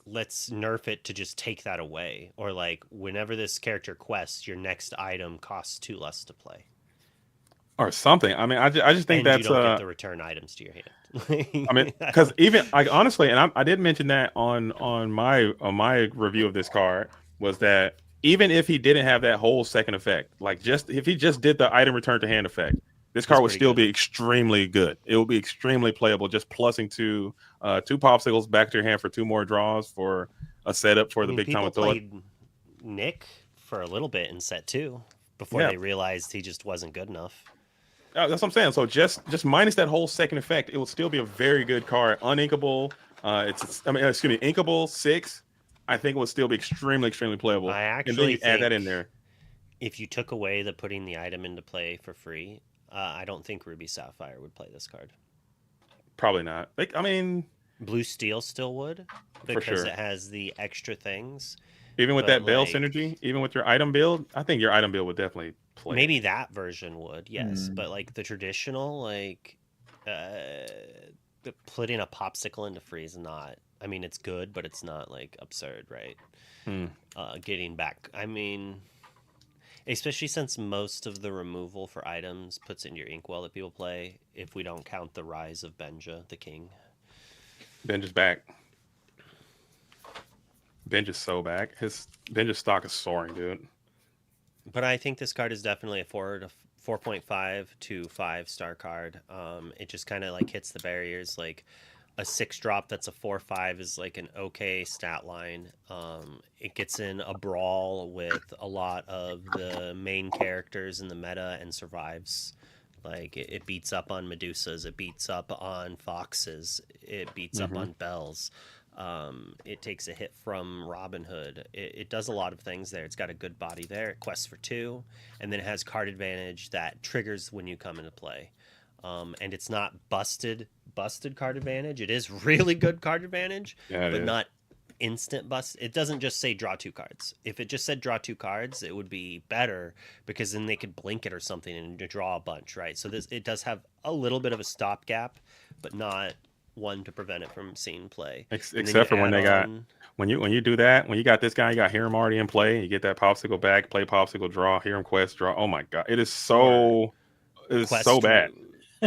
let's nerf it to just take that away, or like whenever this character quests, your next item costs 2 less to play, or something. I mean, I just think and that's you don't get the return items to your hand. I mean, because even like honestly, and I did mention that on my review of this card, was that even if he didn't have that whole second effect, like just if he just did the item return to hand effect, this card would still be extremely good. It will be extremely playable, just plussing 2 popsicles back to your hand for 2 more draws for a setup for the big people Tamatoa. played Nick for a little bit in set 2 before they realized he just wasn't good enough. That's what I'm saying. So just minus that whole second effect, it will still be a very good card. Uninkable, inkable 6. I think it would still be extremely playable. I actually and then you add that in there. If you took away the putting the item into play for free, I don't think Ruby Sapphire would play this card. Probably not. Like, I mean, Blue Steel still would, because it has the extra things. Even with that Bell synergy, even with your item build, I think your item build would definitely play. Maybe that version would, yes. But like the traditional, like putting a popsicle into free is not. I mean, it's good, but it's not like absurd, right? Getting back, I mean, especially since most of the removal for items puts into your inkwell that people play. If we don't count the rise of Benja, the king. Benja's back. Benja's so back. Benja's stock is soaring, dude. But I think this card is definitely a 4.5 to 5-star card. It just kind of like hits the barriers. Like a 6-drop that's a 4/5 is like an okay stat line. It gets in a brawl with a lot of the main characters in the meta and survives. Like it beats up on Medusas, it beats up on Foxes, it beats up on Bells. It takes a hit from Robin Hood. It does a lot of things there. It's got a good body there. It quests for 2, and then it has card advantage that triggers when you come into play. And it's not busted card advantage. It is really good card advantage, but not instant bust. It doesn't just say draw 2 cards. If it just said draw 2 cards, it would be better, because then they could blink it or something and draw a bunch, right? So it does have a little bit of a stopgap, but not one to prevent it from seeing play. Except for when they got when you do that, when you got this guy, you got Hiram already in play, you get that popsicle back, play popsicle, draw, Hiram quest, draw. Oh my god, it is so bad.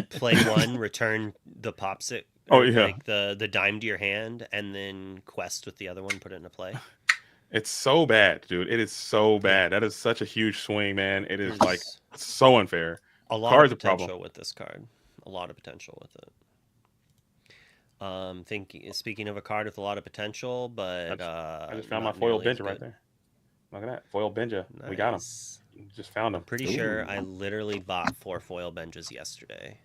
Play 1, return the popsicle. Like the dime to your hand, and then quest with the other one, put it into play. It's so bad, dude. It is so bad. That is such a huge swing, man. It is like so unfair. A lot of potential with this card. A lot of potential with it. Speaking of a card with a lot of potential, but I just found my foil Benja right there. Look at that foil Benja. Nice. We got him. Just found him. Pretty sure I literally bought 4 foil Benjas yesterday.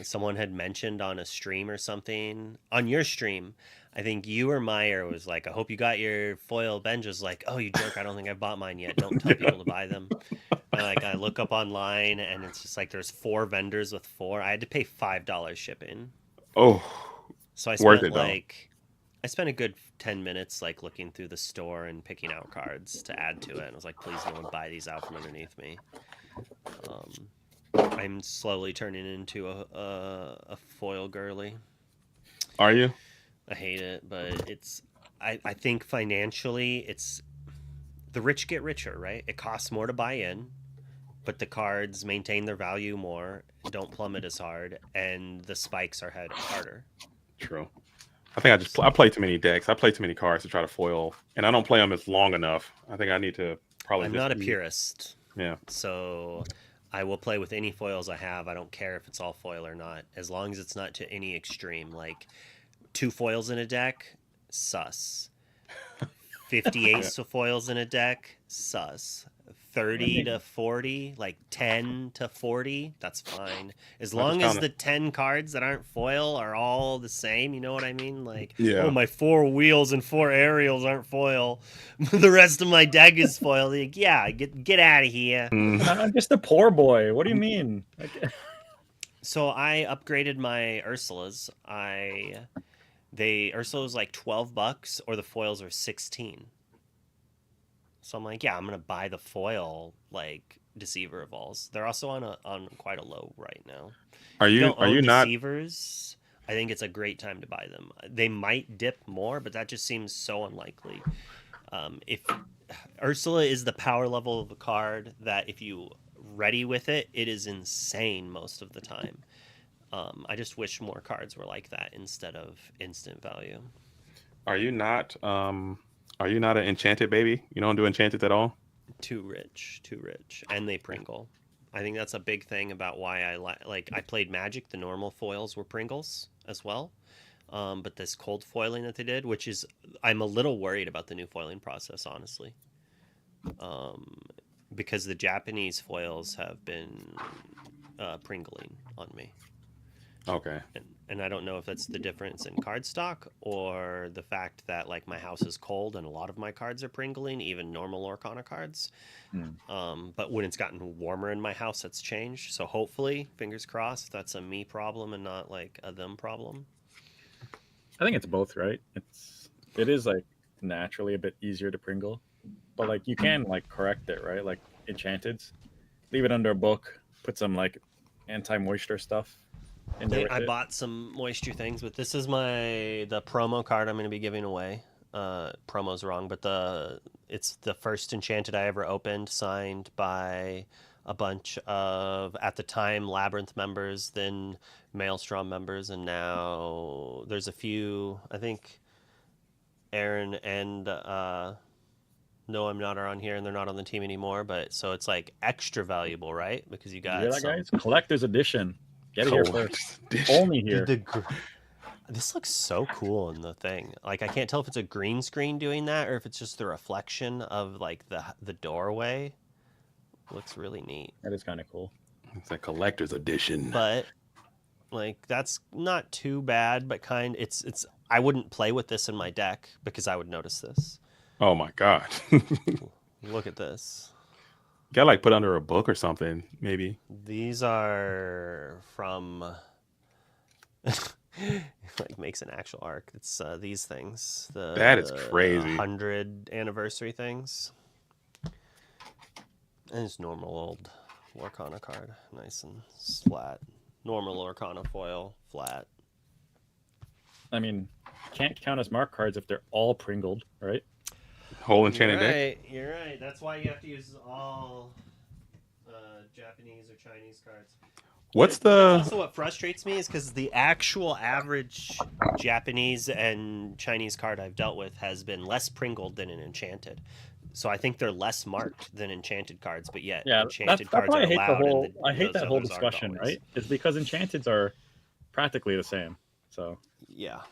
Someone had mentioned on a stream or something on your stream. I think you or Meyer was like, "I hope you got your foil Benjas." Like, "Oh, you jerk! I don't think I bought mine yet. Don't tell people to buy them." Like I look up online and it's just like there's 4 vendors with 4. I had to pay $5 shipping. Oh, So I worth spent it though. I spent a good 10 minutes like looking through the store and picking out cards to add to it. And I was like, please no one buy these out from underneath me. I'm slowly turning into a foil girly. Are you? I hate it, but I think financially it's the rich get richer, right? It costs more to buy in, but the cards maintain their value more, don't plummet as hard, and the spikes are harder. True. I think I play too many decks. I play too many cards to try to foil, and I don't play them as long enough. I think I need to probably I'm just not a purist, yeah. so I will play with any foils I have. I don't care if it's all foil or not, as long as it's not to any extreme. Like 2 foils in a deck, sus. 58 Yeah. foils in a deck, sus. I 30 mean, to 40, like 10 to 40, that's fine. As I just long as found the 10 cards that aren't foil are all the same, you know what I mean? Like, Yeah. oh, my 4 wheels and 4 aerials aren't foil. The rest of my deck is foil. Like, yeah, get out of here. I'm just a poor boy. What do you mean? Like, So I upgraded my Ursulas. Ursula's like $12 or the foils are 16. So I'm like, yeah, I'm gonna buy the foil like Deceiver Evolves. They're also on quite a low right now. Are If you you don't are you own not Deceivers, I think it's a great time to buy them. They might dip more, but that just seems so unlikely. If Ursula is the power level of a card that if you ready with it, it is insane most of the time. I just wish more cards were like that instead of instant value. are you not are you not an enchanted baby? You don't do enchanted at all? Too rich, and they Pringle. I think that's a big thing about why like. I played Magic. The normal foils were Pringles as well, but this cold foiling that they did, which is I'm a little worried about the new foiling process, honestly, um, because the Japanese foils have been Pringling on me. Okay. And I don't know if that's the difference in cardstock or the fact that like my house is cold and a lot of my cards are Pringling, even normal Lorcana cards. But when it's gotten warmer in my house, that's changed. So hopefully, fingers crossed, that's a me problem and not like a them problem. I think it's both, right? It is like naturally a bit easier to Pringle, but like you can like correct it, right? Like enchanteds, leave it under a book, put some like anti-moisture stuff in there with I it. bought some moisture things, but this is the promo card I'm going to be giving away. Promo's wrong, but it's the first enchanted I ever opened, signed by a bunch of at the time Labyrinth members, then Maelstrom members, and now there's a few. I think Aaron and No, I'm Not are on here, and they're not on the team anymore. But so it's like extra valuable, right? Because you You hear got that, some. guys? Collector's edition. Get it here first. Only here. This looks so cool in the thing. Like I can't tell if it's a green screen doing that or if it's just the reflection of like the doorway. Looks really neat. That is kind of cool. It's a collector's edition. But like that's not too bad, but it's I wouldn't play with this in my deck because I would notice this. Oh my god. Look at this. You gotta like put under a book or something, maybe. These are from like makes an actual arc. It's these things. That is crazy. 100 anniversary things. And it's normal old Lorcana card. Nice and flat. Normal Lorcana foil, flat. I mean, can't count as mark cards if they're all Pringled, right? Whole enchanted deck. You're right. That's why you have to use all Japanese or Chinese cards. What's That's the also what frustrates me is because the actual average Japanese and Chinese card I've dealt with has been less Pringled than an enchanted. So I think they're less marked than enchanted cards, but yet enchanted cards why are allowed. I hate those that whole others aren't discussion, always. right? It's because enchanteds are practically the same. So Yeah.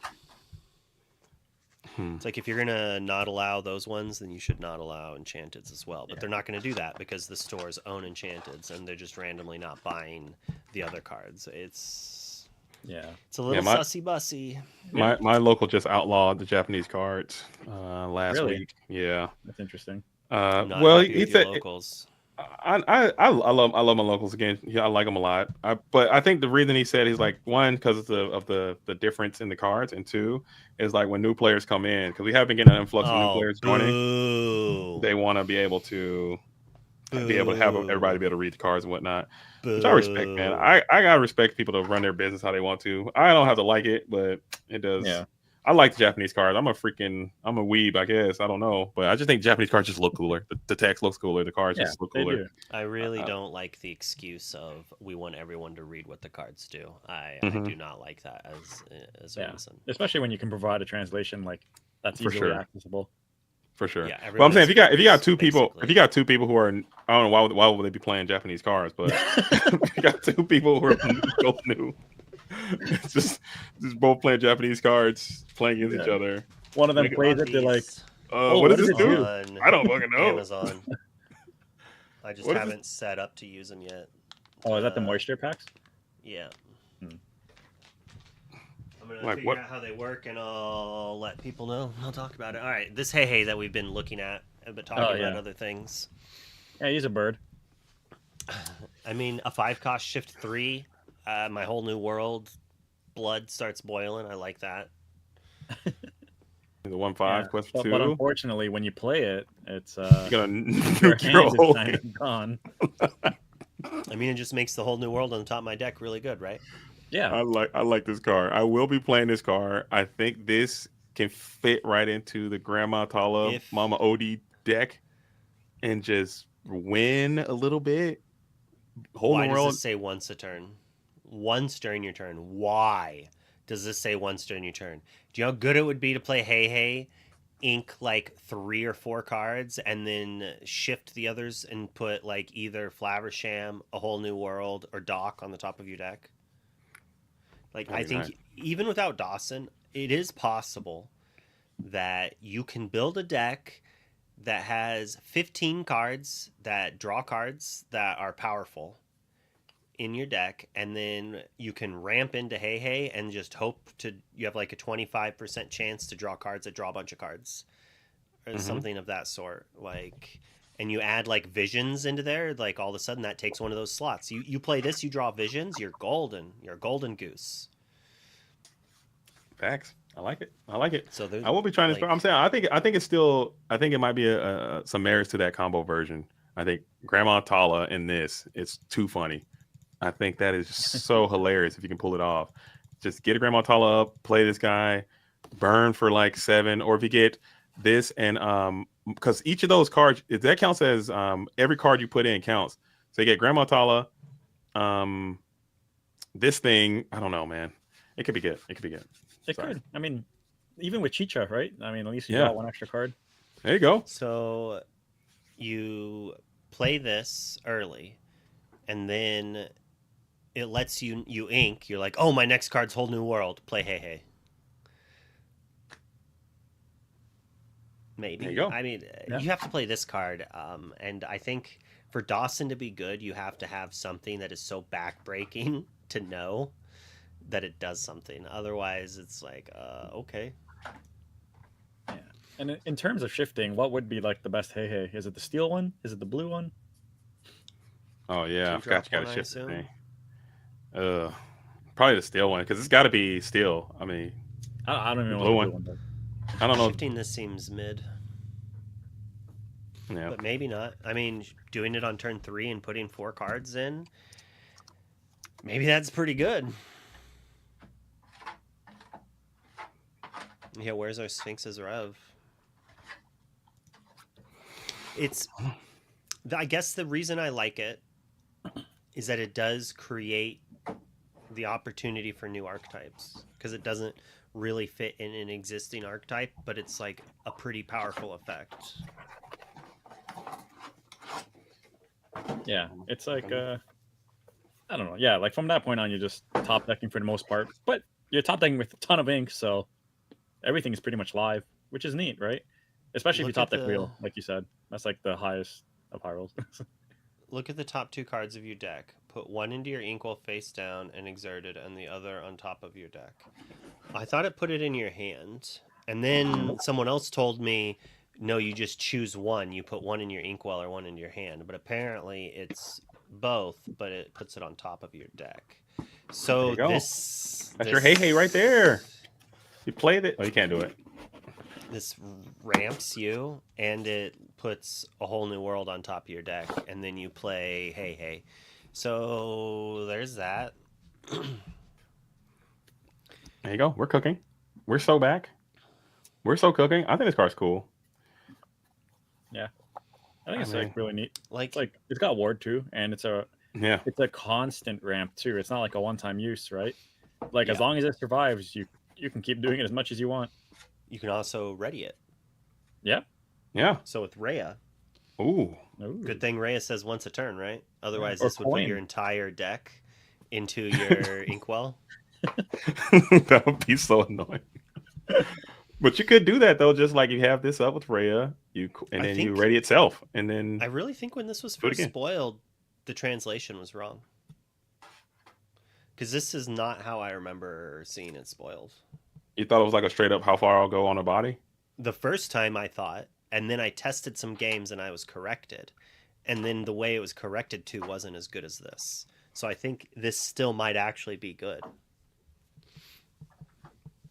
It's like if you're gonna not allow those ones, then you should not allow enchanteds as well. But they're not gonna do that because the stores own enchanteds and they're just randomly not buying the other cards. It's a little sussy bussy. My local just outlawed the Japanese cards last Really? week. Yeah. that's interesting. Not Well, happy he with your said locals. I love my locals again. Yeah, I like them a lot. But I think the reason he said he's like, one, because of the difference in the cards, and two is like when new players come in, because we have been getting an influx of new Oh, players joining. boo. They want to be able to have everybody be able to read the cards and whatnot, which I respect, man. Boo. I gotta respect people to run their business how they want to. I don't have to like it, but it does. Yeah. I like the Japanese cards. I'm a weeb, I guess. I don't know, but I just think Japanese cards just look cooler. The text looks cooler. The cards Yeah, just look they cooler. do. I really don't like the excuse of we want everyone to read what the cards do. I Mhm. do not like that as a Yeah. reason. Especially when you can provide a translation like that's For easily sure. accessible. For sure. Yeah, But I'm saying if you got everybody's two people, basically- if you got two people who are, I don't know why would they be playing Japanese cards, but if you got two people who are both new, it's just both playing Japanese cards, playing against each Yeah. other. One of them Like, plays on it, they're like, these what does this do? on I don't fucking know. Amazon. I just What is haven't set up to use them yet. oh, is that the Uh, moisture packs? Yeah. Hmm. I'm gonna Like figure what? out how they work, and I'll let people know. I'll talk about it. All right, this hey that we've been looking at, but talking about yeah. other things. Yeah, he's a bird. I mean, a 5-cost shift 3, my whole new world, blood starts boiling. I like that. The 1/5 Yeah. quest But 2. unfortunately, when you play it, it's You're gonna your nuke your hand whole is kind game. of gone. I mean, it just makes the whole new world on the top of my deck really good, right? Yeah. I like this card. I will be playing this card. I think this can fit right into the Grandma Tala If- Mama Odie deck and just win a little bit. Whole Why new does world. this say once a turn? Once during your turn. Why does this say once during your turn? Do you know how good it would be to play Hey, ink like 3 or 4 cards, and then shift the others and put like either Flaversham, A Whole New World, or Doc on the top of your deck? Like, That'd I be think nice. even without Dawson, it is possible that you can build a deck that has 15 cards that draw cards that are powerful in your deck, and then you can ramp into Hey and just hope you have like a 25% chance to draw cards that draw a bunch of cards or something of that sort. Like, and you add like visions into there, like all of a sudden that takes one of those slots. You play this, you draw visions, you're golden. You're a golden goose. Facts. I like it. I like it. So I will be trying to. I'm saying I think it's still. I think it might be some merits to that combo version. I think Grandma Tala in this it's too funny. I think that is so hilarious if you can pull it off. Just get a Grandma Tala up, play this guy, burn for like 7, or if you get this and because each of those cards that counts as every card you put in counts. So you get Grandma Tala, this thing. I don't know, man. It could be good. It could be good. It Sorry. could. I mean, even with Chicha, right? I mean, at least you Yeah. got one extra card. There you go. So you play this early, and then it lets you ink. You're like, oh, my next card's Whole New World. Play Hey. Maybe. There you go. I mean, Yeah. you have to play this card, and I think for Dawson to be good, you have to have something that is so backbreaking to know that it does something. Otherwise, it's like, okay. Yeah. And in terms of shifting, what would be like the best Hey? Is it the steel one? Is it the blue one? Oh yeah, I forgot you Two-drop got to one, I shift the assume? thing. Probably the steel one because it's got to be steel. I mean, I don't even know blue what the one. blue one does. I don't know. Shifting this seems mid, Yeah, but maybe not. I mean, doing it on turn 3 and putting 4 cards in, maybe that's pretty good. Yeah, where's our Sphinx's Rev? I guess the reason I like it is that it does create the opportunity for new archetypes, because it doesn't really fit in an existing archetype, but it's like a pretty powerful effect. Yeah, it's like I don't know. Yeah, like from that point on, you're just top decking for the most part, but you're top decking with a ton of ink, so everything is pretty much live, which is neat, right? Especially if you Look top at deck wheel, like you said. That's like the highest of high rolls. Look at the top 2 cards of your deck. Put one into your inkwell face down and exerted, and the other on top of your deck. I thought it put it in your hand, and then someone else told me No, you just choose one. You put one in your inkwell or one in your hand. But apparently it's both, but it puts it on top of your deck. There So you go. this That's your hey right there. this You played it. Oh, you can't do it. this ramps you, and it puts a whole new world on top of your deck, and then you play hey. So there's that. There you go. We're cooking. We're so back. We're so cooking. I think this card's cool. Yeah, I think I it's mean, like really neat. Like It's like it's got ward too, and it's a yeah. constant ramp too. It's not like a one-time use, right? Like as Yeah. long as it survives, you can keep doing it as much as you want. you can also ready it. Yeah. Yeah. So with Rhea, Ooh. Ooh. good thing Rhea says once a turn, right? Otherwise, Or this would put coin. your entire deck into your inkwell. That would be so annoying. But you could do that though, just like you have this up with Rhea, and I then you think- ready itself, and then I really think when this was Do it first again. spoiled, the translation was wrong. Because this is not how I remember seeing it spoiled. you thought it was like a straight up how far I'll go on a body. The first time I thought, and then I tested some games and I was corrected. And then the way it was corrected to wasn't as good as this. So I think this still might actually be good.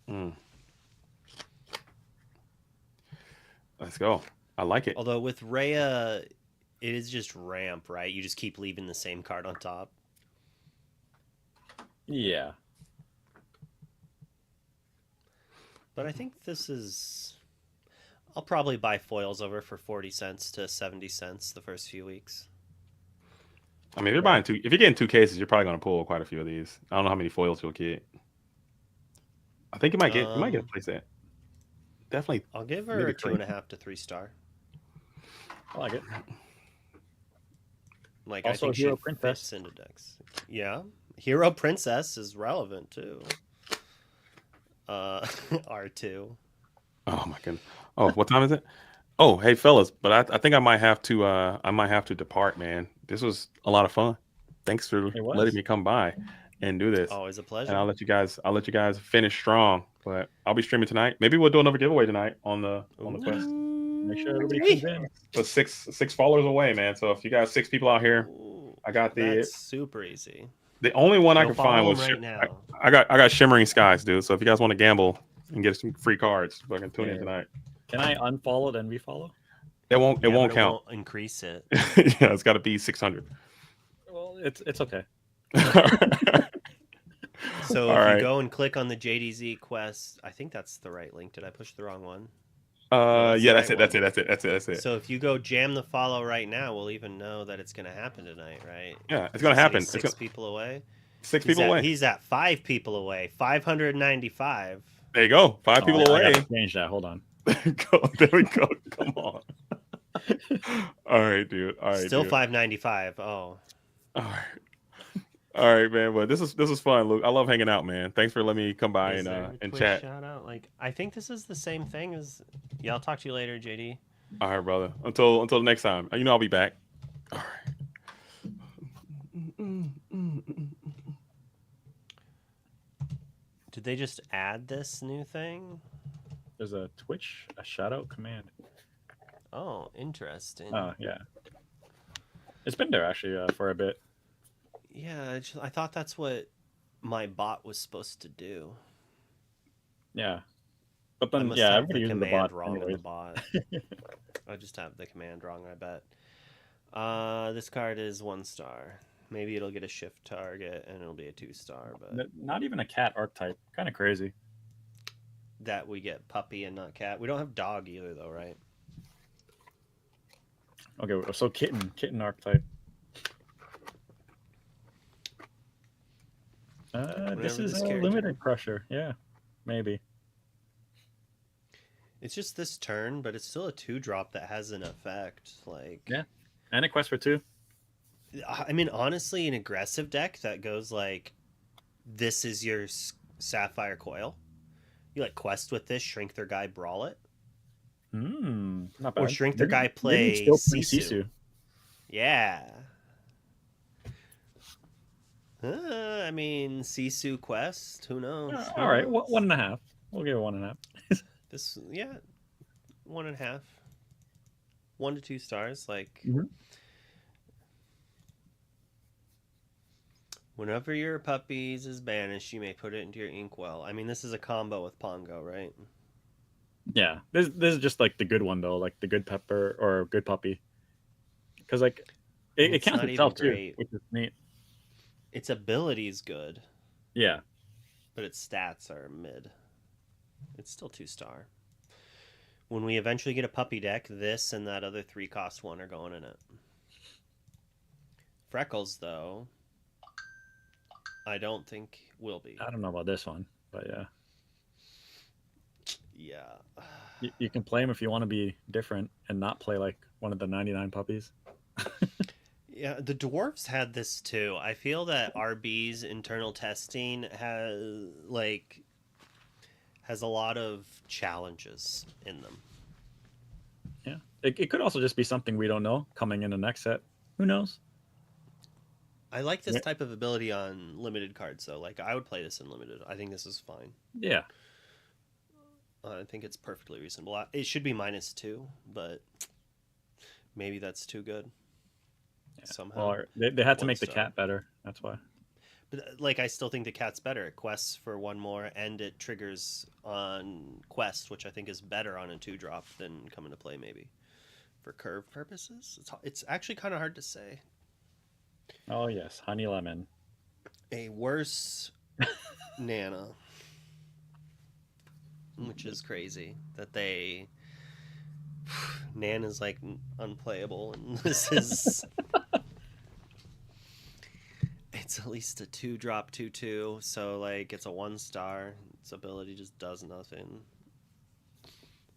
Mm. Let's go. I like it. Although with Rhea, it is just ramp, right? You just keep leaving the same card on top. Yeah. But I think this is... I'll probably buy foils over for 40 cents to 70 cents the first few weeks. I mean, if you're buying two, if you're getting two cases, you're probably gonna pull quite a few of these. I don't know how many foils you'll get. I think you might get a playset. Definitely. I'll give her maybe a 2.5 to 3 star. I like it. Like Also I think Hero she Princess. fits into decks. Yeah, Hero Princess is relevant too. R2. Oh my goodness. Oh, what time is it? Oh, hey fellas, but I think I might have to depart, man. This was a lot of fun. Thanks for It was. letting me come by and do this. Always a And pleasure. I'll let you guys finish strong. But I'll be streaming tonight. Maybe we'll do another giveaway tonight on the quest. Make sure everybody tunes in. But six followers away, man. So if you got 6 people out here, Ooh, I got that's super easy. the only one I Go could find follow was him right now. I got Shimmering Skies, dude. So if you guys want to gamble and get some free cards, fucking tune in Yeah. tonight. Can I unfollow then refollow? It won't Yeah, it won't but count. Won't increase it. Yeah, it's got to be 600. Well, it's okay. So All if right. you go and click on the JDZ quest, I think that's the right link. Did I push the wrong one? Yeah, that's that's the it. right That's it. So if you go jam the follow right now, we'll even know that it's going to happen tonight, right? Yeah, it's gonna Say happen. 6 people away. 6 people away. He's at 5 people away. 595. There you go. 5 people I away. gotta change that. Hold on. There we go. Come on. All right, dude. All right. Still dude. 595. Oh. All right. All right, man. But this is fun, Luke. I love hanging out, man. Thanks for letting me come by Is there a and Twitch chat. shout out? Like, I think this is the same thing as. Yeah, I'll talk to you later, JD. All right, brother. Until next time. You know I'll be back. All right. Did they just add this new thing? There's a Twitch, a shout out command. Oh, interesting. Oh yeah. It's been there actually for a bit. Yeah, I thought that's what my bot was supposed to do. Yeah. But I then must yeah, have everybody the uses the command bot wrong in the anyways. bot. I just have the command wrong, I bet. This card is 1 star. Maybe it'll get a shift target and it'll be a 2 star, but Not even a cat archetype. Kind of crazy. that we get puppy and not cat. We don't have dog either though, right? Okay, so kitten archetype. This Whatever is this a character- limited crusher. Yeah, maybe. It's just this turn, but it's still a 2-drop that has an effect. Like, Yeah. And a quest for 2. I mean, honestly, an aggressive deck that goes like, this is your Sapphire Coil. You like quest with this, shrink their guy, brawl it. Not bad. Or shrink their guy, Maybe play still play Sisu. Yeah. I mean, Sisu quest. Who knows? All right, 1.5. We'll give it 1.5. This, yeah, 1.5. 1 to 2 stars. Like, Mhm. whenever your puppies is banished, you may put it into your inkwell. I mean, this is a combo with Pongo, right? Yeah, this is just like the good one though, like the good pepper or good puppy, because like And it it's counts not even itself too, great. which is neat. Its ability is good, Yeah. but its stats are mid. It's still 2 star. When we eventually get a puppy deck, this and that other 3 cost one are going in it. Freckles, though, I don't think will be. I don't know about this one, but yeah, Yeah. you can play them if you want to be different and not play like one of the 99 puppies. Yeah, the dwarves had this too. I feel that RB's internal testing has a lot of challenges in them. Yeah, it could also just be something we don't know coming in the next set. Who knows? I like this Yeah. type of ability on limited cards, though. Like, I would play this in limited. I think this is fine. Yeah. I think it's perfectly reasonable. It should be -2, but maybe that's too good. Yeah. Somehow. Or they had to 1 make the star. cat better. That's why. But like, I still think the cat's better. It quests for 1 more, and it triggers on quest, which I think is better on a 2-drop than come into play maybe for curve purposes. It's actually kind of hard to say. Oh yes, honey lemon. A worse Nana, which is crazy that they Nana's like unplayable, and this is. It's at least a 2-drop 2/2, so like it's a 1 star. Its ability just does nothing.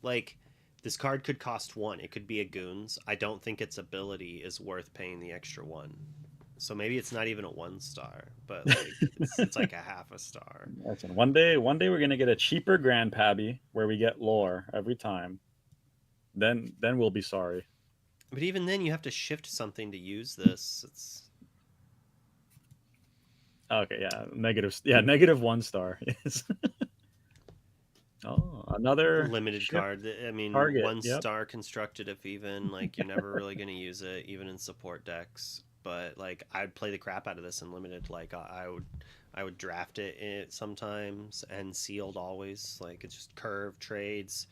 Like, this card could cost 1. It could be a goons. I don't think its ability is worth paying the extra 1. So maybe it's not even a 1 star, but like it's like a half a star. Listen, one day we're gonna get a cheaper grandpappy where we get lore every time. Then we'll be sorry. But even then, you have to shift something to use this. It's Okay, yeah, negative. Yeah, negative 1 star. Yes. Oh, another limited ship card. I mean, target. 1 Yep. star constructed if even. Like, you're never really going to use it, even in support decks. But like, I'd play the crap out of this in limited. Like, I would draft it sometimes, and sealed always. Like, it's just curve trades.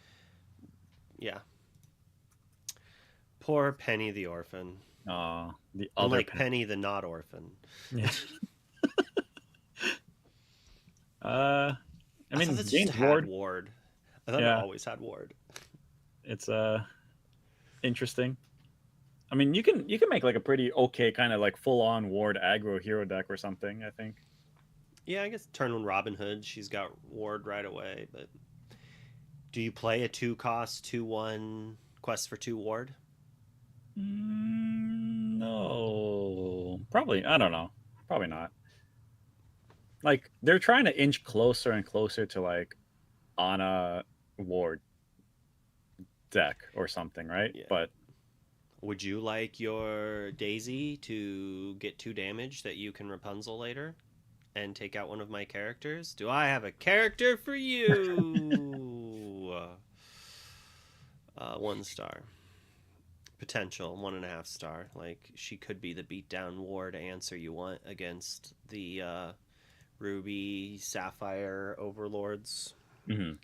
Yeah. Poor Penny the orphan. The And other like Penny the not orphan. Yeah. I mean, thought this James just had Ward. Ward. I thought it Yeah, always had Ward. it's interesting. I mean, you can make like a pretty okay kind of like full on Ward aggro hero deck or something. I think. Yeah, I guess turn 1 Robin Hood, she's got Ward right away. But do you play a 2-cost 2/1 quest for 2 Ward? No, probably. I don't know. Probably not. Like they're trying to inch closer and closer to like on a Ward deck or something, right? Yeah. But Would you like your Daisy to get 2 damage that you can Rapunzel later and take out one of my characters? Do I have a character for you? 1 star. Potential 1.5 star. Like, she could be the beatdown Ward answer you want against the Ruby Sapphire Overlords. mhm.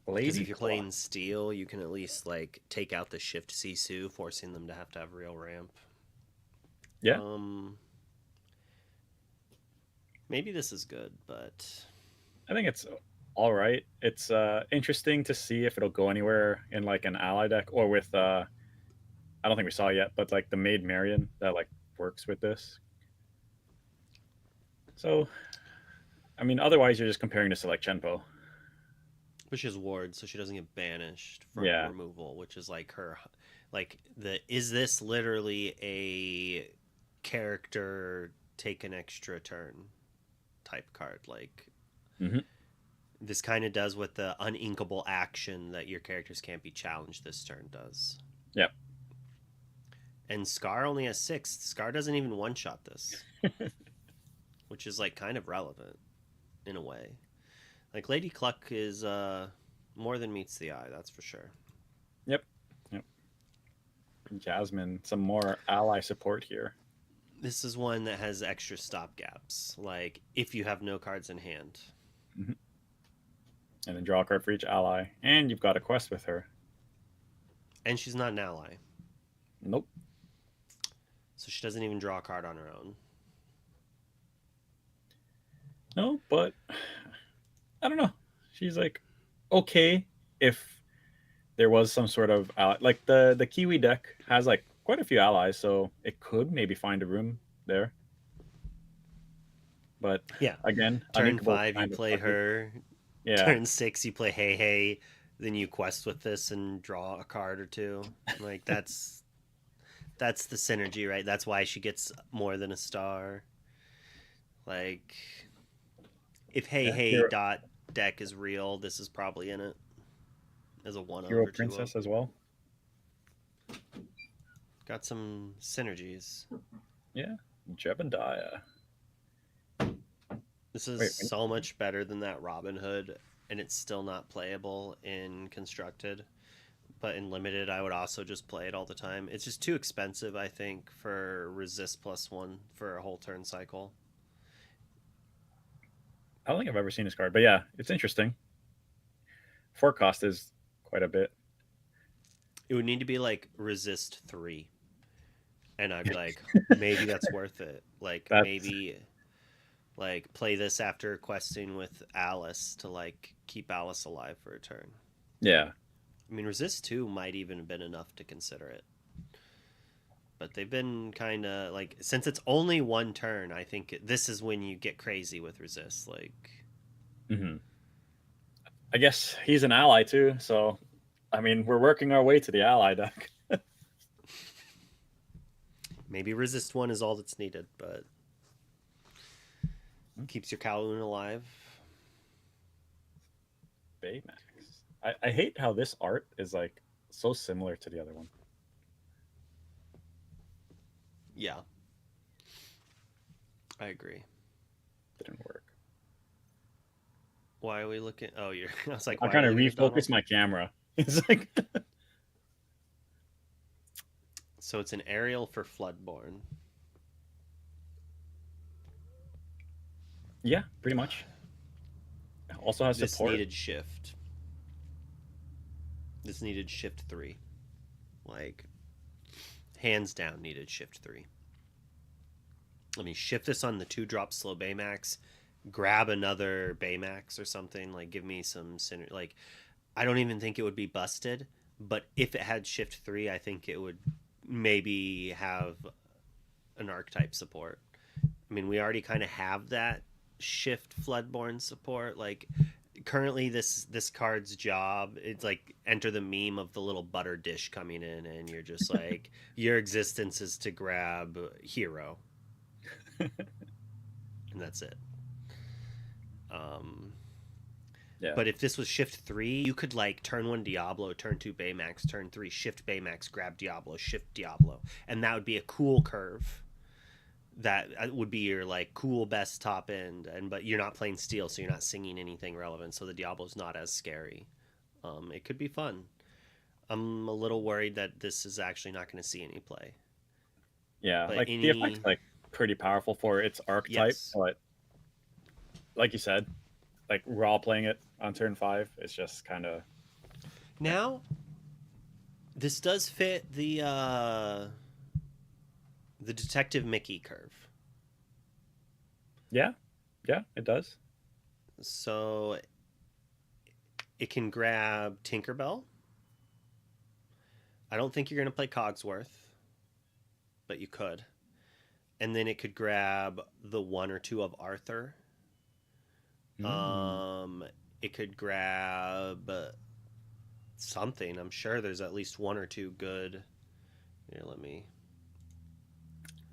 Because Lady if you're playing Steel, you can at least like take out the Shift Sisu, forcing them to have real ramp. Yeah. Maybe this is good, but I think it's all right. It's interesting to see if it'll go anywhere in like an ally deck or with I don't think we saw it yet, but like the Maid Marian that like works with this. So, I mean, otherwise you're just comparing this to like Chenpo. but she has Ward, so she doesn't get banished from Yeah. removal, which is like her. Like, is this literally a character take an extra turn type card? Like, Mhm. this kind of does what the uninkable action that your characters can't be challenged this turn does. Yep. And Scar only has 6. Scar doesn't even one-shot this. Which is like kind of relevant in a way. Like, Lady Cluck is more than meets the eye, that's for sure. Yep. Jasmine, some more ally support here. This is one that has extra stopgaps, like if you have no cards in hand. Mhm. And then draw a card for each ally, and you've got a quest with her. And she's not an ally, Nope. so she doesn't even draw a card on her own. No, but I don't know. She's like okay if there was some sort of like the Kiwi deck has like quite a few allies, so it could maybe find a room there. But Yeah. again, Turn Unthinkable 5, you kind of play sucky. her. Yeah, Turn 6, you play Hey Hey. Then you quest with this and draw a card or two. Like that's the synergy, right? That's why she gets more than a star. Like if Hey yeah. Hey dot deck is real, this is probably in it as a 1 of Hero or 2 of. Princess as well. Got some synergies. Yeah, Jebediah. This is Wait, so much better than that Robin Hood, and it's still not playable in Constructed. But in Limited, I would also just play it all the time. It's just too expensive, I think, for resist +1 for a whole turn cycle. I don't think I've ever seen this card, but yeah, it's interesting. Four cost is quite a bit. It would need to be like resist 3. And I'd be like, maybe that's worth it. Like That's maybe like play this after questing with Alice to like keep Alice alive for a turn. yeah. I mean, resist 2 might even have been enough to consider it. But they've been kind of like, since it's only 1 turn, I think this is when you get crazy with resist. Like, Hmm. I guess he's an ally too, so I mean we're working our way to the ally deck. maybe resist 1 is all that's needed, but keeps your Kowloon alive. Baymax. I hate how this art is like so similar to the other one. Yeah, I agree. Didn't work. Why are we looking? Oh, you're. I was like, I'm why are trying we to looking at Donald? refocus my camera. It's like So it's an aerial for Floodborn. yeah, pretty much. Also has This support. needed shift. This needed shift 3. Like, hands down, needed shift 3. Let me shift this on the 2-drop slow Baymax. Grab another Baymax or something. Like, give me some synergy. Like, I don't even think it would be busted. But if it had shift 3, I think it would maybe have an archetype support. I mean, we already kind of have that shift Floodborn support. Like, currently this card's job, it's like enter the meme of the little butter dish coming in, and you're just like, your existence is to grab hero, and that's it. um Yeah. but if this was shift 3, you could like turn 1 Diablo, turn 2 Baymax, turn 3 shift Baymax, grab Diablo, shift Diablo, and that would be a cool curve. That would be your like cool best top end, and but you're not playing steel, so you're not singing anything relevant, so the Diablo's not as scary. It could be fun. I'm a little worried that this is actually not going to see any play. Yeah, But like the effect's any like pretty powerful for its archetype, yes. but like you said, like we're all playing it on turn 5. It's just kind of Now this does fit the Detective Mickey curve. yeah, yeah, it does. So it can grab Tinkerbell. I don't think you're going to play Cogsworth, but you could. And then it could grab the 1 or 2 of Arthur. Mm. It could grab something. I'm sure there's at least 1 or 2 good. Here, let me.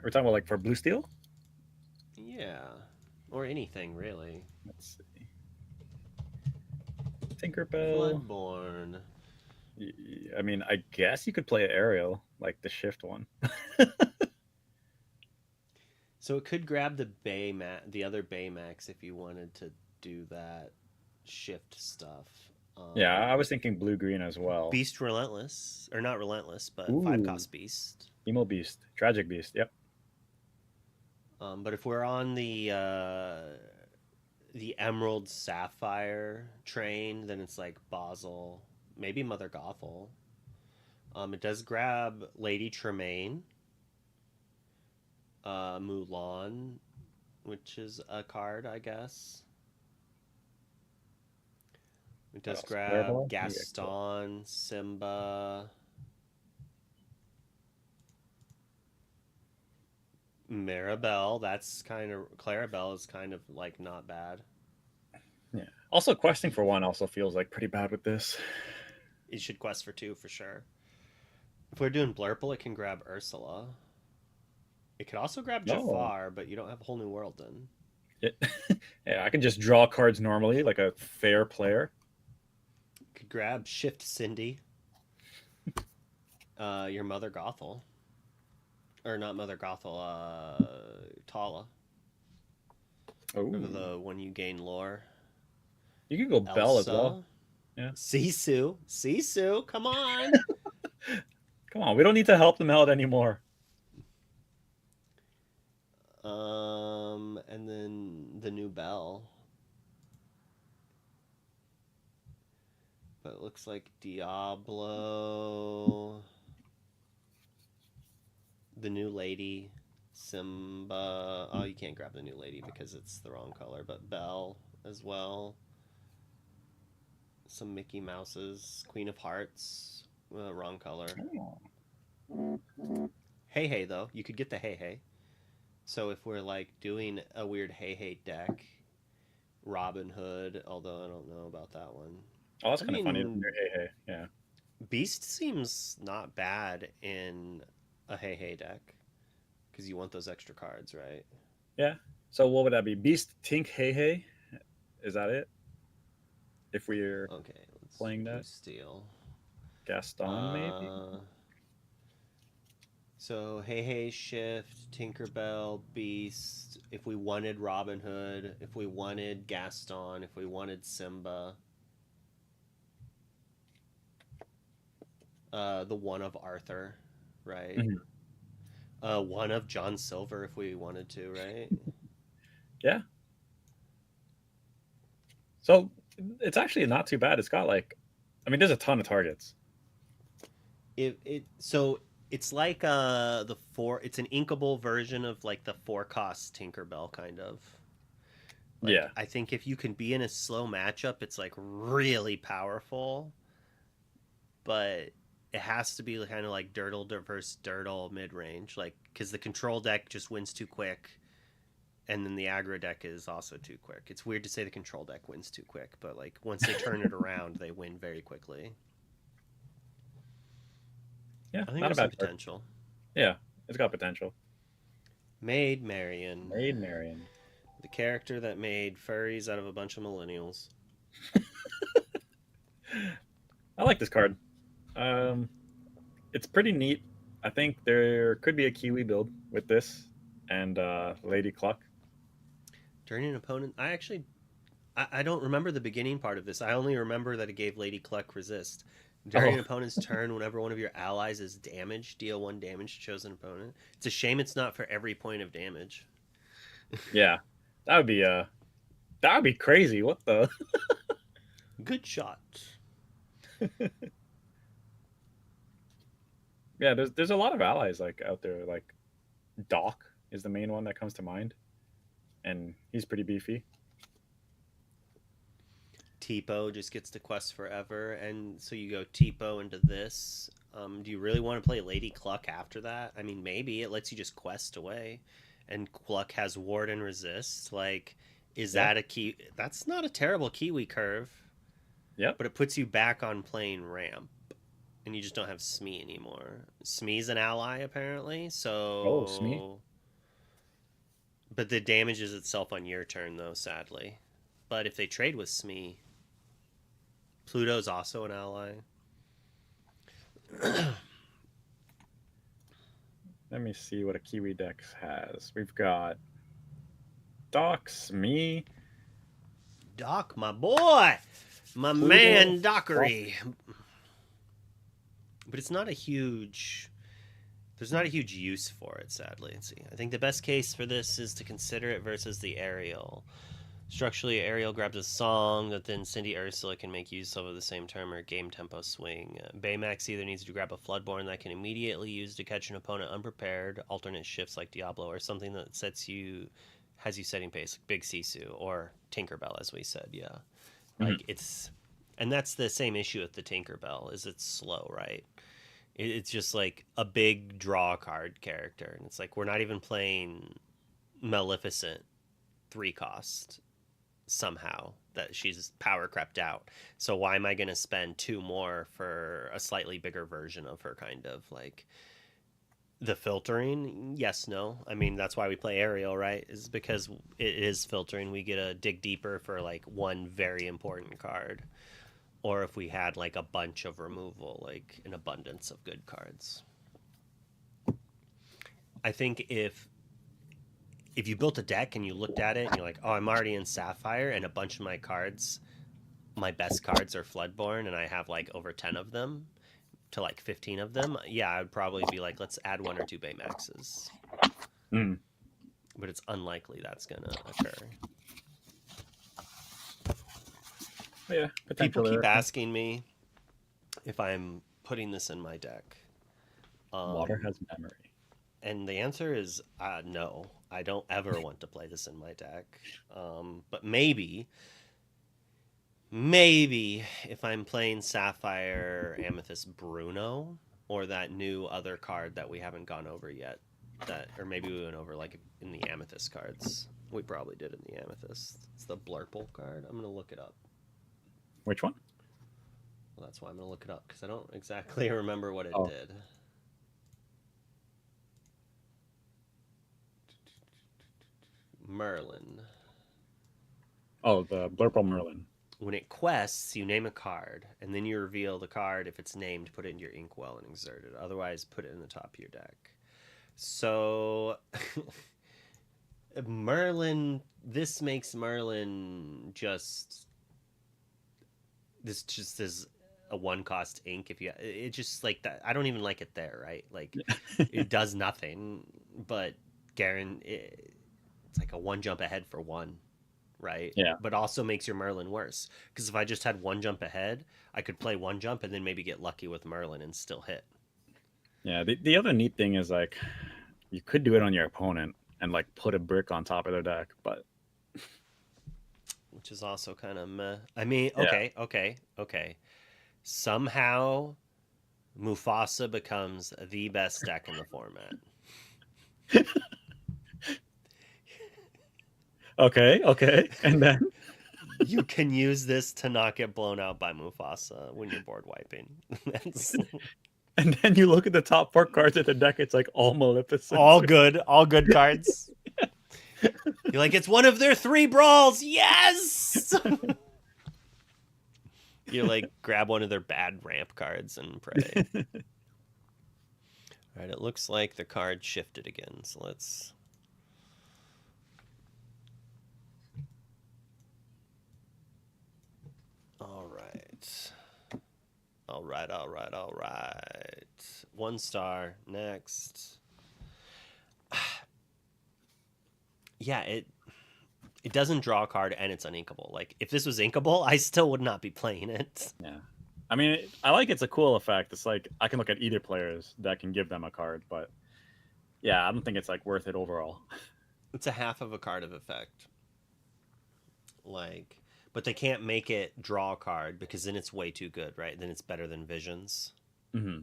We're talking about like for blue steel. Yeah, or anything really. Let's see. Tinkerbell. Bloodborne. I mean, I guess you could play Ariel, like the shift one. So it could grab the other Baymax if you wanted to do that shift stuff. Yeah, I was thinking blue green as well. Beast Relentless, or not Relentless, but Ooh. 5-cost Beast. Emo Beast, Tragic Beast. Yep. But if we're on the Emerald Sapphire train, then it's like Basel, maybe Mother Gothel. It does grab Lady Tremaine, Mulan, which is a card, I guess. It does grab Gaston, Simba, Maribel. That's kind of Clarabelle is kind of like not bad. Yeah. Also, questing for 1 also feels like pretty bad with this. It should quest for 2 for sure. If we're doing Blurple, it can grab Ursula. It could also grab Jafar, but you don't have a whole new world then. Yeah, I can just draw cards normally, like a fair player. Could grab Shift Cindy. Your Mother Gothel. Or not Mother Gothel, Tala. Oh. The one you gain lore. You could go Elsa. Belle as well. Yeah. Sisu, come on. Come on, we don't need to help them out anymore. And then the new Belle. But it looks like Diablo. The new lady. Simba. Oh, you can't grab the new lady because it's the wrong color. But Belle as well. Some Mickey Mouses. Queen of Hearts. Wrong color. Hey Hey, though. You could get the Hey Hey. So if we're like doing a weird Hey Hey deck, Robin Hood, although I don't know about that one. Oh, that's kind of funny. Hey Hey, yeah. Beast seems not bad in a Hey Hey deck because you want those extra cards, right? Yeah. So what would that be? Beast, Tink, Hey Hey? Is that it? If we're playing that? Steal. Gaston, maybe? So Hey Hey, Shift, Tinkerbell, Beast. If we wanted Robin Hood, if we wanted Gaston, if we wanted Simba. The one of Arthur, right? Mm-hmm. One of John Silver if we wanted to, right? Yeah. So it's actually not too bad. It's got like, I mean, there's a ton of targets. So it's like it's an inkable version of like the 4-cost Tinkerbell kind of. Like, yeah. I think if you can be in a slow matchup, it's like really powerful. But it has to be kind of like Dirtle versus Dirtle mid range, like because the control deck just wins too quick, and then the aggro deck is also too quick. It's weird to say the control deck wins too quick, but like once they turn it around, they win very quickly. Yeah, I think not there's a bad some potential. Yeah, it's got potential. Maid Marian. The character that made furries out of a bunch of millennials. I like this card. It's pretty neat. I think there could be a Kiwi build with this and Lady Cluck. During an opponent, I don't remember the beginning part of this. I only remember that it gave Lady Cluck resist. During an opponent's turn, whenever one of your allies is damaged, deal 1 damage to chosen opponent. It's a shame it's not for every point of damage. Yeah, that would be crazy. What the? Good shot. Yeah, there's a lot of allies like out there. Like Doc is the main one that comes to mind, and he's pretty beefy. Tipo just gets to quest forever, and so you go Tipo into this. Do you really want to play Lady Cluck after that? I mean, maybe it lets you just quest away, and Cluck has ward and resist. Like, is that a key? That's not a terrible Kiwi curve. Yeah, but it puts you back on playing ramp, and you just don't have Smee anymore. Smee's an ally apparently, so. Smee. But the damages itself on your turn though, sadly. But if they trade with Smee, Pluto's also an ally. Let me see what a Kiwi Dex has. We've got Doc, Smee. Doc, my boy! My Pluto. man Dockery. But it's not a huge. There's not a huge use for it, sadly. Let's see. I think the best case for this is to consider it versus the aerial. Structurally, aerial grabs a song that then Cindy Ursula can make use of the same term or game tempo swing. Baymax either needs to grab a Floodborn that can immediately use to catch an opponent unprepared, alternate shifts like Diablo, or something that has you setting pace, like Big Sisu, or Tinkerbell, as we said, yeah. Like, it's... And that's the same issue with the Tinkerbell, is it's slow, right? It's just like a big draw card character. And it's like, we're not even playing Maleficent 3-cost somehow, that she's power crept out. So why am I going to spend 2 more for a slightly bigger version of her, kind of? Like, the filtering, yes, no. I mean, that's why we play aerial, right? Is because it is filtering. We get to dig deeper for like one very important card. Or if we had like a bunch of removal, like an abundance of good cards. I think if you built a deck and you looked at it and you're like, oh, I'm already in Sapphire and a bunch of my cards, my best cards are Floodborn and I have like over 10 of them to like 15 of them, yeah, I would probably be like, let's add 1 or 2 Baymaxes. But it's unlikely that's going to occur. Yeah, People keep asking me if I'm putting this in my deck. Water has memory. And the answer is no. I don't ever want to play this in my deck. But maybe if I'm playing Sapphire, Amethyst, Bruno, or that new other card that we haven't gone over yet, or maybe we went over like in the Amethyst cards. We probably did in the Amethyst. It's the Blurple card. I'm gonna look it up. Which one? Well, that's why I'm gonna look it up, because I don't exactly remember what it did. Merlin. Oh, the Blurple Merlin. When it quests, you name a card, and then you reveal the card. If it's named, put it into your inkwell and exert it. Otherwise, put it in the top of your deck. So, Merlin, this makes Merlin just... This just is a 1-cost ink. If you, it just like that. I don't even like it there, right? Like, it does nothing, but it's like a 1 jump ahead for 1, right? Yeah. But also makes your Merlin worse, because if I just had 1 jump ahead, I could play 1 jump and then maybe get lucky with Merlin and still hit. Yeah. The other neat thing is like, you could do it on your opponent and like put a brick on top of their deck, but. Which is also kind of meh. I mean, okay. Somehow, Mufasa becomes the best deck in the format. Okay. And then? You can use this to not get blown out by Mufasa when you're board wiping. And then you look at the top 4 cards of the deck, it's like all Maleficent. All good cards. You're like, it's one of their 3 brawls. Yes. You like grab one of their bad ramp cards and pray. All right, it looks like the card shifted again. So let's. All right. 1 star. Next. Yeah, it doesn't draw a card and it's uninkable. Like, if this was inkable, I still would not be playing it. Yeah. I mean, I like it's a cool effect. It's like, I can look at either players that can give them a card, but yeah, I don't think it's like worth it overall. It's a half of a card of effect. Like, but they can't make it draw a card because then it's way too good, right? Then it's better than Visions. Mm-hmm.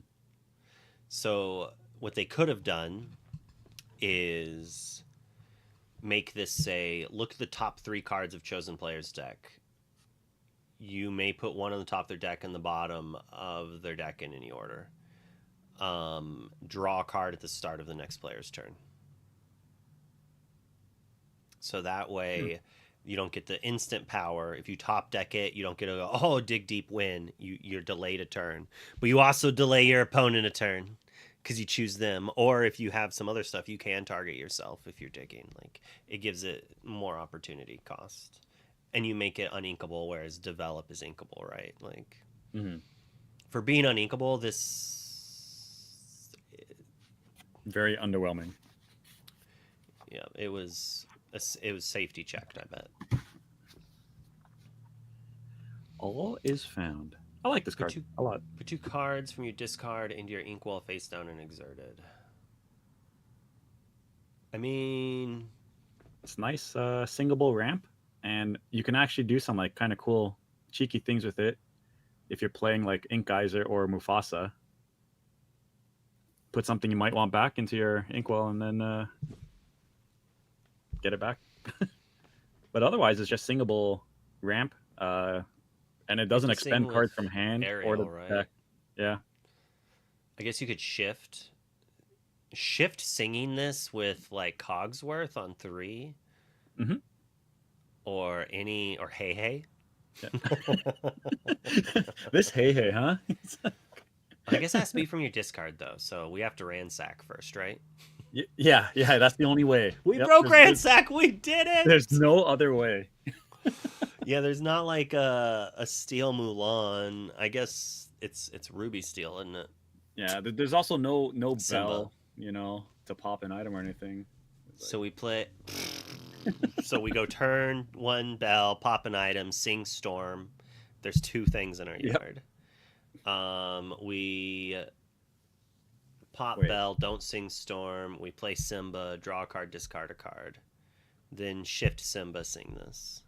So what they could have done is make this say, look at the top 3 cards of chosen player's deck. You may put 1 on the top of their deck and the bottom of their deck in any order. Draw a card at the start of the next player's turn. So that way you don't get the instant power. If you top deck it, you don't get to go, oh, dig deep, win. You're delayed a turn. But you also delay your opponent a turn because you choose them. Or if you have some other stuff, you can target yourself if you're digging. Like, it gives it more opportunity cost. and you make it uninkable, whereas develop is inkable, right? Like Hmm. for being uninkable, this Very underwhelming. yeah, it was it was safety checked, I bet. All is found. I like this Put card two a lot. put 2 cards from your discard into your inkwell face down and exerted. I mean, It's nice, singable ramp, and you can actually do some like kind of cool, cheeky things with it. If you're playing like Ink Geyser or Mufasa, put something you might want back into your inkwell, and then get it back. But otherwise, it's just singable ramp, and it you have doesn't to sing expend with cards from hand or the Ariel, right? deck. Yeah. I guess you could shift singing this with like Cogsworth on 3 Hmm. or Hey Hey. Yeah. This hey hey, huh? I guess it has to be from your discard though, so we have to ransack first, right? Yeah, yeah. That's the only way. We Yep. broke ransack. We did it. There's no other way. Yeah, there's not like a steel Mulan. I guess it's ruby steel, isn't it? Yeah. There's also no Simba. bell, to pop an item or anything. It's So like, we play. So we go turn 1 bell, pop an item, sing storm. There's 2 things in our yep. yard. We pop Wait. bell, don't sing storm. We play Simba, draw a card, discard a card. Then shift Simba, sing this.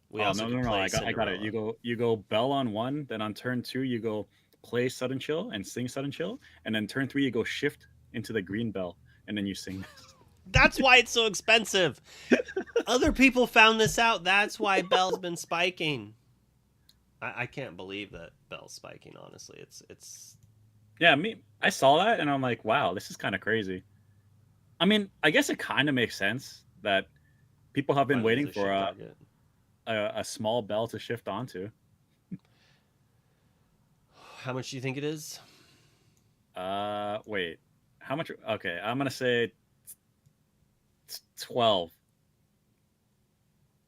We Oh also no could no no! play I got it. Cinderella. You go bell on 1, then on turn 2 you go play sudden chill and sing sudden chill, and then turn 3 you go shift into the green bell, and then you sing this. That's why it's so expensive. Other people found this out. That's why Bell's been spiking. I can't believe that Bell's spiking. Honestly, it's. Yeah, I saw that and I'm like, wow, this is kind of crazy. I mean, I guess it kind of makes sense that people have been Finally waiting has a for shift target. a small bell to shift onto. How much do you think it is? Wait, how much? Okay, I'm gonna say 12.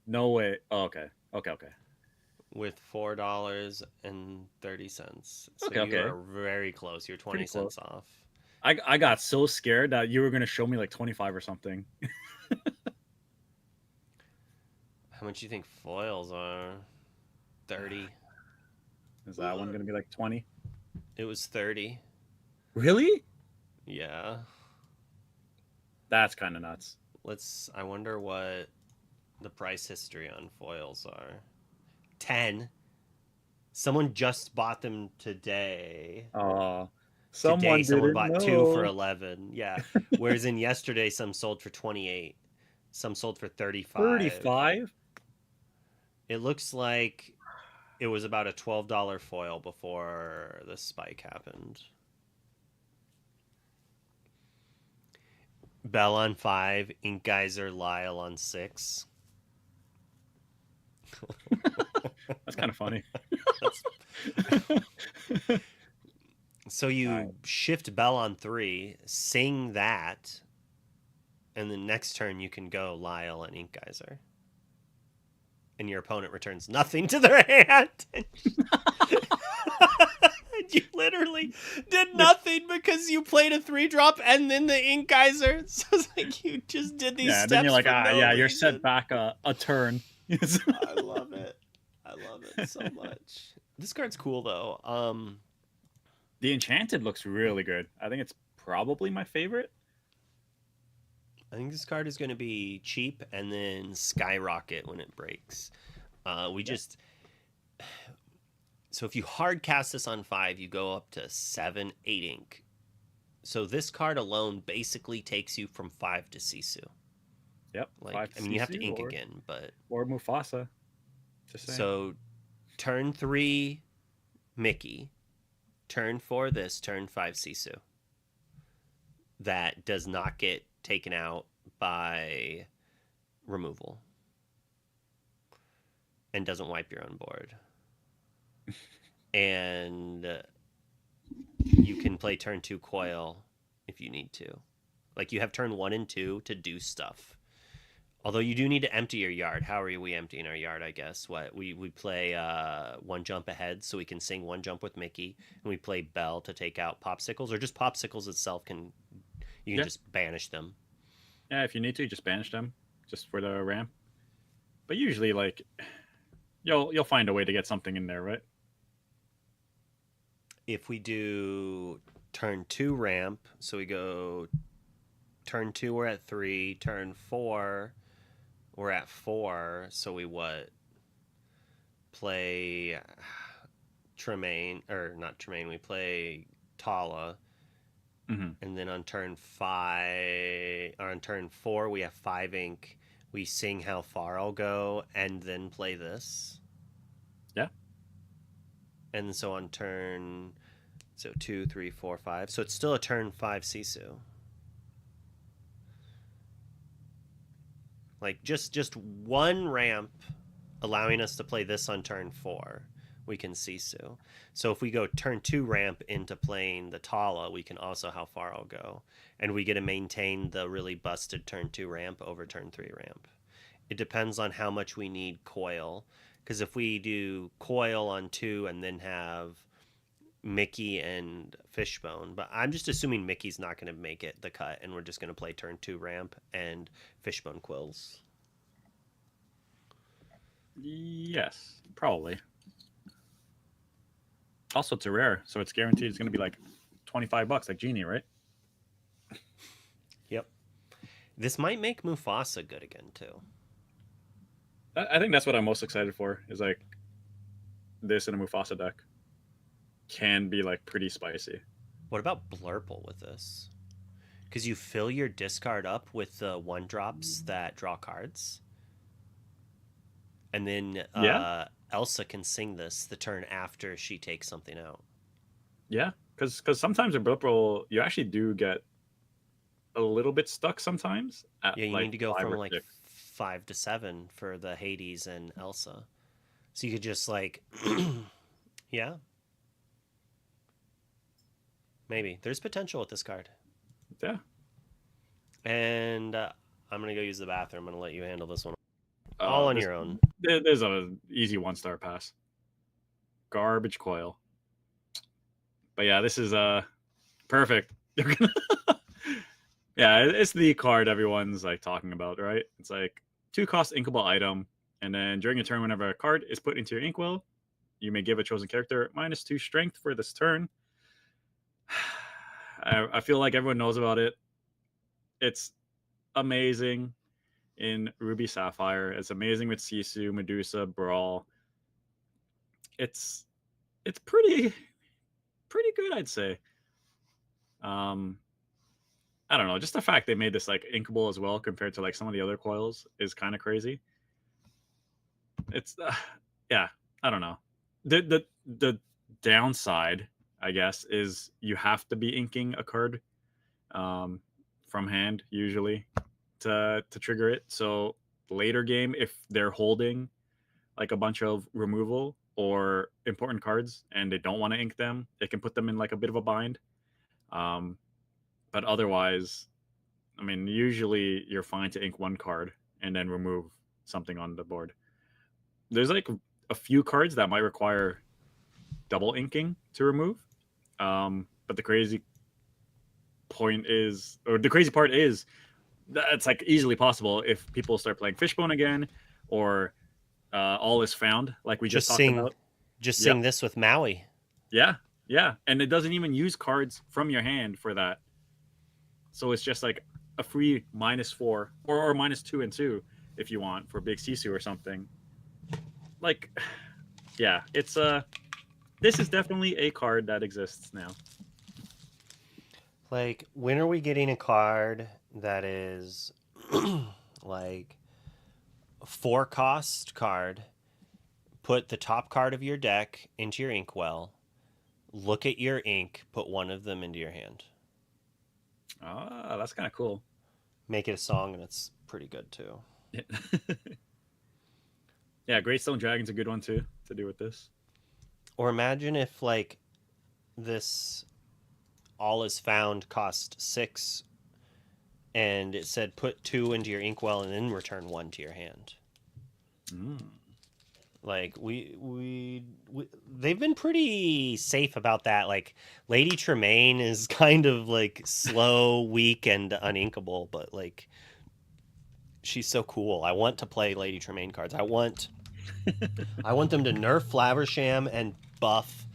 No way. Oh, okay. With $4.30. So Okay, you okay. are very close. You're 20 Pretty close. cents off. I got so scared that you were gonna show me like 25 or something. How much do you think foils are? 30. Is that one gonna be like 20? It was 30. Really? Yeah. That's kind of nuts. I wonder what the price history on foils are. 10. Someone just bought them today. Oh, Today, someone someone didn't bought 2 for know. 11. Yeah. Whereas in yesterday, some sold for 28. Some sold for 35. 35? It looks like it was about a $12 foil before the spike happened. Bell on 5, Ink Geyser Lyle on 6. That's kind of funny. So you shift Bell on 3, sing that, and then next turn you can go Lyle and Ink Geyser. And your opponent returns nothing to their hand. You literally did nothing because you played a 3-drop and then the Ink Geyser. So it's like you just did these steps. Then you're like, for no you're reason. set back a turn. I love it. I love it so much. This card's cool though. The Enchanted looks really good. I think it's probably my favorite. I think this card is going to be cheap and then skyrocket when it breaks. So if you hard cast this on 5, you go up to 7, 8 ink. So this card alone basically takes you from 5 to Sisu. Yep. Like, I mean, you have to ink again, but or Mufasa. Just saying. So turn 3, Mickey. Turn 4, this. Turn 5, Sisu. That does not get taken out by removal and doesn't wipe your own board. And you can play turn 2 Coil if you need to. Like, you have turn 1 and 2 to do stuff. Although you do need to empty your yard. How are we emptying our yard? I guess what we play one jump ahead, so we can sing one jump with Mickey, and we play Bell to take out popsicles, or just popsicles itself can you can Yeah, just banish them. yeah. If you need to, just banish them just for the ramp. But usually, like you'll find a way to get something in there, right? If we do turn 2 ramp, so we go turn 2 we're at 3, turn 4 we're at 4, so we what play Tremaine or not Tremaine, we play Tala, Hmm. and then on turn 5 or on turn 4 we have 5 ink. We sing How Far I'll Go and then play this. Yeah. And so on turn so 2, 3, 4, 5. So it's still a turn 5 Sisu. Like just one ramp allowing us to play this on turn 4, we can Sisu. So if we go turn 2 ramp into playing the Tala, we can also How Far I'll Go. And we get to maintain the really busted turn 2 ramp over turn 3 ramp. It depends on how much we need coil. Because if we do coil on 2 and then have Mickey and Fishbone, but I'm just assuming Mickey's not going to make it the cut, and we're just going to play turn 2 ramp and Fishbone Quills. Yes, probably. Also, it's a rare, so it's guaranteed it's going to be like $25, like Genie, right? Yep. This might make Mufasa good again too. I think that's what I'm most excited for. Is like this in a Mufasa deck can be like pretty spicy. What about Blurple with this? Because you fill your discard up with the 1-drops that draw cards, and then Yeah, Elsa can sing this the turn after she takes something out. yeah, because sometimes in Blipple you actually do get a little bit stuck sometimes at Yeah, you like need to go 5 from or like 6. 5 to 7 for the Hades and Elsa. So you could just like, yeah, maybe there's potential with this card. Yeah. And I'm gonna go use the bathroom. I'm gonna let you handle this one all Uh, on this your own. there's a easy 1-star pass. Garbage coil. But yeah, this is perfect. Yeah, it's the card everyone's like talking about, right? It's like 2-cost inkable item, and then during a turn, whenever a card is put into your inkwell, you may give a chosen character -2 strength for this turn. I feel like everyone knows about it. It's amazing in Ruby Sapphire. It's amazing with Sisu, Medusa, Brawl. It's pretty good, I'd say. Um, I don't know. Just the fact they made this like inkable as well compared to like some of the other coils is kind of crazy. It's yeah, I don't know. The downside, I guess, is you have to be inking a card um, from hand usually to trigger it. So later game, if they're holding like a bunch of removal or important cards and they don't want to ink them, they can put them in like a bit of a bind. Um, but otherwise, I mean, usually you're fine to ink one card and then remove something on the board. There's like a few cards that might require double inking to remove. But the crazy point is, or the crazy part is, that it's like easily possible if people start playing Fishbone again, or All Is Found, like we just Just talked sing, about. just Yep. sing this with Maui. Yeah. Yeah. And it doesn't even use cards from your hand for that. So it's just like a free -4 or -2 and 2 if you want for Big Sisu or something. Like, yeah, it's this is definitely a card that exists now. Like, when are we getting a card that is like 4-cost card? Put the top card of your deck into your inkwell. Look at your ink. Put one of them into your hand. Ah, that's kind of cool. Make it a song, and it's pretty good too. Yeah. Yeah, Greystone Dragon's a good one too to do with this. Or imagine if like this All Is Found cost 6 and it said put 2 into your inkwell and then return 1 to your hand. Mm. Like they've been pretty safe about that. Like Lady Tremaine is kind of like slow, weak, and uninkable, but like she's so cool. I want to play Lady Tremaine cards. I want them to nerf Flaversham and buff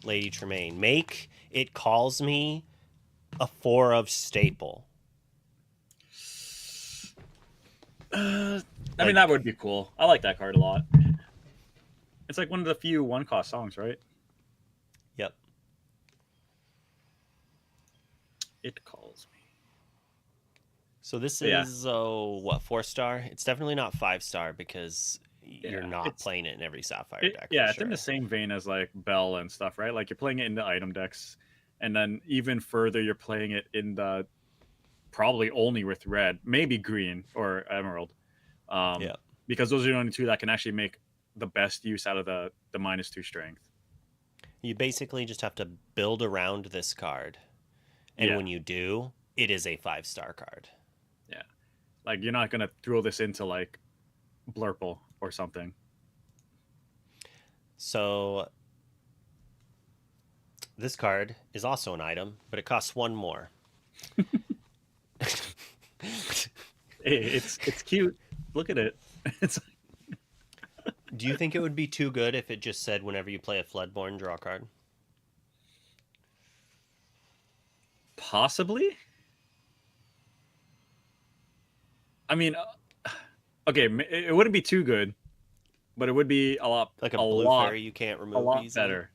Lady Tremaine. Make it calls me a 4 of staple. I Like, mean, that would be cool. I like that card a lot. It's like one of the few one-cost songs, right? yep. It calls me. So this But yeah, is what, 4-star? It's definitely not 5-star because you're yeah. not It's playing it in every Sapphire deck. yeah, for it's in the sure. same vein as like Bell and stuff, right? Like you're playing it in the item decks, and then even further, you're playing it in the probably only with red, maybe green or emerald, um, Yeah. because those are the only two that can actually make the best use out of the -2 strength. You basically just have to build around this card. And Yeah, when you do, it is a 5-star card. yeah. Like you're not gonna throw this into like Blurple or something. So this card is also an item, but it costs 1 more. It's cute. Look at it. It's Do you think it would be too good if it just said whenever you play a Floodborn, draw a card? possibly. I mean, okay, it wouldn't be too good, but it would be Like a a blue lot, fairy you can't a remove lot easily? better.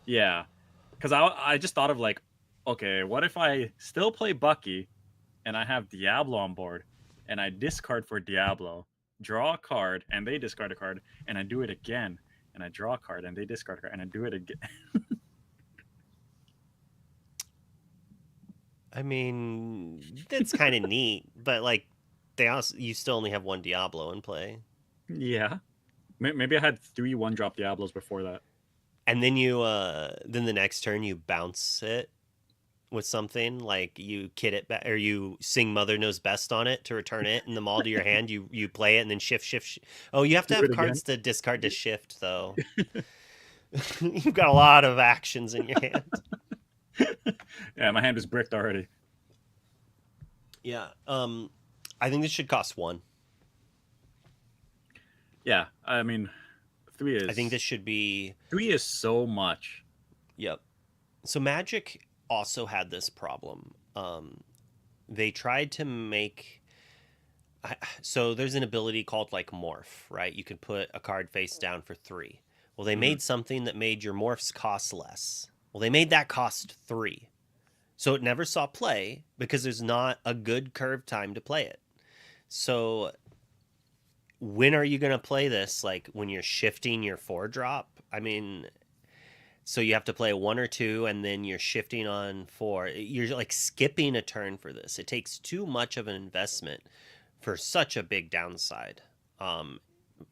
Yeah, because I just thought of like, okay, what if I still play Bucky, and I have Diablo on board, and I discard for Diablo, draw a card, and they discard a card, and I do it again, and I draw a card, and they discard a card, and I do it again. I mean, that's kind of neat, but like you still only have 1 Diablo in play. Yeah, maybe I had 3 1-drop Diablos before that. And then then the next turn you bounce it with something, like you kit it back or you sing Mother Knows Best on it to return it and them all to your hand. You play it and then shift. Oh, you have to Do have it again. cards to discard to shift though. You've got a lot of actions in your hand. Yeah, my hand is bricked already. Yeah. I think this should cost 1. Yeah, I mean, 3 I think is this should be 3 is so much. yep. So Magic also had this problem. They tried to make so there's an ability called like morph, right? You can put a card face down for 3. Well, they Mhm. made something that made your morphs cost less. Well, they made that cost 3. So it never saw play because there's not a good curve time to play it. So when are you going to play this? Like when you're shifting your 4-drop? I mean, so you have to play 1 or 2 and then you're shifting on 4. You're like skipping a turn for this. It takes too much of an investment for such a big downside.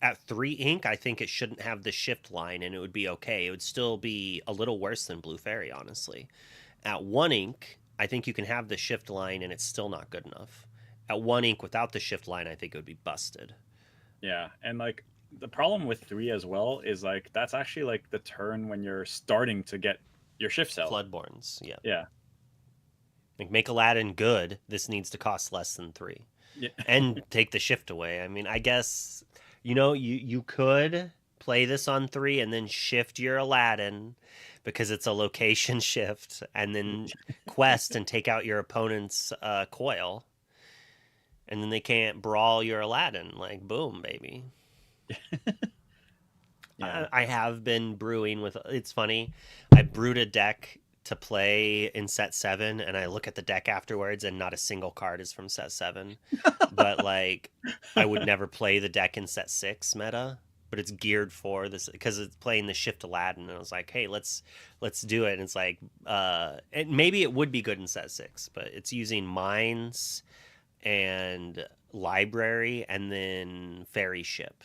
At 3 ink, I think it shouldn't have the shift line and it would be okay. It would still be a little worse than Blue Fairy, honestly. At 1 ink, I think you can have the shift line and it's still not good enough. At 1 ink without the shift line, I think it would be busted. Yeah, and like the problem with 3 as well is like that's actually like the turn when you're starting to get your shift cell. Floodborns, yeah. Yeah. Like make Aladdin good. This needs to cost less than 3. Yeah. And take the shift away. I mean, I guess you could play this on 3 and then shift your Aladdin because it's a location shift, and then quest and take out your opponent's coil, and then they can't brawl your Aladdin. Like boom, baby. Yeah. I have been brewing with. It's funny. I brewed a deck to play in set 7, and I look at the deck afterwards, and not a single card is from set 7. But like, I would never play the deck in set 6 meta. But it's geared for this because it's playing the shift Aladdin, and I was like, hey, let's do it. And it's like, and maybe it would be good in set 6, but it's using mines and library and then fairy ship.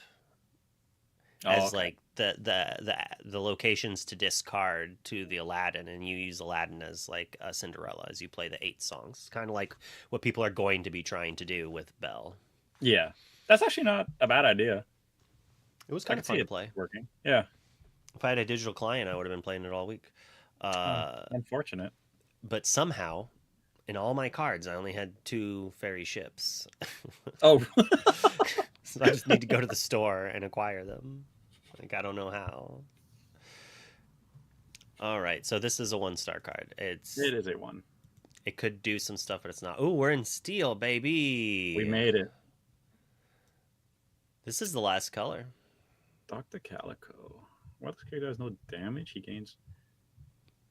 Oh, as okay. like the locations to discard to the Aladdin, and you use Aladdin as like a Cinderella as you play the 8 songs. Kind of like what people are going to be trying to do with Belle. Yeah, that's actually not a bad idea. It was I kind could of see fun to it play. working. Yeah. If I had a digital client, I would have been playing it all week. Oh, Uh, unfortunate. but somehow, in all my cards, I only had 2 fairy ships. Oh, So I just need to go to the store and acquire them. Like, I don't know how. All right, so this is a 1-star card. it is a one. It could do some stuff, but it's not. Ooh, we're in steel, We baby. made it. This is the last color. Dr. Calico. What this character has no damage? He gains.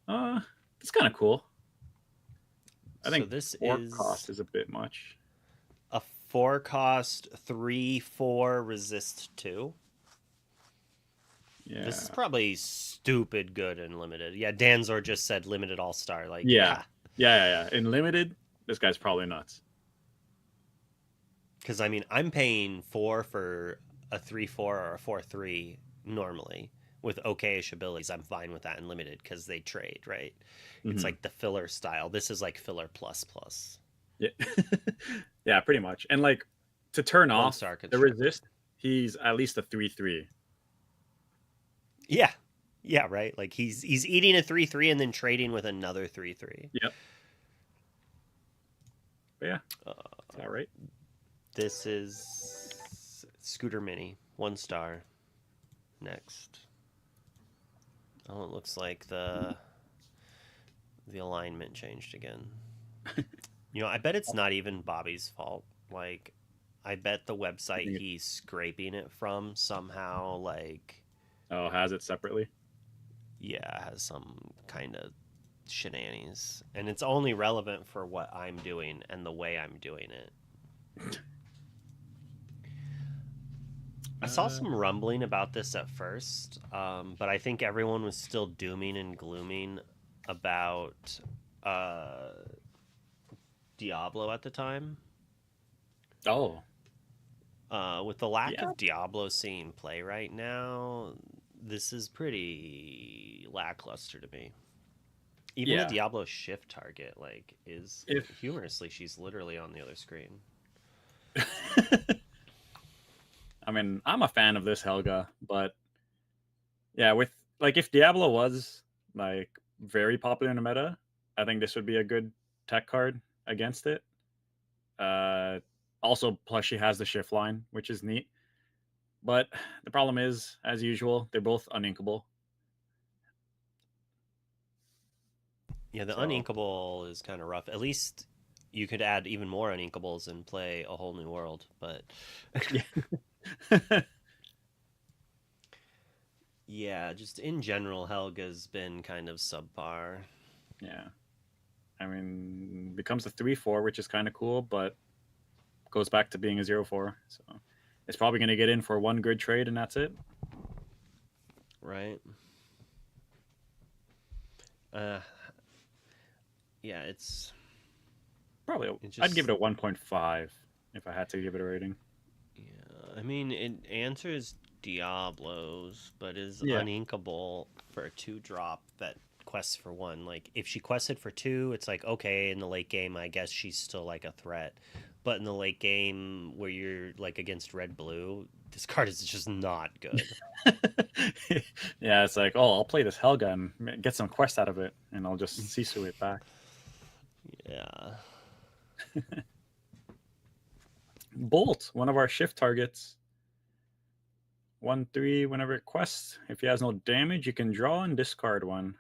It's kind of cool. I So think this 4 is cost is a bit much. a 4-cost 3/4 resist 2. Yeah. This is probably stupid good and limited. Yeah, Danzor just said limited all star. Like, Yeah. Yeah. In limited, this guy's probably nuts. because I mean, I'm paying 4 for a 3/4 or a 4/3 normally with okayish abilities. I'm fine with that in limited because they trade, right? It's Mhm. like the filler style. This is like filler plus plus. Yeah. Yeah, pretty much. And like to turn One off star the constructed. resist, he's at least a 3/3. Yeah. Yeah, right. Like he's eating a 3/3 and then trading with another 3/3. Yep. But yeah, Uh, is that right? this is Scooter Mini, 1 star. Next. Oh, it looks like the alignment changed again. I bet it's not even Bobby's fault. Like, I bet the website think he's scraping it from somehow, like, Oh, has it separately? yeah, has some kind of shenanigans. And it's only relevant for what I'm doing and the way I'm doing it. I saw some rumbling about this at first, but I think everyone was still dooming and glooming about Diablo at the time. Oh, With the lack yeah. of Diablo seeing play right now, this is pretty lackluster to me. Even Yeah. the Diablo shift target, like, is If humorously, she's literally on the other screen. I mean, I'm a fan of this Helga, but yeah, with like if Diablo was like very popular in the meta, I think this would be a good tech card against it. Also, plus she has the shift line, which is neat. But the problem is, as usual, they're both uninkable. Yeah, the So uninkable is kind of rough. At least you could add even more uninkables and play a whole new world, but yeah. yeah, just in general, Helga's been kind of subpar. Yeah. I mean, becomes a 3/4, which is kind of cool, but goes back to being a 0/4. So it's probably going to get in for one good trade, and that's it. Right? Yeah, it's Probably, it just I'd give it a 1.5 if I had to give it a rating. yeah. I mean, it answers Diablos, but is Yeah. uninkable for a 2-drop that quests for 1. Like, if she quested for 2, it's like, okay, in the late game, I guess she's still like a threat. But in the late game where you're like against red blue, this card is just not good. Yeah, it's like, oh, I'll play this Helga and get some quest out of it, and I'll just Sisu it back. Yeah. Bolt, one of our shift targets. 1/3, whenever it quests. If he has no damage, you can draw and discard 1.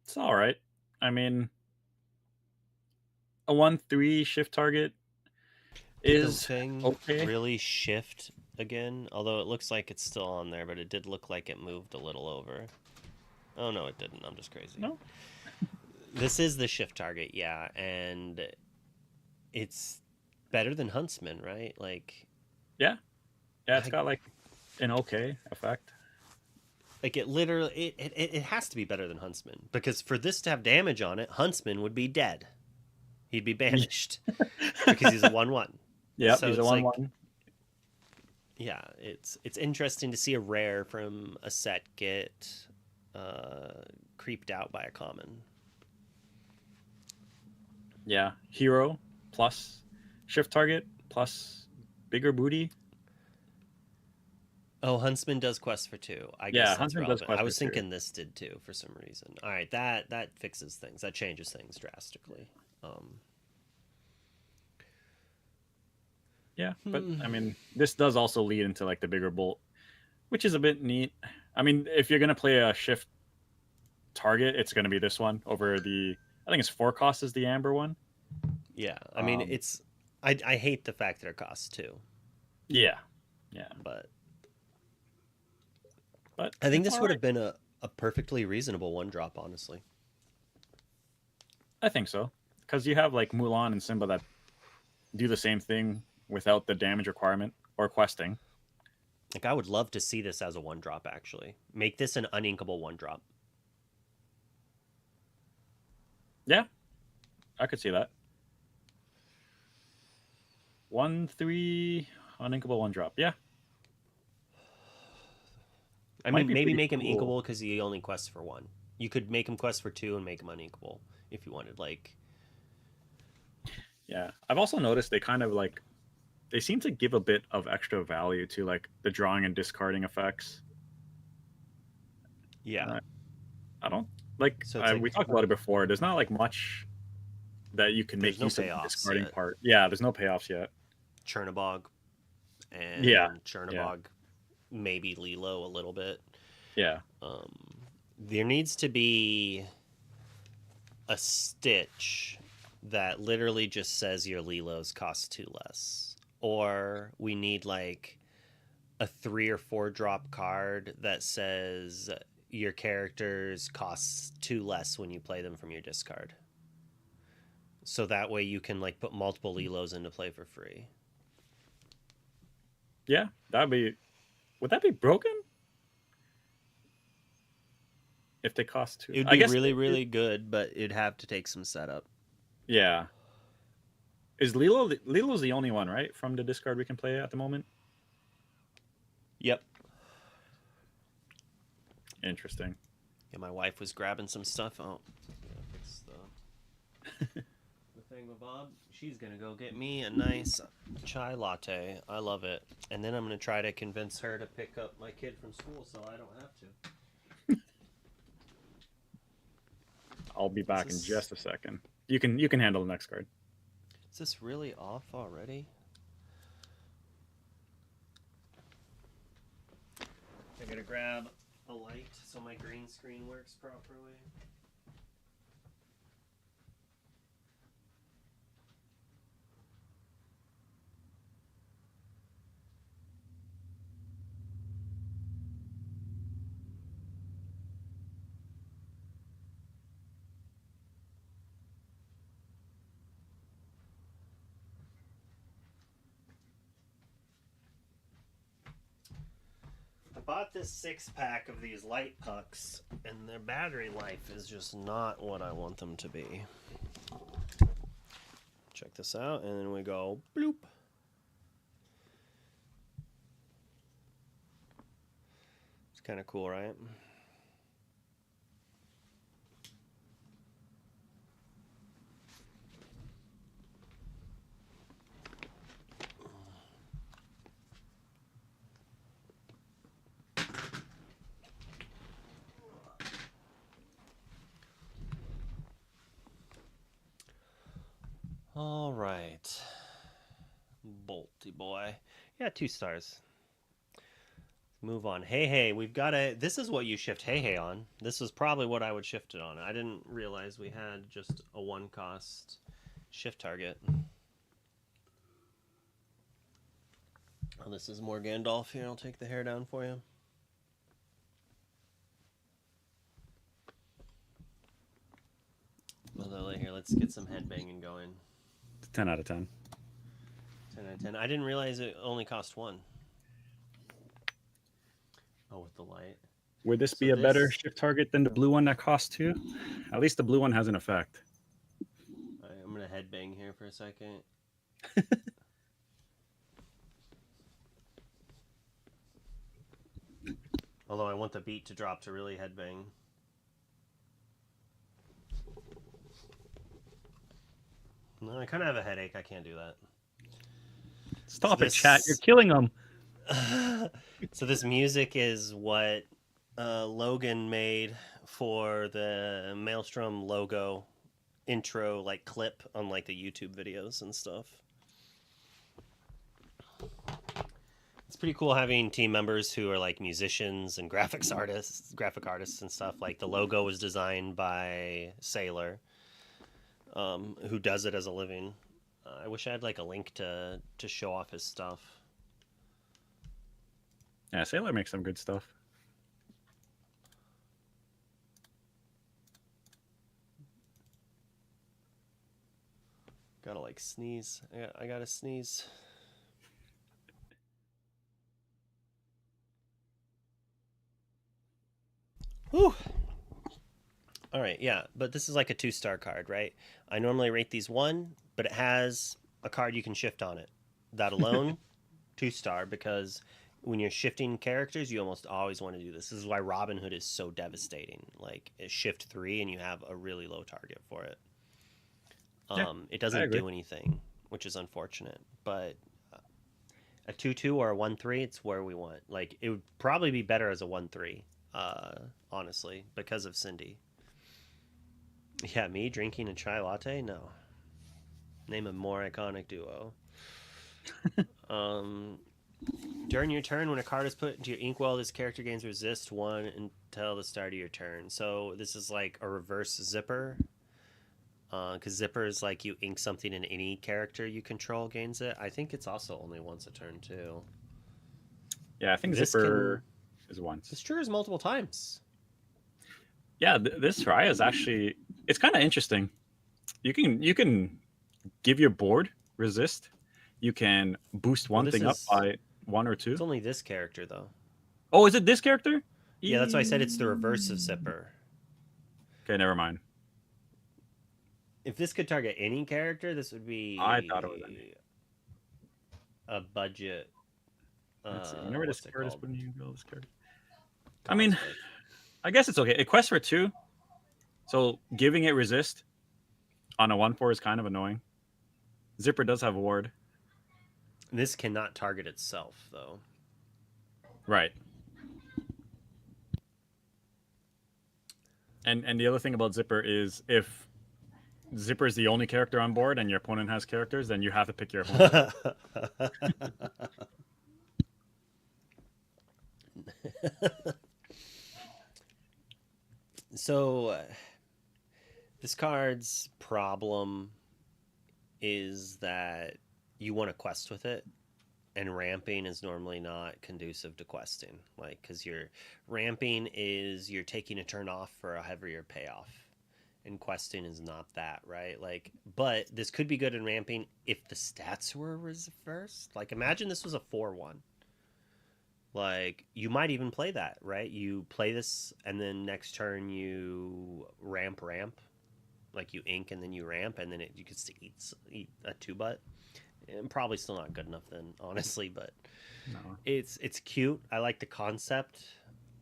It's all right. I mean, a 1/3 shift target Did the is thing okay. really shift again? Although it looks like it's still on there, but it did look like it moved a little over. Oh, no, it didn't. I'm just crazy. No. This is the shift target, yeah, and it's better than Huntsman, right? Like, Yeah, it's got like an okay effect. Like it literally, it has to be better than Huntsman, because for this to have damage on it, Huntsman would be dead. He'd be banished because he's a 1/1. Yep, So he's a it's like 1/1. yeah, it's interesting to see a rare from a set get uh, creeped out by a common. Yeah, hero plus shift target plus bigger booty. Oh, Huntsman does quest for two. I guess Yeah, that's Huntsman does relevant. quest I for was two. thinking this did too for some reason. All right, that fixes things. That changes things drastically. Um, Yeah, but hmm. I mean, this does also lead into like the bigger bolt, which is a bit neat. I mean, if you're gonna play a shift target, it's gonna be this one over the. I think it's 4 cost is the amber one. Yeah, I mean Um, it's. I hate the fact that it costs two, yeah, yeah, but but I think it's this all would right. have been a perfectly reasonable one drop, honestly. I think so because you have like Mulan and Simba that do the same thing without the damage requirement or questing. Like I would love to see this as a one drop. Actually, make this an uninkable one drop. Yeah, I could see that. 1-3 uninkable one drop. Yeah, I might mean, be maybe pretty make him cool. inkable because he only quests for one. You could make him quest for two and make him uninkable if you wanted. Like, Yeah, I've also noticed they kind of like they seem to give a bit of extra value to like the drawing and discarding effects. yeah. Uh, I don't like So it's we like talked about it before. There's not like much that you can there's make no use of the payoffs discarding yet. part. Yeah, there's no payoffs yet. Chernabog Yeah, and yeah, Chernabog, maybe Lilo a little bit. yeah, Um, there needs to be a stitch that literally just says your Lilos cost two less. Or we need like a 3 or 4 drop card that says your characters cost two less when you play them from your discard. So that way you can like put multiple Lilos into play for free. yeah. That'd be. Would that be broken if they cost two? It would I be guess. really, really good, but it'd have to take some setup. Yeah. Is Lilo's the only one, right, from the discard we can play at the moment? Yep. Interesting. Yeah, my wife was grabbing some stuff. Oh, yeah, it's the thing with Bob. She's gonna go get me a nice chai latte. I love it. And then I'm gonna try to convince her to pick up my kid from school so I don't have to. I'll be Is back in this just a second. You can handle the next card. is this really off already? I gotta grab a light so my green screen works properly. I bought this 6-pack of these light pucks, and their battery life is just not what I want them to be. Check this out, and then we go bloop. It's kind of cool, right? All right. Bolty boy. Yeah, 2 stars. Move on. Hey, hey, we've got a. This is what you shift Hey, hey on. This is probably what I would shift it on. I didn't realize we had just a 1-cost shift target. Oh, this is more Gandalf here. I'll take the hair down for you. Although, here, let's get some headbanging going. 10 out of 10. 10 out of 10. I didn't realize it only cost 1. Oh, with the light. Would this So be a better this, shift target than the blue one that costs 2? At least the blue one has an effect. right, I'm gonna headbang here for a second. Although I want the beat to drop to really headbang. No, I kind of have a headache. I can't do that. Stop So it, chat. You're this, killing them. so this music is what Logan made for the Maelstrom logo intro, like clip on like the YouTube videos and stuff. It's pretty cool having team members who are like musicians and graphic artists and stuff. Like the logo was designed by Sailor, who does it as a living. I wish I had like a link to show off his stuff. Yeah, Sailor makes some good stuff. Gotta like sneeze. I gotta sneeze. Whew. All right, yeah, but this is like a 2-star card, right? I normally rate these 1, but it has a card you can shift on it. That alone, 2-star, because when you're shifting characters, you almost always want to do this. This is why Robin Hood is so devastating. Like, it's shift 3 and you have a really low target for it. It doesn't do anything, which is unfortunate. But a 2-2 or a 1-3, it's where we want. Like, it would probably be better as a 1-3, honestly, because of Cindy. Yeah, me drinking a chai latte? No. Name a more iconic duo. During your turn, when a card is put into your inkwell, this character gains resist 1 until the start of your turn. So this is like a reverse zipper. Because zipper is like you ink something and any character you control gains it. I think it's also only once a turn too. Yeah, I think zipper is once. This triggers multiple times. Yeah, this try is actually, it's kind of interesting. You can give your board resist. You can boost one thing up by 1 or 2. It's only this character though. Oh, is it this character? Yeah, that's why I said it's the reverse of zipper. Okay, never mind. If this could target any character, this would be I thought it was a budget. Let's see. Whenever this card is put in you build this card. I Cosmic. mean, I guess it's okay. It quests for 2, so giving it resist on a 1/4 is kind of annoying. Zipper does have ward. This cannot target itself, though. Right. And the other thing about Zipper is if Zipper is the only character on board and your opponent has characters, then you have to pick your opponent. So, this card's problem is that you want to quest with it, and ramping is normally not conducive to questing. Like, because you're ramping is you're taking a turn off for a heavier payoff, and questing is not that, right? Like, but this could be good in ramping if the stats were reversed. Like, imagine this was a 4-1. Like, you might even play that, right? You play this, and then next turn you ramp. Like, you ink, and then you ramp, and then you could eat a 2-butt. And probably still not good enough then, honestly, but No. it's cute. I like the concept.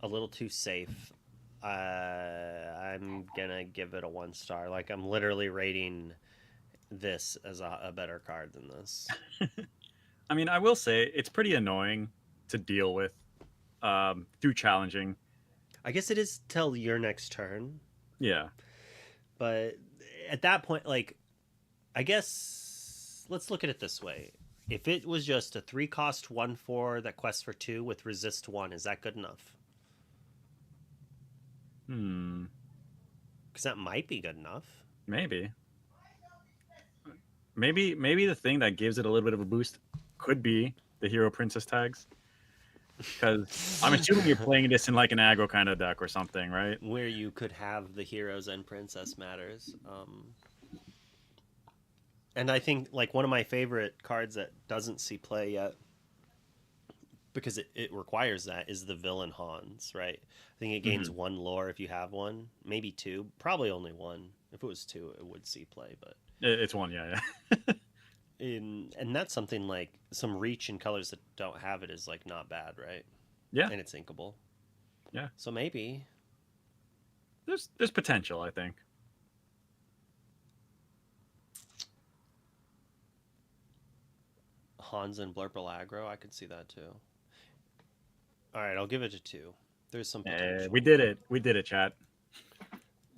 A little too safe. I'm gonna give it a 1-star. Like, I'm literally rating this as a better card than this. I mean, I will say it's pretty annoying to deal with through challenging. I guess it is till your next turn. Yeah. But at that point, like, I guess let's look at it this way. If it was just a 3-cost 1/4 that quests for 2 with resist 1, is that good enough? Because that might be good enough. Maybe the thing that gives it a little bit of a boost could be the hero princess tags. Because I'm assuming you're playing this in like an aggro kind of deck or something, right? Where you could have the heroes and princess matters. And I think like one of my favorite cards that doesn't see play yet, because it requires that, is the villain Hans, right? I think it gains 1 lore if you have one, maybe 2, probably only 1. If it was 2, it would see play, but It's 1, yeah. and that's something like some reach in colors that don't have it is like not bad, right? Yeah. And it's inkable. Yeah. So maybe. There's potential, I think. Hans and Blurple aggro, I could see that too. All right, I'll give it a 2. There's some potential. We did it. We did it, chat.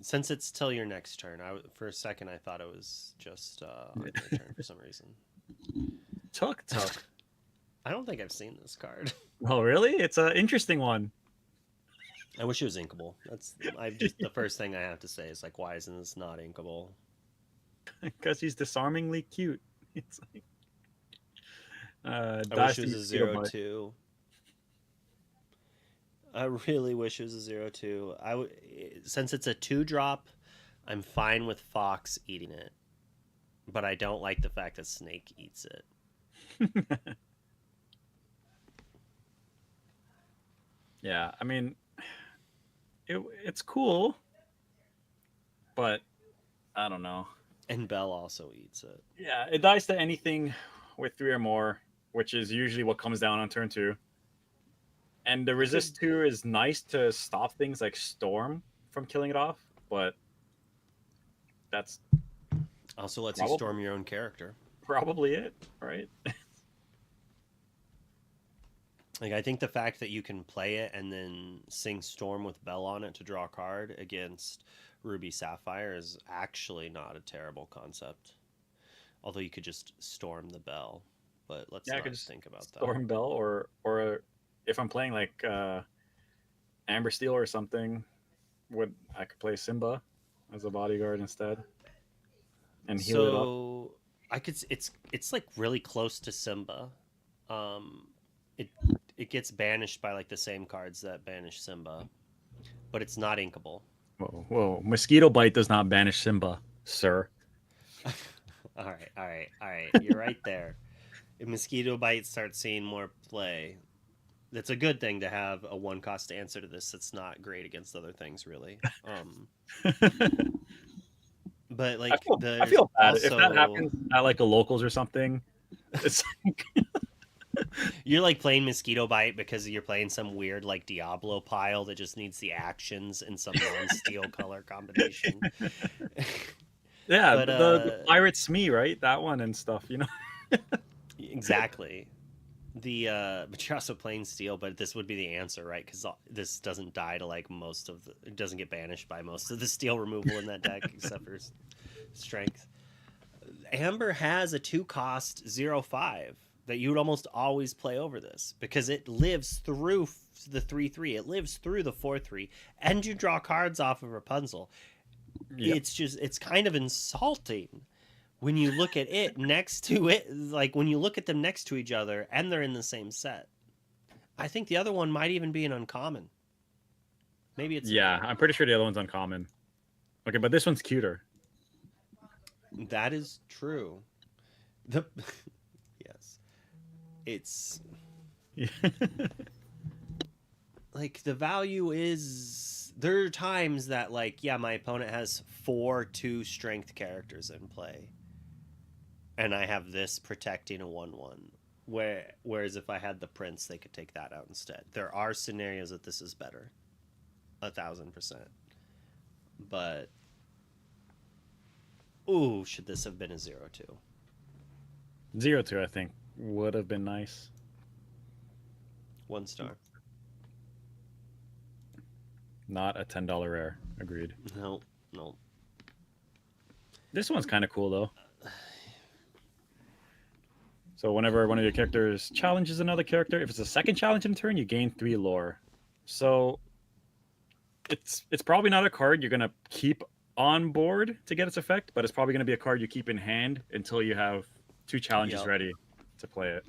Since it's till your next turn, for a second I thought it was just on your turn for some reason. Tuck. I don't think I've seen this card. Oh, really? It's an interesting one. I wish it was inkable. That's just the first thing I have to say is like, why isn't this not inkable? Because he's disarmingly cute. It's like I wish it was a 0/2. I really wish it was a 0/2. Since it's a 2-drop, I'm fine with Fox eating it, but I don't like the fact that Snake eats it. Yeah, I mean, it's cool, but I don't know. And Bell also eats it. Yeah, it dies to anything with 3 or more, which is usually what comes down on turn 2. And the resist 2 is nice to stop things like Storm from killing it off, but that's also lets you storm your own character. Probably it, right? Like, I think the fact that you can play it and then sing Storm with Bell on it to draw a card against Ruby Sapphire is actually not a terrible concept. Although you could just storm the Bell, but let's not think about that. Storm Bell, or if I'm playing like Amber Steel or something, I could play Simba as a bodyguard instead and heal it up. I could. It's like really close to Simba. It gets banished by like the same cards that banish Simba, but it's not inkable. Whoa! Mosquito Bite does not banish Simba, sir. All right. You're right there. If Mosquito Bite starts seeing more play, that's a good thing to have a 1-cost answer to this. That's not great against other things, really. But like, I feel bad if that happens at like a locals or something. It's like... You're like playing Mosquito Bite because you're playing some weird like Diablo pile that just needs the actions in some non-steel color combination. Yeah, but, the Pirates Me, right? That one and stuff, you know. Exactly. But you're also playing steel, but this would be the answer, right? Because this doesn't die to like it doesn't get banished by most of the steel removal in that deck except for strength. Amber has a 2-cost 0/5 that you would almost always play over this because it lives through the 3/3, it lives through the 4/3, and you draw cards off of Rapunzel. Yep. It's kind of insulting when you look at it next to it, like when you look at them next to each other and they're in the same set. I think the other one might even be an uncommon. Maybe it's I'm pretty sure the other one's uncommon. Okay, but this one's cuter. That is true. Yes. It's like the value is there are times that like my opponent has 4 2-strength characters in play and I have this protecting a 1/1, whereas if I had the prince they could take that out instead. There are scenarios that this is better 1,000%, but should this have been a 0/2? 0/2 I think would have been nice. 1 star. Not a $10 rare. Agreed. No. This one's kind of cool though. So whenever one of your characters challenges another character, if it's a second challenge in turn, you gain 3 lore. So it's probably not a card you're gonna keep on board to get its effect, but it's probably gonna be a card you keep in hand until you have 2 challenges ready to play it.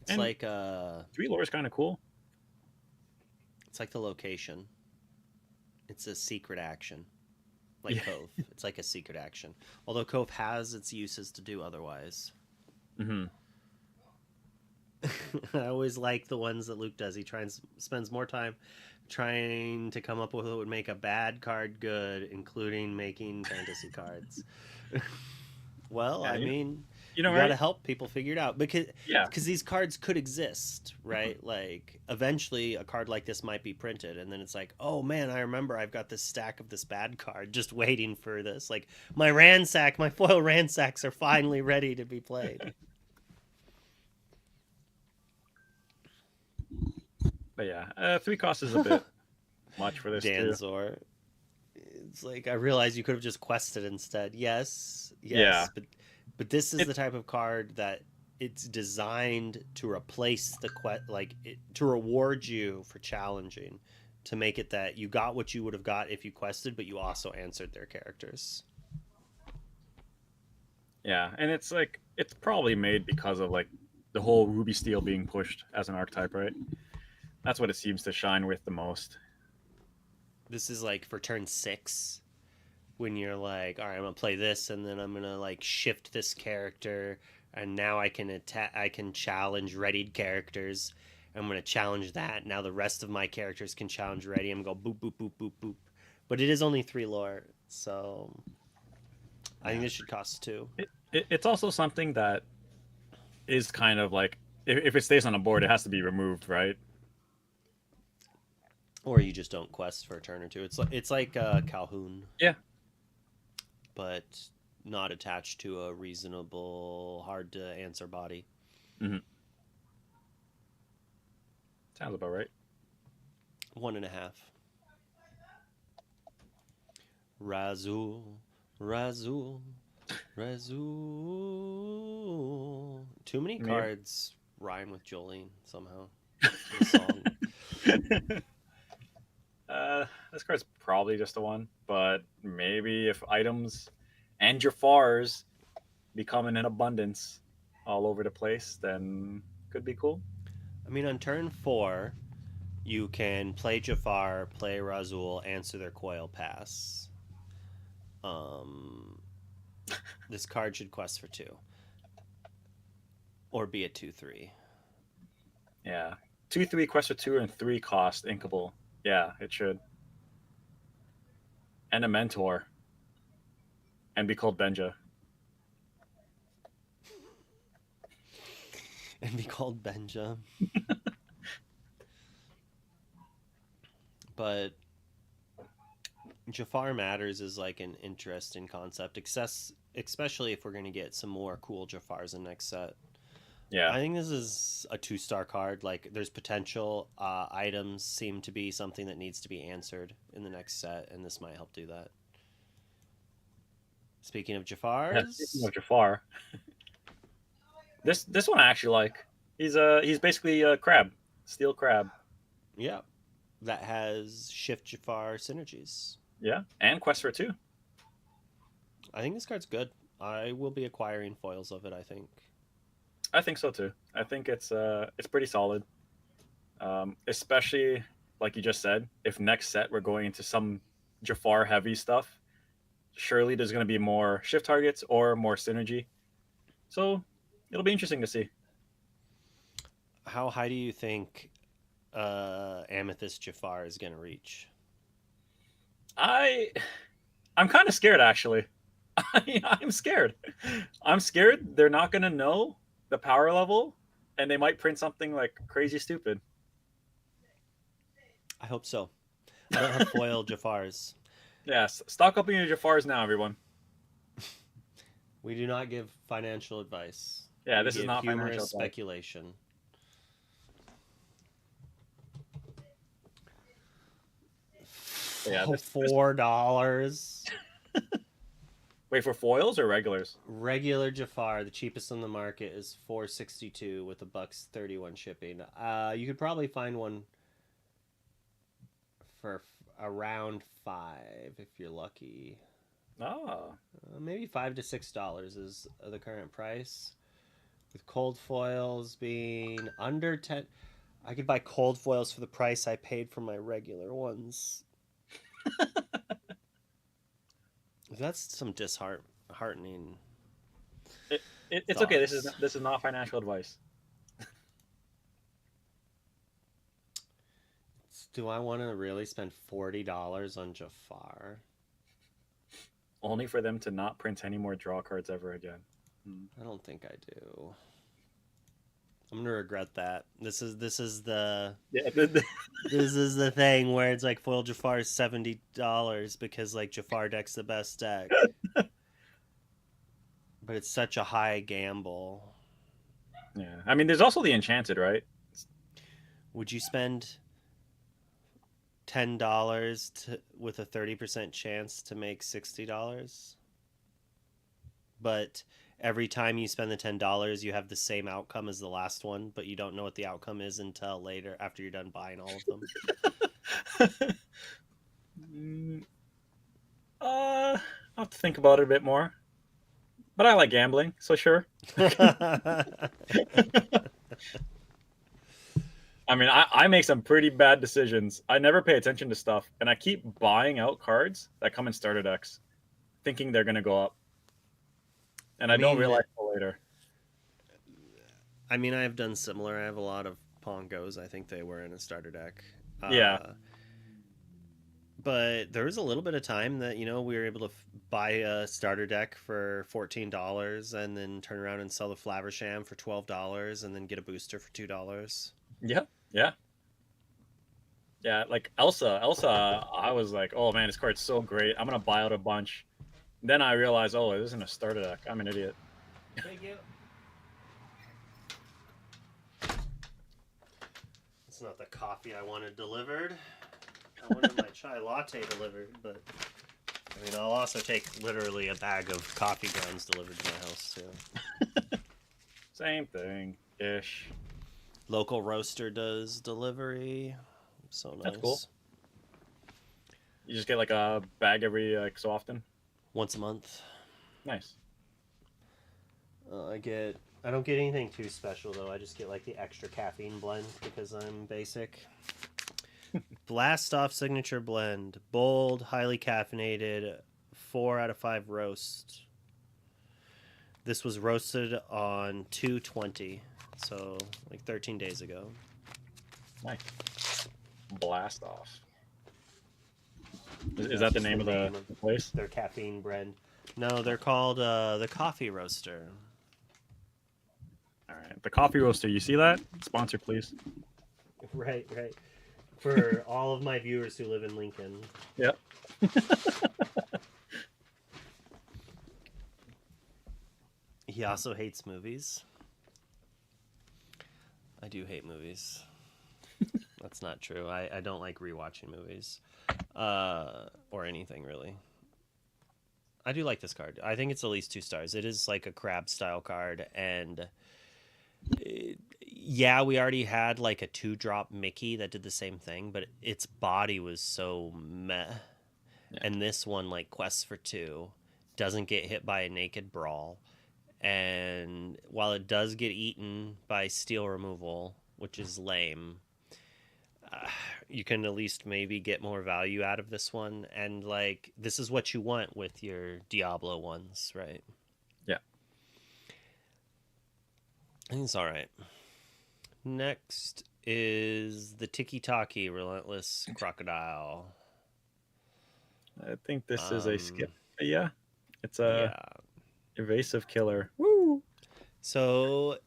It's like 3 lore is kind of cool. It's like the location. It's a secret action. Like Cove. It's like a secret action. Although Cove has its uses to do otherwise. Mm-hmm. I always like the ones that Luke does. He spends more time trying to come up with what would make a bad card good, including making fantasy cards. Well, I mean, You know, You got to right? help people figure it out because Yeah. these cards could exist, right? Like eventually a card like this might be printed and then it's like, "Oh man, I remember I've got this stack of this bad card just waiting for this. Like my ransack, my foil ransacks are finally ready to be played." But yeah, 3 cost is a bit much for this too. Danzor. It's like I realize you could have just quested instead. Yes, Yeah. yes, but this is It the type of card that it's designed to replace the to reward you for challenging, to make it that you got what you would have got if you quested, but you also answered their characters. Yeah, and it's like it's probably made because of like the whole Ruby Steel being pushed as an archetype, right? That's what it seems to shine with the most. This is like for turn 6 when you're like, all right, I'm gonna play this, and then I'm gonna like shift this character, and now I can attack. I can challenge readied characters. I'm gonna challenge that. Now the rest of my characters can challenge ready. I'm gonna go boop boop boop boop boop. But it is only 3 lore, so I think Yeah. this should cost 2. It's also something that is kind of like if it stays on a board, it has to be removed, right? Or you just don't quest for a turn or two. It's like Calhoun, Yeah. but not attached to a reasonable, hard to answer body. Hmm. Sounds about right. 1.5. Razul, Razul, Razul. Too many Maybe. cards rhyme with Jolene somehow. The song. This card's probably just a one, but maybe if items and Jafars become in abundance all over the place, then could be cool. I mean, on turn 4, you can play Jafar, play Razul, answer their coil pass. Um, this card should quest for 2. Or be a 2/3. Yeah. 2/3 quest for 2 and 3 cost inkable. Yeah, it should. And a mentor. And be called Benja. And be called Benja. But Jafar Matters is like an interesting concept, especially if we're going to get some more cool Jafars in next set. Yeah. I think this is a 2-star card. Like, there's potential. Items seem to be something that needs to be answered in the next set, and this might help do that. Speaking of Yeah, speaking Jafars, of Jafar, this one I actually like. He's basically a crab, steel crab. yeah, that has Shift Jafar synergies. Yeah, and quest for 2. I think this card's good. I will be acquiring foils of it, I think. I think so too. I think it's pretty solid. Especially like you just said, if next set we're going into some Jafar heavy stuff, surely there's going to be more shift targets or more synergy. So it'll be interesting to see. How high do you think Amethyst Jafar is going to reach? I I'm kind of scared actually. I'm scared. I'm scared they're not going to know the power level and they might print something like crazy stupid. I hope so. I don't have foil Jafars. Yes, stock up on your Jafars now, everyone. We do not give financial advice. Yeah, We this is give not humorous financial advice. speculation. Yeah, $4. Wait, for foils or regulars? Regular Jafar, the cheapest on the market, is $4.62 with $1.31 shipping. You could probably find one for around $5 if you're lucky. Oh, Maybe $5 to $6 is the current price. With cold foils being under 10, I could buy cold foils for the price I paid for my regular ones. That's some disheartening. it's okay. Thoughts. This is not financial advice. Do I want to really spend $40 on Jafar? Only for them to not print any more draw cards ever again. I don't think I do. I'm gonna regret that. This is the Yeah. this is the thing where it's like foil Jafar is $70 because like Jafar deck's the best deck, but it's such a high gamble. Yeah. I mean, there's also the enchanted, right? Would you spend $10 with a 30% chance to make $60? But every time you spend the $10, you have the same outcome as the last one, but you don't know what the outcome is until later after you're done buying all of them. Mm, I'll have to think about it a bit more. But I like gambling, so sure. I mean, I make some pretty bad decisions. I never pay attention to stuff, and I keep buying out cards that come in starter decks, thinking they're gonna go up, and I don't realize till later. I mean, I've done similar. I have a lot of Pongos. I think they were in a starter deck. Yeah. But there was a little bit of time that we were able to buy a starter deck for $14 and then turn around and sell the Flaversham for $12 and then get a booster for $2. Yeah, yeah, yeah. Like Elsa. I was like, oh man, this card's so great. I'm gonna buy out a bunch. Then I realized, oh, it isn't a starter deck. I'm an idiot. Thank you. It's not the coffee I wanted delivered. I wanted my chai latte delivered, but I mean, I'll also take literally a bag of coffee grounds delivered to my house too. Same thing ish. Local roaster does delivery. So nice. That's cool. You just get like a bag every so often. Once a month. Nice. I don't get anything too special though. I just get like the extra caffeine blend because I'm basic. Blast Off Signature Blend. Bold, highly caffeinated, 4 out of 5 roast. This was roasted on 2/20, so like 13 days ago. Nice. Blast Off. Is that the name of the place? Their caffeine blend. No, they're called the Coffee Roaster. All right. The Coffee Roaster. You see that? Sponsor, please. Right. For all of my viewers who live in Lincoln. Yep. He also hates movies. I do hate movies. That's not true. I don't like rewatching movies. Or anything, really. I do like this card. I think it's at least 2 stars. It is like a crab style card, and yeah, we already had like a 2-drop Mickey that did the same thing, but its body was so meh. Yeah. And this one, like quests for 2, doesn't get hit by a naked brawl, and while it does get eaten by steel removal, which is lame, you can at least maybe get more value out of this one, and like this is what you want with your Diablo ones, right? Yeah, I think it's all right. Next is the Tiki Taki Relentless Crocodile. I think this is a skip. Yeah, it's a evasive killer. Woo! So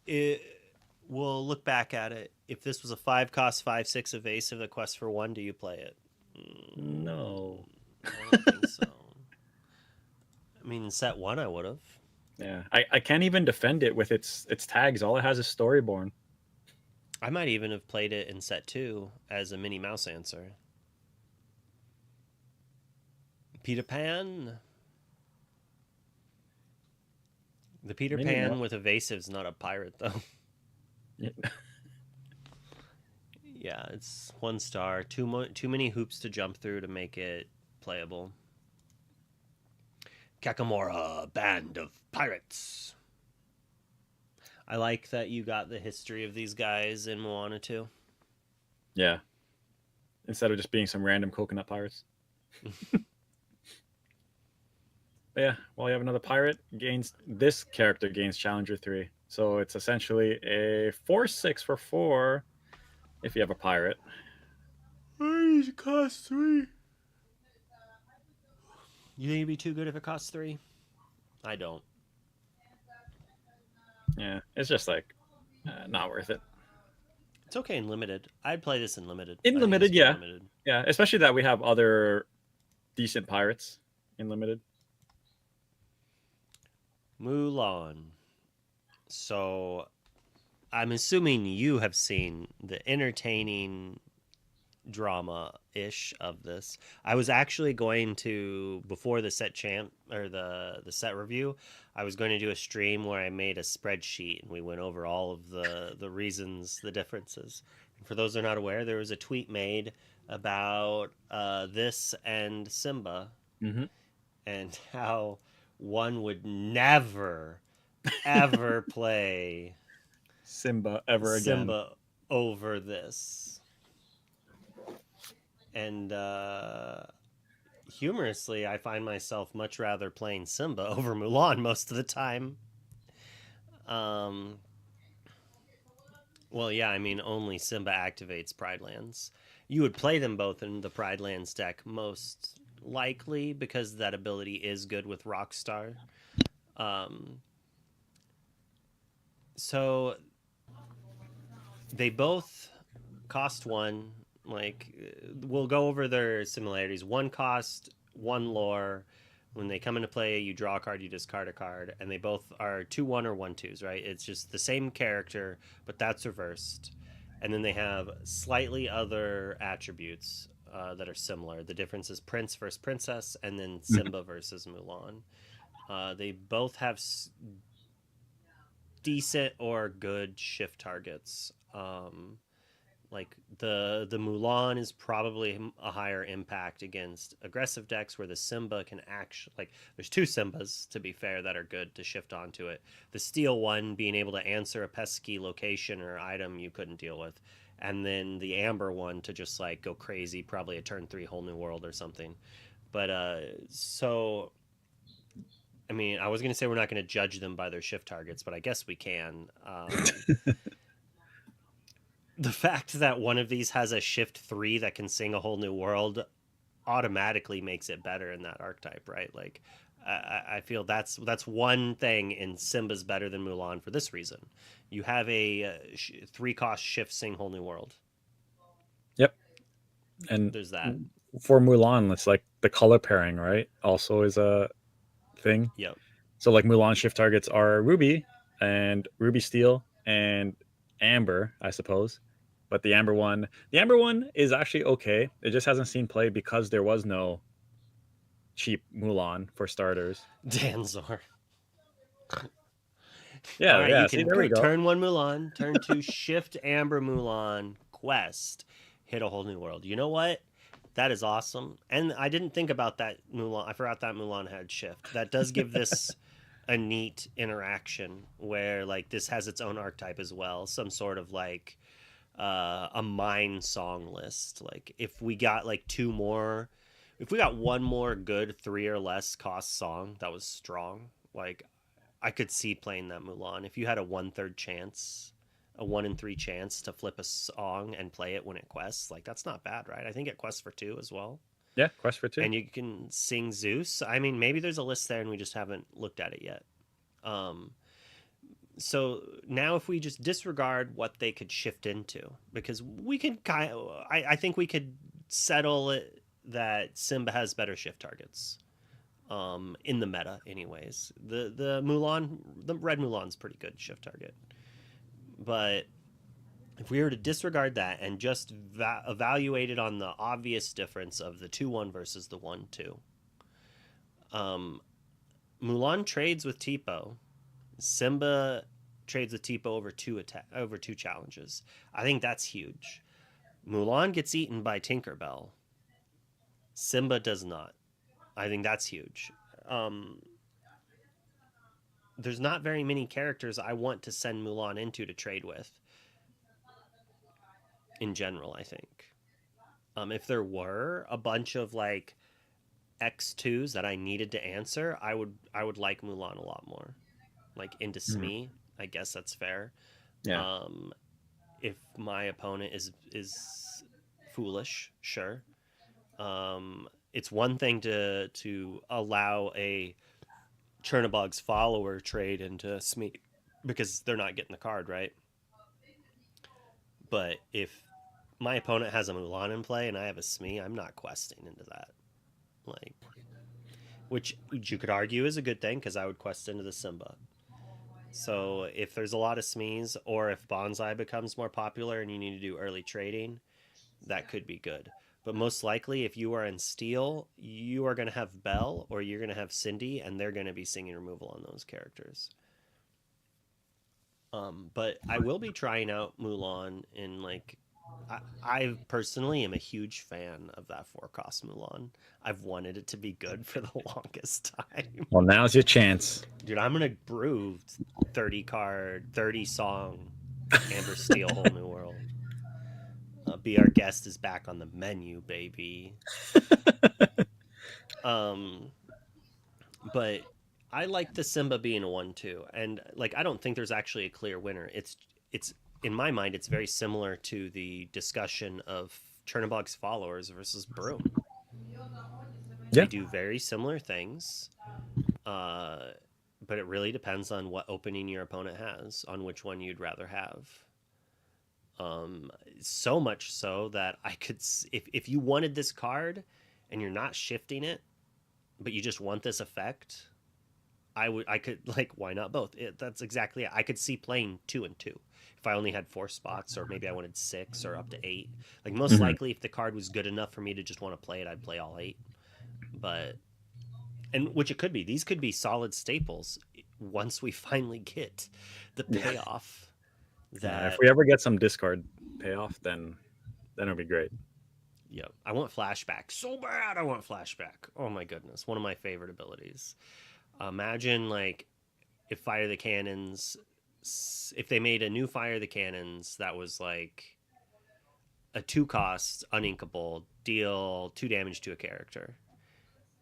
we'll look back at it. If this was a 5-cost 5/6 evasive that quests for 1, do you play it? No, I don't think so. I mean, in set 1, I would have. Yeah, I can't even defend it with its tags. All it has is Storyborn. I might even have played it in set 2 as a Minnie Mouse answer. Peter Pan. The Peter Pan with evasive's not a pirate, though. Yeah. Yeah, it's 1 star. Too many hoops to jump through to make it playable. Kakamora, Band of Pirates. I like that you got the history of these guys in Moana 2. Yeah. Instead of just being some random coconut pirates. Yeah, well, you have another pirate. This character gains Challenger 3. So it's essentially a 4/6 for 4 if you have a pirate. It costs 3. You think it'd be too good if it costs 3? I don't. Yeah, it's just like not worth it. It's okay in limited. I'd play this in limited. In I think it's limited, good in yeah, limited. yeah. Especially that we have other decent pirates in limited. Mulan. So I'm assuming you have seen the entertaining drama ish of this. I was actually going to before the set champ or the set review, I was going to do a stream where I made a spreadsheet and we went over all of the reasons, the differences. And for those who are not aware, there was a tweet made about this and Simba Mm-hmm. and how one would never ever play Simba ever again. Simba over this. And humorously, I find myself much rather playing Simba over Mulan most of the time. Um, well, yeah, I mean, only Simba activates Pride Lands. You would play them both in the Pride Lands deck most likely because that ability is good with Rockstar. Um, so they both cost one. Like, we'll go over their similarities. One cost, one lore. When they come into play, you draw a card, you discard a card, and they both are 2/1 or 1/2s, right? It's just the same character, but that's reversed. And then they have slightly other attributes that are similar. The difference is Prince versus Princess, and then Simba versus Mulan. They both have decent or good shift targets. Like the Mulan is probably a higher impact against aggressive decks, where the Simba can actually, like, there's two Simbas to be fair that are good to shift onto it. The Steel one being able to answer a pesky location or item you couldn't deal with, and then the Amber one to just like go crazy, probably a turn 3 whole new world or something. But so I mean, I was gonna say we're not gonna judge them by their shift targets, but I guess we can. The fact that one of these has a shift 3 that can sing a whole new world automatically makes it better in that archetype, right? Like, I feel that's one thing in Simba's better than Mulan for this reason. You have a 3 cost shift sing whole new world. Yep. And There's that. for Mulan, it's like the color pairing, right? Also is a thing. Yep. So like Mulan shift targets are Ruby and Ruby Steel and Amber, I suppose. But the Amber one is actually okay. It just hasn't seen play because there was no cheap Mulan for starters. Danzor. All Yeah, right, yeah. you See, can there go we go. turn 1 Mulan, turn 2 shift Amber Mulan quest, hit a whole new world. You know what? That is awesome. And I didn't think about that Mulan. I forgot that Mulan had shift. That does give this a neat interaction where like this has its own archetype as well. Some sort of like a mine song list. Like if we got like if we got one more good 3 or less cost song that was strong, like I could see playing that Mulan. If you had a 1/3 chance, a 1 in 3 chance to flip a song and play it when it quests, like that's not bad, right? I think it quests for 2 as well. Yeah, quest for two. And you can sing Zeus. I mean, maybe there's a list there and we just haven't looked at it yet. Um, so now if we just disregard what they could shift into, because we can kind of, I think we could settle it that Simba has better shift targets in the meta anyways. The Mulan, the red Mulan's pretty good shift target. But if we were to disregard that and just evaluate it on the obvious difference of the 2/1 versus the 1/2, um, Mulan trades with Tipo. Simba trades with Tipo over two challenges. I think that's huge. Mulan gets eaten by Tinkerbell. Simba does not. I think that's huge. Um, there's not very many characters I want to send Mulan into to trade with. In general, I think. If there were a bunch of like X2s that I needed to answer, I would like Mulan a lot more. Like into Mhm. Smee, I guess that's fair. Yeah. Um, if my opponent is foolish, sure. It's one thing to allow a Chernobog's follower trade into Smee. because they're not getting the card, right? But if my opponent has a Mulan in play and I have a Smee, I'm not questing into that. Like, which you could argue is a good thing because I would quest into the Simba. So if there's a lot of Smees, or if Bonsai becomes more popular and you need to do early trading, that could be good. But most likely, if you are in Steel, you are going to have Belle or you're going to have Cindy, and they're going to be singing removal on those characters. But I will be trying out Mulan in like. I personally am a huge fan of that 4-cost Mulan. I've wanted it to be good for the longest time. Well, now's your chance. Dude, I'm gonna brew 30 card, 30 song Amber Steel Whole New World. Be Our Guest is back on the menu, baby. But I like the Simba being a 1/2, and like I don't think there's actually a clear winner. It's in my mind, it's very similar to the discussion of Chernobog's followers versus Broom. Yeah. They do very similar things, but it really depends on what opening your opponent has, on which one you'd rather have. So much so that I could, if you wanted this card and you're not shifting it, but you just want this effect, I could like, why not both? That's exactly it. I could see playing 2 and 2 if I only had 4 spots, or maybe I wanted 6 or up to 8. Like most likely, if the card was good enough for me to just want to play it, I'd play all 8. But and which it could be. These could be solid staples once we finally get the payoff. That if we ever get some discard payoff, then it'll be great. Yep. I want flashback so bad. I want flashback. Oh my goodness. One of my favorite abilities. Imagine like if Fire the Cannons, if they made a new Fire the Cannons that was like a 2-cost uninkable, deal 2 damage to a character.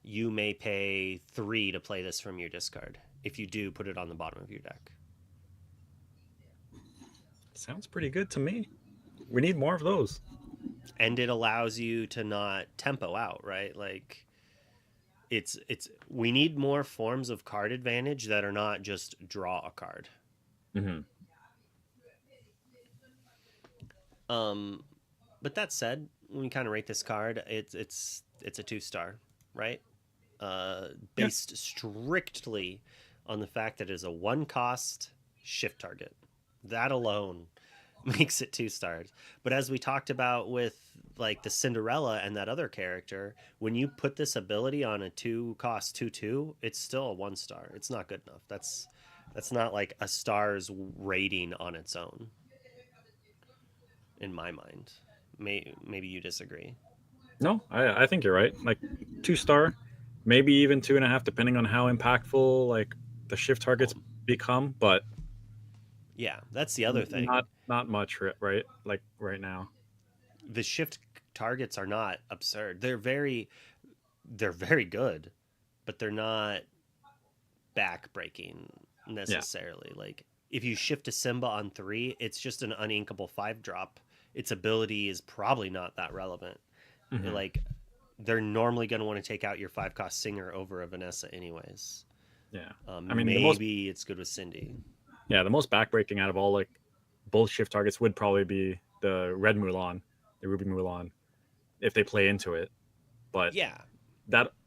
You may pay 3 to play this from your discard. If you do, put it on the bottom of your deck. Sounds pretty good to me. We need more of those. And it allows you to not tempo out, right? Like it's we need more forms of card advantage that are not just draw a card. But that said, when we kind of rate this card, it's a 2-star, right? Based strictly on the fact that it is a 1-cost shift target. That alone makes it 2 stars. But as we talked about with like the Cinderella and that other character, when you put this ability on a 2-cost 2/2, it's still a 1-star. It's not good enough. That's not like a star's rating on its own, in my mind. Maybe you disagree. No, I think you're right. Like 2-star, maybe even 2.5, depending on how impactful like the shift targets become. But yeah, that's the other thing. Not much, right? Like right now, the shift targets are not absurd. They're very good, but they're not back-breaking necessarily. Yeah. Like if you shift a Simba on 3, it's just an uninkable 5-drop. Its ability is probably not that relevant. Like they're normally going to want to take out your 5-cost Singer over a Vanessa anyways. Yeah. I mean, maybe it's good with Cindy. Yeah, the most backbreaking out of all like both shift targets would probably be the red Mulan, the Ruby Mulan, if they play into it. But yeah,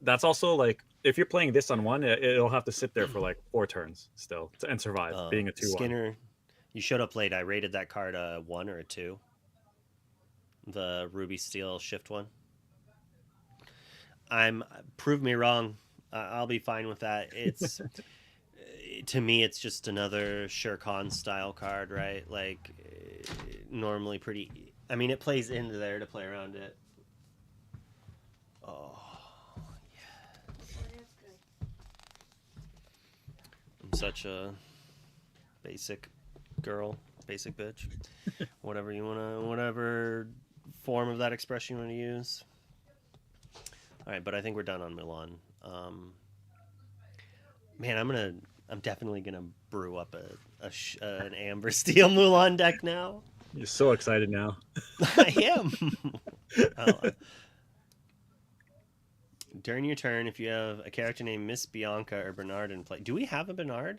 that's also like if you're playing this on 1, it'll have to sit there for like 4 turns still and survive being a 2/1. Skinner, you showed up late. I rated that card a 1 or a 2. The Ruby Steel shift one. Prove me wrong. I'll be fine with that. It's to me, it's just another Shere Khan style card, right? Like normally pretty. I mean, it plays into there to play around it. Oh, yeah. I'm such a basic girl, basic bitch. Whatever form of that expression you want to use. All right, but I think we're done on Mulan. Man, I'm definitely gonna brew up an Amber Steel Mulan deck now. You're so excited now. I am. During your turn, if you have a character named Miss Bianca or Bernard in play, do we have a Bernard?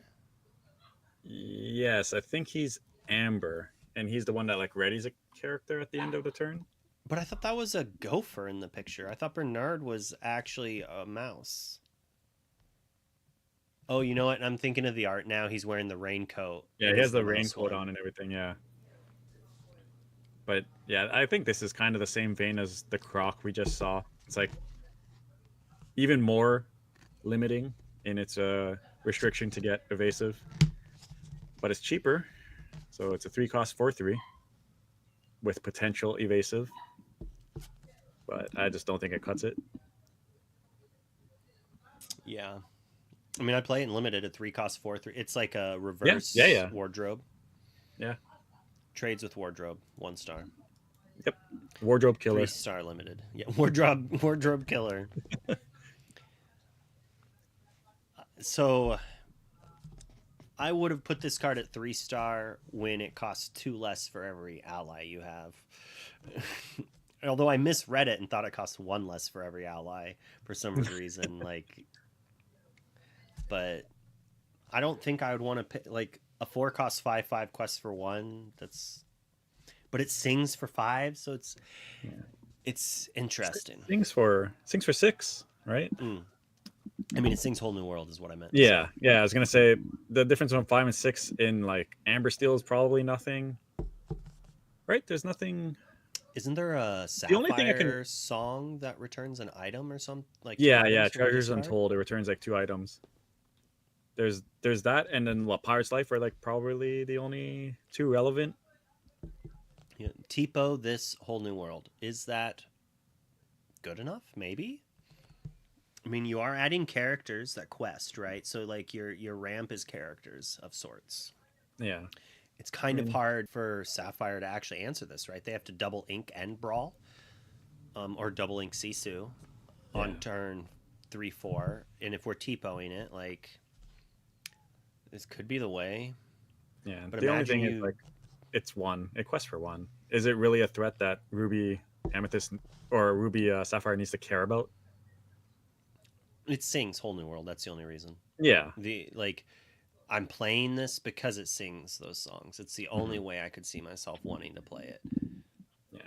Yes, I think he's Amber, and he's the one that like readies a character at the end of the turn. But I thought that was a gopher in the picture. I thought Bernard was actually a mouse. Oh, you know what? I'm thinking of the art now. He's wearing the raincoat. Yeah, It he is has the the mouse raincoat one. on and everything. Yeah, but yeah, I think this is kind of the same vein as the Croc we just saw. It's like even more limiting in its restriction to get evasive, but it's cheaper. So it's a 3 cost 4/3 with potential evasive, but I just don't think it cuts it. Yeah. I mean, I play it in limited at 3 cost 4/3. It's like a Yeah, yeah, reverse yeah, wardrobe. yeah. Trades with wardrobe, 1 star. Yep. Wardrobe killer. 3 star limited. Yeah, wardrobe killer. So I would have put this card at 3 star when it costs 2 less for every ally you have. Although I misread it and thought it cost 1 less for every ally for some reason. Like, but I don't think I would want to pick like a 4 cost 5/5 quest for 1. But it sings for 5, so Yeah. it's interesting. Sings for 6, right? I mean, it sings Whole New World is what I meant. Yeah, yeah. I was gonna say the difference between 5 and 6 in like Amber Steel is probably nothing, right? There's nothing. Isn't there a The only thing I Sapphire can. song that returns an item or something? Like 2 Yeah, yeah. items from a Treasures discard? Untold. It returns like 2 items. There's that, and then what? Pirate's Life are like probably the only 2 relevant. Yeah. Tipo, this Whole New World. Is that good enough? Maybe? I mean, you are adding characters that quest, right? So, like, your ramp is characters of sorts. Yeah. It's kind I of mean, hard for Sapphire to actually answer this, right? They have to double ink and brawl, or double ink Sisu yeah. on turn 3-4. And if we're T-poing it, like, this could be the way. Yeah. But The only imagine thing is like it's 1. It quests for 1. Is it really a threat that Ruby Amethyst or Ruby Sapphire needs to care about? it sings Whole New World. That's the only reason. Yeah. I'm playing this because it sings those songs. It's the only way I could see myself wanting to play it. Yeah.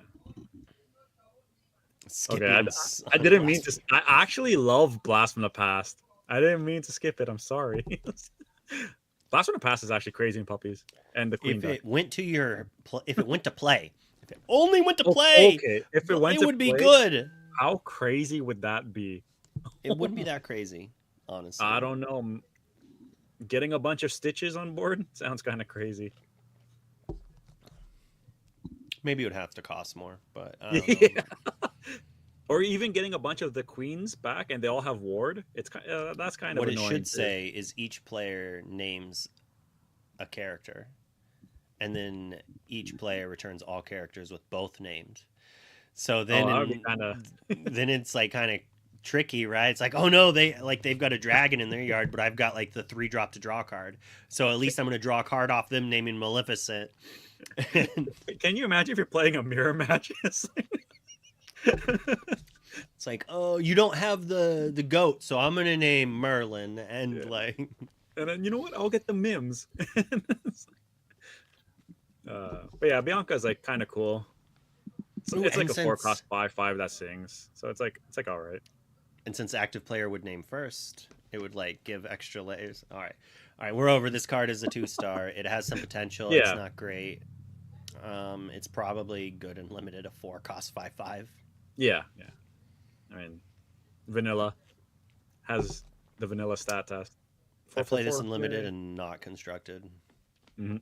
Okay. Skipping I didn't mean to. I actually love Blast from the Past. I didn't mean to skip it. I'm sorry. Blast from the Past is actually crazy in puppies and the Queen If Duck. it went to if it went to play, if it only went to Oh, play, okay. If it went it to would be play, good. how crazy would that be? It wouldn't be that crazy, honestly. I don't know. Getting a bunch of stitches on board sounds kind of crazy. Maybe it would have to cost more, but Yeah. Or even getting a bunch of the queens back and they all have ward. It's that's kind what of it annoying. should too. say is each player names a character, and then each player returns all characters with both named. So then, that would be kind of. then it's like kind of tricky, right? It's like, oh no, they've got a dragon in their yard, but I've got like the 3-drop to draw card. So at least I'm going to draw a card off them naming Maleficent. Can you imagine if you're playing a mirror match? It's like, oh, you don't have the goat, so I'm going to name Merlin, and Yeah. like, And then you know what? I'll get the Mims. But yeah, Bianca's like kind of cool. Ooh, It's like and a since- 4-cost 5/5 that sings, so it's like all right. and since active player would name first, it would like give extra layers. All right, we're over. This card is a 2-star. It has some potential. Yeah. It's not great. It's probably good and limited. A 4-cost 5/5. Yeah, yeah. I mean, vanilla has the vanilla stat test. I play this 4/4, in limited yeah. and not constructed. Mhm.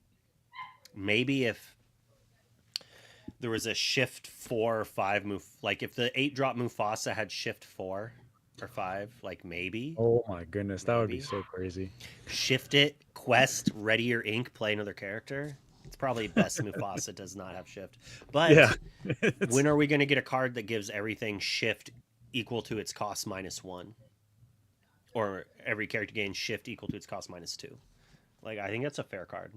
Maybe if there was a shift 4 or 5 move, like if the 8-drop Mufasa had shift 4 or 5, like maybe Oh my goodness, that would be Maybe. so crazy. shift it, quest, ready your ink, play another character. It's probably best Mufasa does not have shift. But Yeah. when are we going to get a card that gives everything shift equal to its cost -1? Or every character gains shift equal to its cost -2? Like, I think that's a fair card.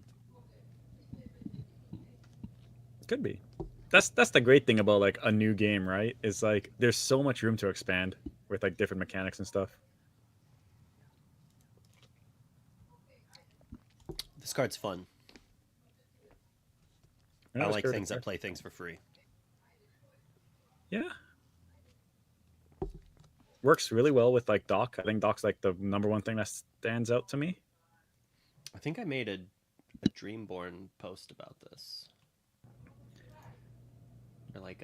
Could be. That's the great thing about like a new game, right? Is like there's so much room to expand with like different mechanics and stuff. This card's fun. I like things that play things for free. Yeah. Works really well with like Doc. I think Doc's like the number one thing that stands out to me. I think I made a Dreamborn post about this. They're like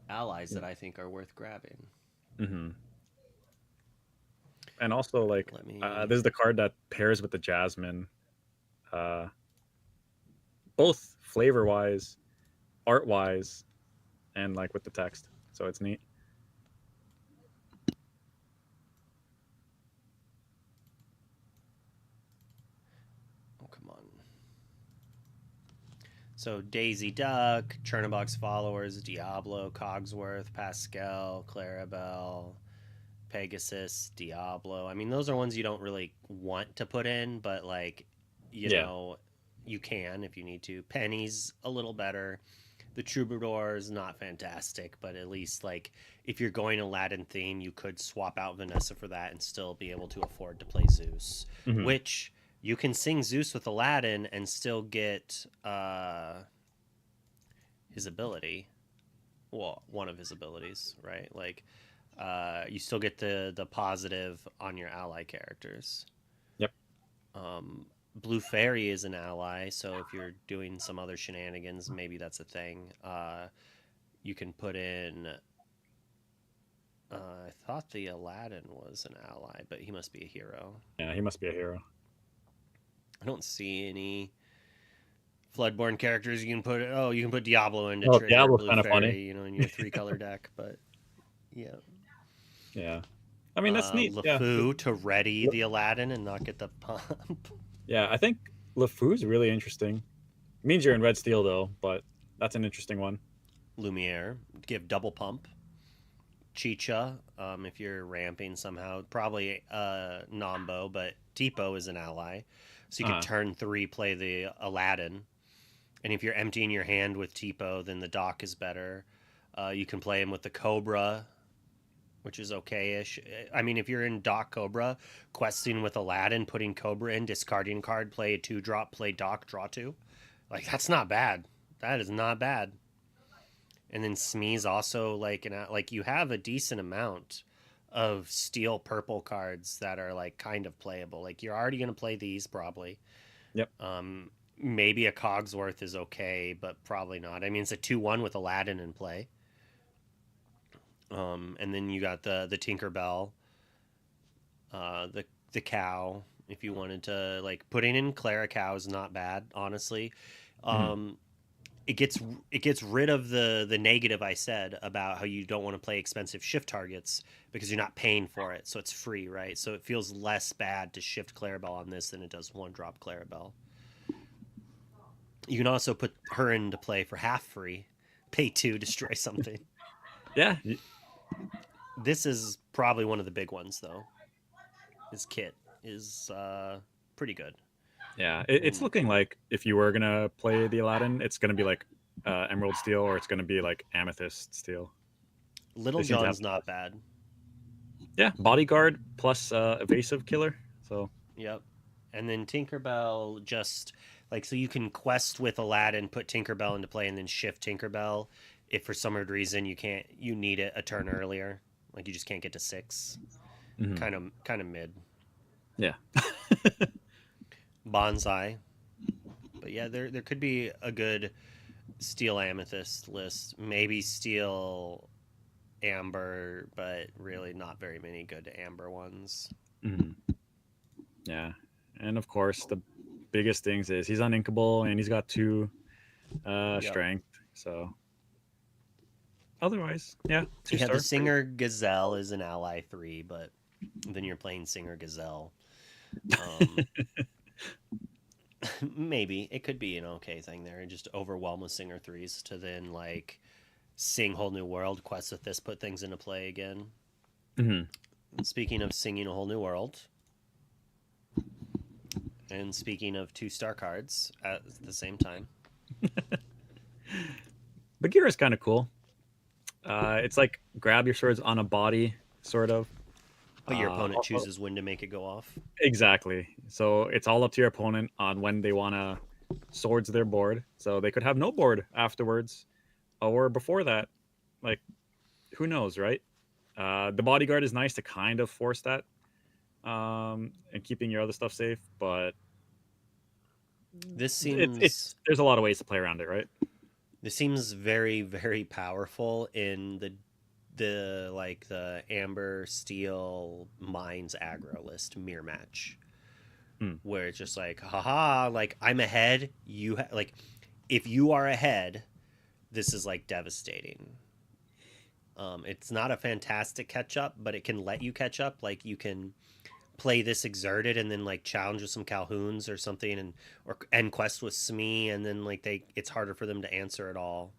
allies that I think are worth grabbing. Mm-hmm. And also, like, Let me. this is the card that pairs with the Jasmine, both flavor wise, art wise, and like with the text. So it's neat. Oh, come on. So Daisy Duck, Chernobog's Followers, Diablo, Cogsworth, Pascal, Clarabelle, Pegasus, Diablo. I mean, those are ones you don't really want to put in, but like, you know, you can if you need to. Penny's a little better. The Troubadour is not fantastic, but at least like if you're going Aladdin theme, you could swap out Vanessa for that and still be able to afford to play Zeus, which you can sing Zeus with Aladdin and still get his ability. Well, one of his abilities, right? Like you still get the positive on your ally characters. Yep. Blue Fairy is an ally, so if you're doing some other shenanigans, maybe that's a thing. You can put in. I thought the Aladdin was an ally, but he must be a hero. Yeah, he must be a hero. I don't see any Floodborn characters you can put. Oh, you can put Diablo into Oh, trigger Diablo's Blue kind of Fairy, funny. you know, in your 3-color deck. But yeah, Yeah. I mean, that's neat. LeFou to ready the Aladdin and not get the pump. Yeah, I think LeFou's really interesting. It means you're in red steel though, but that's an interesting one. Lumiere, give double pump. Chicha, if you're ramping somehow, probably Nombo, but Tipo is an ally, so you can turn 3 play the Aladdin, and if you're emptying your hand with Tipo, then the Doc is better. You can play him with the Cobra, which is okay-ish. I mean, if you're in Doc Cobra, questing with Aladdin, putting Cobra in, discarding card, play a 2-drop, play Doc, draw 2. Like, that's not bad. That is not bad. And then Smee's also like you have a decent amount of steel purple cards that are like kind of playable. Like you're already going to play these probably. Yep. Maybe a Cogsworth is okay, but probably not. I mean, it's a 2-1 with Aladdin in play. And then you got the Tinkerbell, the cow. If you wanted to like putting in Clara Cow is not bad, honestly. It gets rid of the negative I said about how you don't want to play expensive shift targets because you're not paying for it, so it's free, right? So it feels less bad to shift Clarabelle on this than it does 1-drop Clarabelle. You can also put her into play for half free, pay 2, destroy something. Yeah. This is probably one of the big ones though. His kit is pretty good. Yeah, it's looking like if you were gonna play the Aladdin, it's gonna be like Emerald Steel, or it's gonna be like Amethyst Steel. Little John's not bad. Yeah, Bodyguard plus Evasive Killer. So yep, and then Tinkerbell just like so you can quest with Aladdin, put Tinkerbell into play, and then shift Tinkerbell if for some reason you need it a turn earlier, like you just can't get to 6. Kind of mid. Yeah. Bonsai, but yeah, there could be a good steel amethyst list, maybe steel amber, but really not very many good amber ones. Yeah, and of course the biggest things is he's uninkable and he's got 2 strength, so otherwise, yeah, 2-star. The Singer Gazelle is an ally 3, but then you're playing Singer Gazelle. Maybe it could be an okay thing there, and just overwhelm with Singer 3s to then like sing Whole New World, quest with this, put things into play again. Speaking of singing a whole new world, and speaking of 2-star cards at the same time, Bagheera is kind of cool. It's like grab your swords on a body, sort of. But your opponent Also, chooses when to make it go off. exactly. So it's all up to your opponent on when they want to swords their board. So they could have no board afterwards or before that. Like, who knows, right? The bodyguard is nice to kind of force that and keeping your other stuff safe, but This it's seems there's a lot of ways to play around it, right? this seems very, very powerful in the like the Amber Steel Mines aggro list mirror match, Hmm. where it's just like, haha, like I'm ahead. Like, if you are ahead, this is like devastating. It's not a fantastic catch up, but it can let you catch up. Like you can play this exerted and then like challenge with some Calhouns or something, and or end quest with Smee, and then like it's harder for them to answer it all.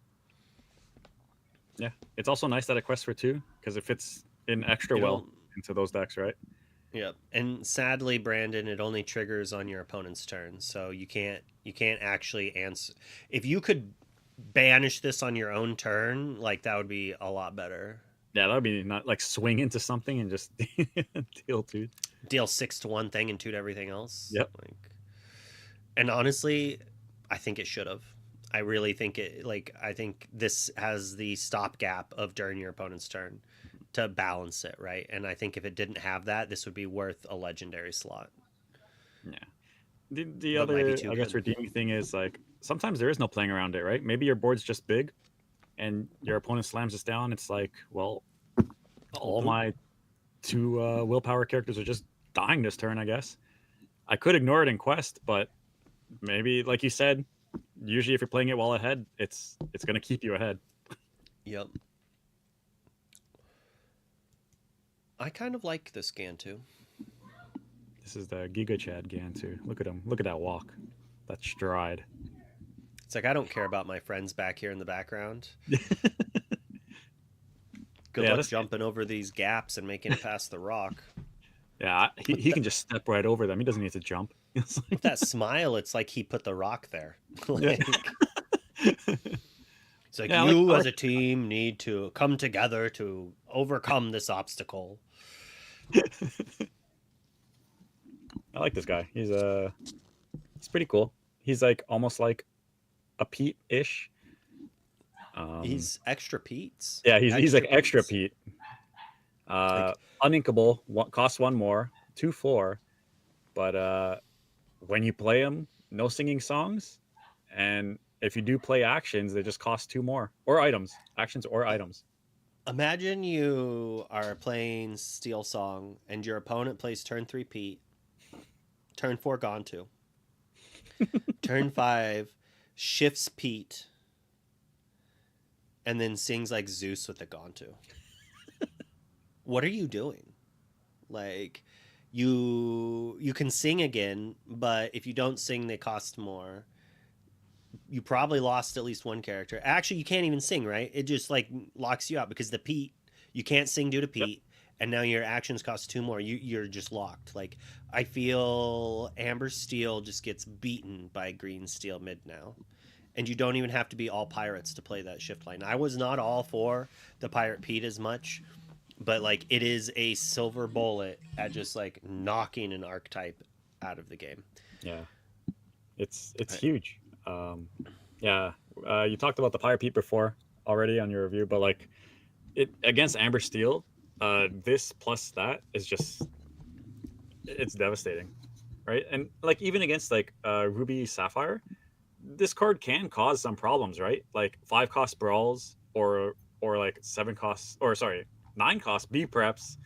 Yeah, it's also nice that it quests for 2 because it fits in extra well It'll into those decks, right? Yep. And sadly, Brandon, it only triggers on your opponent's turn, so you can't actually answer. If you could banish this on your own turn, like that would be a lot better. Yeah, that would be not like swing into something and just deal 2. Deal 6 to one thing and 2 to everything else. Yep. Like, and honestly, I think it should have. I really think it. Like, I think this has the stopgap of during your opponent's turn to balance it, right? And I think if it didn't have that, this would be worth a legendary slot. Yeah. The But might be other, too I guess, good. redeeming thing is like sometimes there is no playing around it, right? Maybe your board's just big, and your opponent slams this down. It's like, well, all my 2 willpower characters are just dying this turn. I guess I could ignore it in quest, but maybe, like you said, usually if you're playing it well ahead, it's gonna keep you ahead. Yep. I kind of like this Gantu. This is the Giga Chad Gantu. Look at him. Look at that walk. That stride. It's like I don't care about my friends back here in the background. Good Yeah, luck this- jumping over these gaps and making it past the rock. Yeah, he can just step right over them. He doesn't need to jump. It's like- With that smile, it's like he put the rock there. Yeah. It's like Yeah, you like- as a team need to come together to overcome this obstacle. I like this guy. He's pretty cool. He's like almost like a Pete-ish. He's extra Pete's. Yeah, he's like extra Pete's. Pete. Uninkable, costs 1 more, 2/4, but when you play him, no singing songs, and if you do play actions, they just cost 2 more, or items, actions or items. Imagine you are playing Steel Song and your opponent plays turn 3 Pete, turn 4 Gontu, turn 5 shifts Pete, and then sings like Zeus with the Gontu. What are you doing? Like, you can sing again, but if you don't sing, they cost more. You probably lost at least one character. Actually, you can't even sing, right? It just like locks you out because the Pete, you can't sing due to Pete, and now your actions cost 2 more. You're just locked. Like, I feel Amber Steel just gets beaten by Green Steel mid now. And you don't even have to be all pirates to play that shift line. I was not all for the Pirate Pete as much, but like it is a silver bullet at just like knocking an archetype out of the game. Yeah, it's Right. huge. Yeah, you talked about the Pirate Pete before already on your review, but like it against Amber Steel, this plus that is just it's devastating, right? And like even against like Ruby Sapphire, this card can cause some problems, right? Like 5-cost brawls or like 7-cost, or sorry, 9-cost B preps.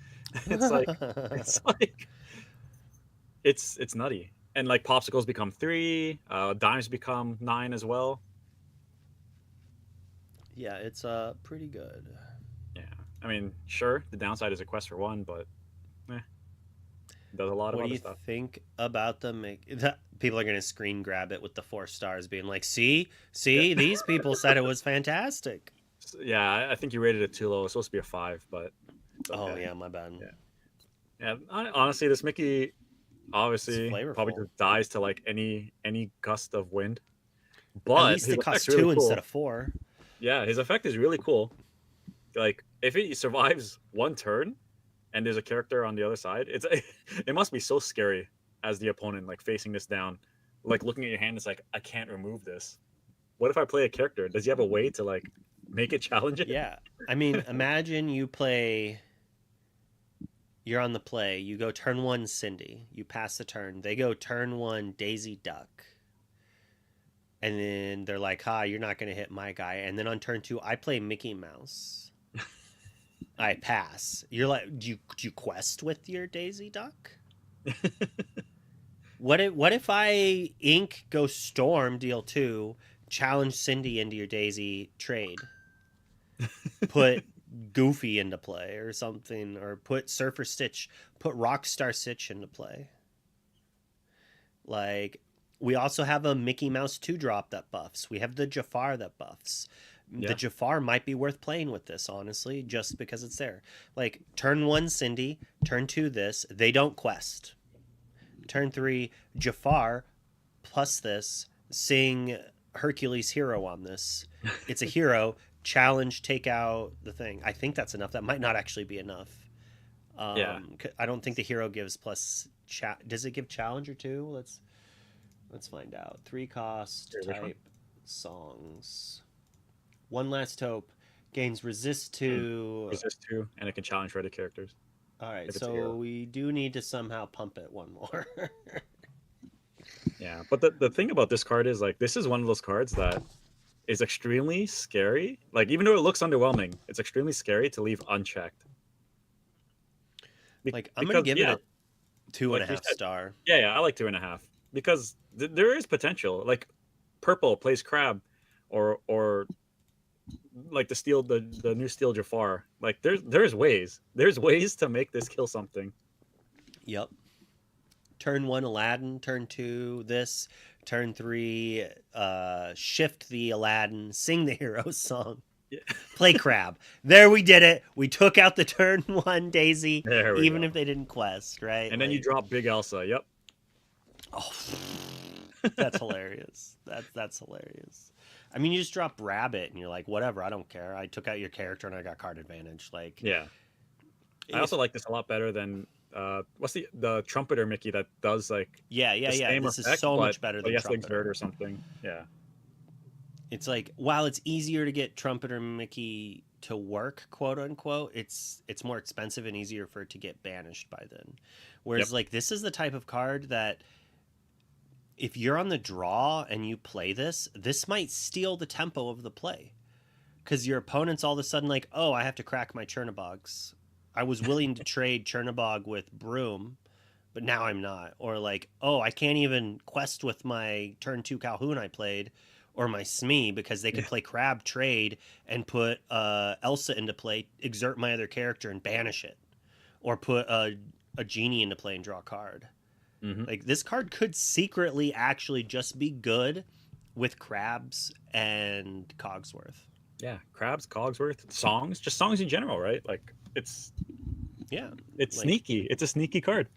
It's like it's like it's nutty. And like popsicles become 3, dimes become 9 as well. Yeah, it's pretty good. Yeah, I mean, sure, the downside is a quest for 1, but it does a lot of What do other you stuff. think about the people are gonna screen grab it with the 4 stars, being like, "See, these people said it was fantastic." Yeah, I think you rated it too low. It's supposed to be a 5, but it's Oh okay. yeah, my bad. Yeah. Honestly, this Mickey obviously flavorful. probably just dies to like any gust of wind. At But least his it costs effect's really 2 cool. instead of 4. Yeah, his effect is really cool. Like if he survives 1 turn, and there's a character on the other side, it's it must be so scary as the opponent, like facing this down, like looking at your hand. It's like, I can't remove this. What if I play a character? Does he have a way to like make it challenge it? Yeah. I mean, imagine you play. You're on the play. You go turn one, Cindy. You pass the turn. They go turn one, Daisy Duck. And then they're like, "Ha, you're not gonna hit my guy." And then on turn two, I play Mickey Mouse. I pass. You're like, do you quest with your Daisy Duck? What if I ink go storm deal two, challenge Cindy into your Daisy trade, put Goofy into play or something, or put Surfer Stitch, put Rockstar Stitch into play. Like, we also have a Mickey Mouse 2-drop that buffs. We have the Jafar that buffs. Yeah. The Jafar might be worth playing with this, honestly, just because it's there. Like, turn one, Cindy. Turn two, this. They don't quest. Turn three, Jafar plus this. Sing Hercules Hero on this. It's a hero. Challenge, take out the thing. I think that's enough. That might not actually be enough. Yeah. I don't think the hero gives plus... Does it give Challenger too? Let's find out. 3 cost, Here, which one? type, songs. One Last Hope gains resist to... Resist 2, and it can challenge ready characters. All right, if it's a so hero. we do need to somehow pump it one more. Yeah, but the thing about this card is, like, this is one of those cards that is extremely scary. Like, even though it looks underwhelming, it's extremely scary to leave unchecked. Like, I'm going to give yeah, it a 2.5 like you said, star. yeah, I like 2.5 because there is potential. Like, purple plays crab, or like the new steel Jafar. Like, there's ways to make this kill something. Yep. Turn 1, Aladdin. Turn 2, this. Turn 3, shift the Aladdin. Sing the hero song. Yeah. Play crab. There, we did it. We took out the turn 1 Daisy, There we even go. if they didn't quest, right? And then you drop Big Elsa. Yep. Oh, that's hilarious. That's hilarious. I mean, you just drop Rabbit, and you're like, whatever, I don't care. I took out your character, and I got card advantage. Like, Yeah. I also like this a lot better than what's the trumpeter Mickey that does like yeah. the same This effect, is so much better but than he has to Trumpeter. exert or something. Yeah. It's like, while it's easier to get Trumpeter Mickey to work, quote unquote, it's more expensive and easier for it to get banished by then. Whereas, like, this is the type of card that if you're on the draw and you play this might steal the tempo of the play. Because your opponent's all of a sudden like, oh, I have to crack my Chernobygs. I was willing to trade Chernobog with Broom, but now I'm not. Or like, oh, I can't even quest with my turn 2 Calhoun I played, or my Smee, because they could play Crab trade and put Elsa into play, exert my other character and banish it. Or put a Genie into play and draw a card. Mm-hmm. Like, this card could secretly actually just be good with Crabs and Cogsworth. Yeah, Crabs, Cogsworth, songs, just songs in general, right? Like, it's like, sneaky. It's a sneaky card.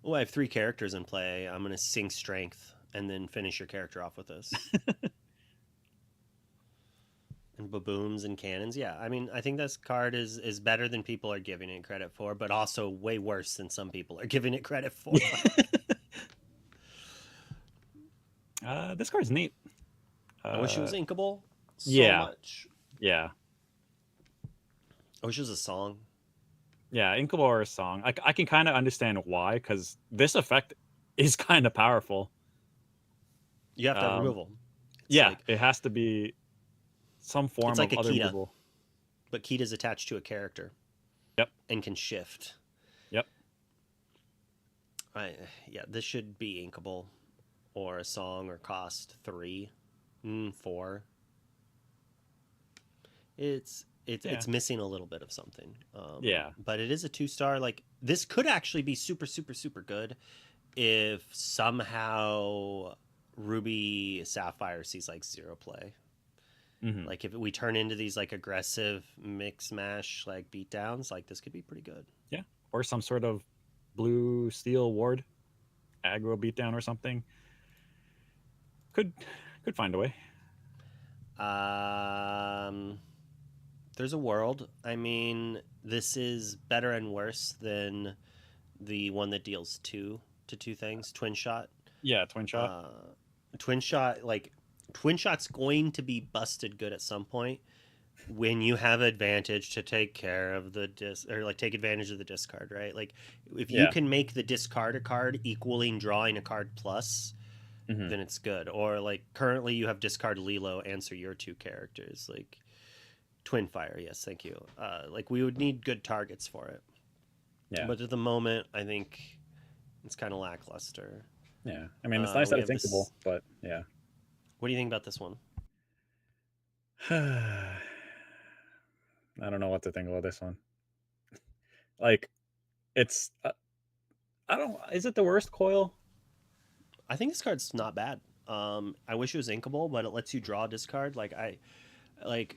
Oh, I have 3 characters in play. I'm going to sing Strength and then finish your character off with this. And babooms and cannons. Yeah, I mean, I think this card is better than people are giving it credit for, but also way worse than some people are giving it credit for. This card's neat. I wish it was inkable so yeah. much. Yeah. I wish it was a song. Yeah, inkable or a song. I can kind of understand why, because this effect is kind of powerful. You have to have removal. It's yeah, like, it has to be some form it's like of a other Kita, removal. but Kita's attached to a character. Yep. And can shift. Yep. Yeah, this should be inkable or a song or cost 3, 4. It's missing a little bit of something. Yeah. But it is a 2-star. Like, this could actually be super, super, super good if somehow Ruby Sapphire sees like 0 play. Mm-hmm. Like, if we turn into these like aggressive mix mash like beatdowns, like, this could be pretty good. Yeah, or some sort of blue steel ward aggro beatdown or something. Could find a way. There's a world. I mean, this is better and worse than the one that deals two things, twin shot. Yeah, twin shot. Uh, twin shot, like twin shot's going to be busted good at some point when you have advantage to take care of the or like take advantage of the discard, right? Like if you Yeah. can make the discard a card equaling drawing a card plus, Hmm. then it's good. Or like currently you have discard Lilo answer your two characters, like twin fire. Yes, thank you. Like we would need good targets for it, Yeah. but at the moment, I think it's kind of lackluster. Yeah. I mean, it's nice We that it's have inkable, this. but yeah. What do you think about this one? I don't know what to think about this one. Like, it's I don't. Is it the worst coil? I think this card's not bad. I wish it was inkable, but it lets you draw a discard. Like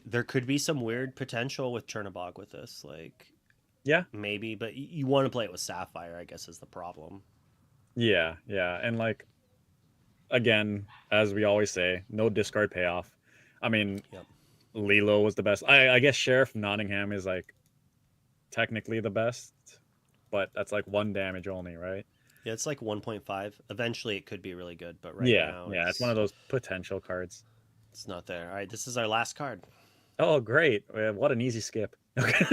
there could be some weird potential with Chernobog with this. Like Yeah. maybe, but you want to play it with Sapphire, I guess, is the problem. Yeah. Yeah. And like again, as we always say, no discard payoff. I mean, Yep. Lilo was the best. I guess Sheriff Nottingham is like technically the best, but that's like one damage only, right? Yeah, it's like 1.5. Eventually, it could be really good, but right Yeah. now, Yeah. It's one of those potential cards. it's not there. All right, this is our last card. Oh, great! What an easy skip. Okay.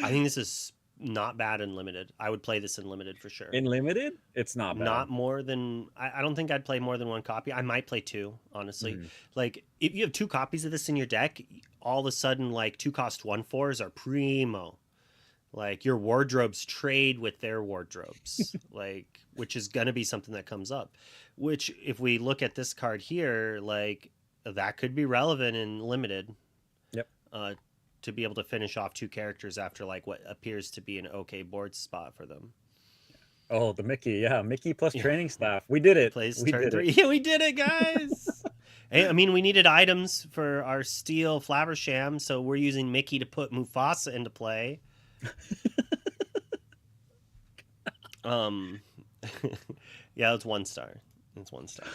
I think this is not bad in limited. I would play this in limited for sure. In limited, it's not bad. Not more than I don't think I'd play more than one copy. I might play two, honestly. Mhm. Like if you have two copies of this in your deck, all of a sudden like two cost 1/4s are primo. Like your wardrobes trade with their wardrobes. Like which is gonna be something that comes up. Which if we look at this card here, like that could be relevant in limited. Yep. To be able to finish off two characters after like what appears to be an okay board spot for them. Oh, the Mickey. Yeah, Mickey plus Yeah. training staff. We did it. Plays We turn did 3. it. Yeah, we did it, guys. Hey, I mean, we needed items for our steel Flabbersham, so we're using Mickey to put Mufasa into play. Um, yeah, it's 1 star. It's 1 star.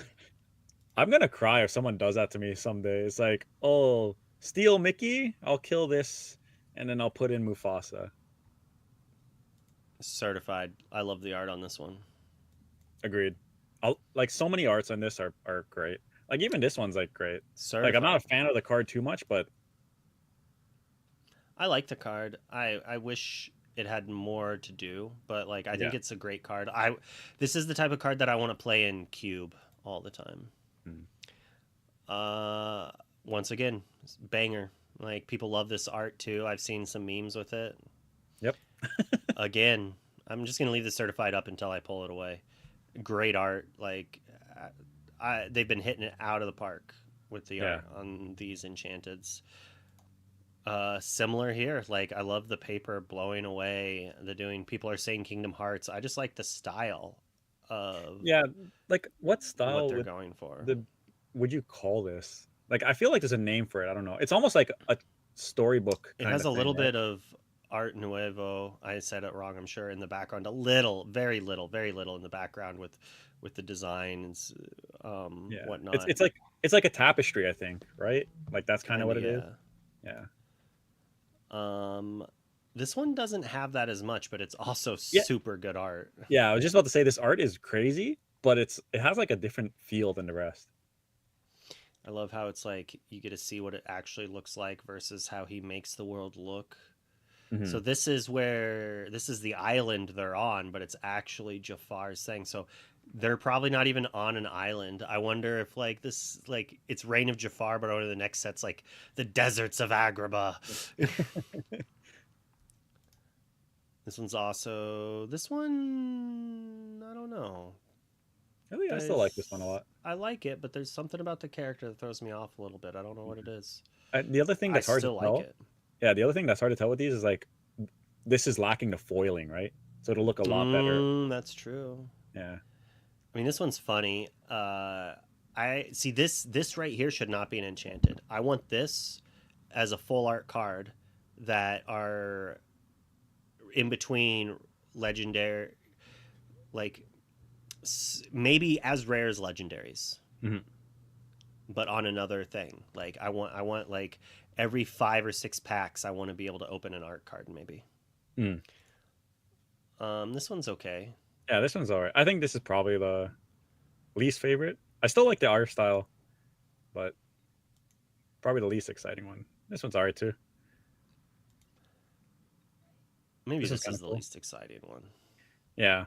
I'm gonna cry if someone does that to me someday. It's like, oh, steal Mickey. I'll kill this, and then I'll put in Mufasa. Certified. I love the art on this one. Agreed. Like so many arts on this are great. Like even this one's like great. Certified. Like I'm not a fan of the card too much, but I like the card. I wish it had more to do, but like I think Yeah. it's a great card. This is the type of card that I want to play in cube all the time. Once again, banger. Like people love this art too. I've seen some memes with it. Yep. Again, I'm just gonna leave the certified up until I pull it away. Great art. Like they've been hitting it out of the park with the art on these enchanteds. Similar here. Like I love the paper blowing away. People are saying Kingdom Hearts. I just like the style of yeah, like what style what they're going for. would you call this? Like I feel like there's a name for it. I don't know. It's almost like a storybook. It has a little bit of Art Nuevo. I said it wrong, I'm sure, in the background. A little, very little in the background with the designs, whatnot. It's like a tapestry, I think, right? Like that's kind of what it is. Yeah. Yeah. This one doesn't have that as much, but it's also Yeah. super good art. Yeah, I was just about to say this art is crazy, but it has like a different feel than the rest. I love how it's like you get to see what it actually looks like versus how he makes the world look. Mhm. So this is the island they're on, but it's actually Jafar's thing. So they're probably not even on an island. I wonder if like this, like it's Reign of Jafar, but over the next set's like the deserts of Agrabah. This one, I don't know. Really, I still like this one a lot. I like it, but there's something about the character that throws me off a little bit. I don't know what it is. The other thing that's hard to tell. Like it. Yeah, the other thing that's hard to tell with these is like this is lacking the foiling, right? So it'll look a lot better. That's true. Yeah. I mean, this one's funny. I see this right here should not be an enchanted. I want this as a full art card that are in between legendary, like maybe as rare as legendaries. Mhm. but on another thing. Like I want like every 5 or 6 packs, I want to be able to open an art card maybe. Mm. This one's okay. Yeah, this one's alright. I think this is probably the least favorite. I still like the art style, but probably the least exciting one. This one's alright too. Maybe This one's this kind is of the cool. least exciting one. Yeah,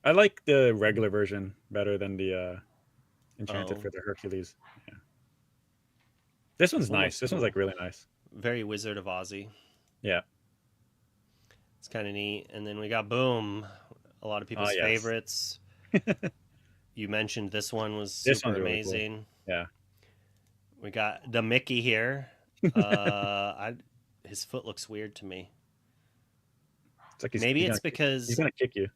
I like the regular version better than the enchanted Oh, for the Hercules. Yeah. This this one's one nice. looks This one's cool. like really nice. Very Wizard of Ozzy. Yeah. It's kind of neat. And then we got Boom, a lot of Oh people's yes. favorites. You mentioned this one was This super one's really cool. amazing. Yeah. We got the Mickey here. His foot looks weird to me. It's like Maybe it's he's because gonna kick you.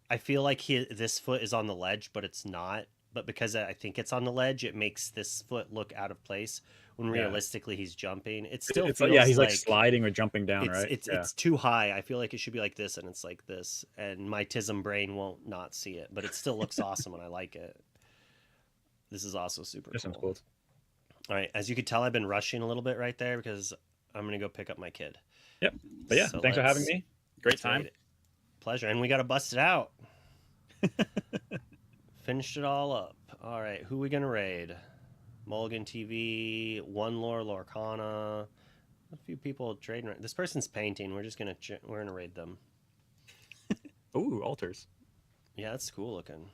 I feel like this foot is on the ledge, but it's not. But because I think it's on the ledge, it makes this foot look out of place. When Yeah. realistically he's jumping, it still It's like, yeah, feels he's like like sliding or jumping down, it's right? it's Yeah. it's too high. I feel like it should be like this, and it's like this. And my Tism brain won't not see it, but it still looks awesome, and I like it. This is also super This one's cool. cool. All right, as you could tell, I've been rushing a little bit right there because I'm gonna go pick up my kid. Yep. But yeah, So thanks for having me. Great let's rate time. it. Pleasure, and we got to bust it out. Finished it all up. All right, who we gonna raid? Mulligan TV, One Lore Lorcana. A few people trading. This person's painting. We're just gonna we're gonna raid them. Ooh, altars. Yeah, that's cool looking.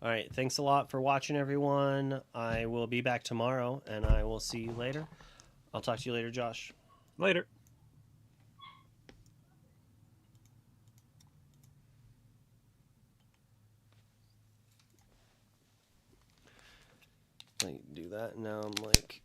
All right, thanks a lot for watching, everyone. I will be back tomorrow, and I will see you later. I'll talk to you later, Josh. Later. Like, do that. Now I'm like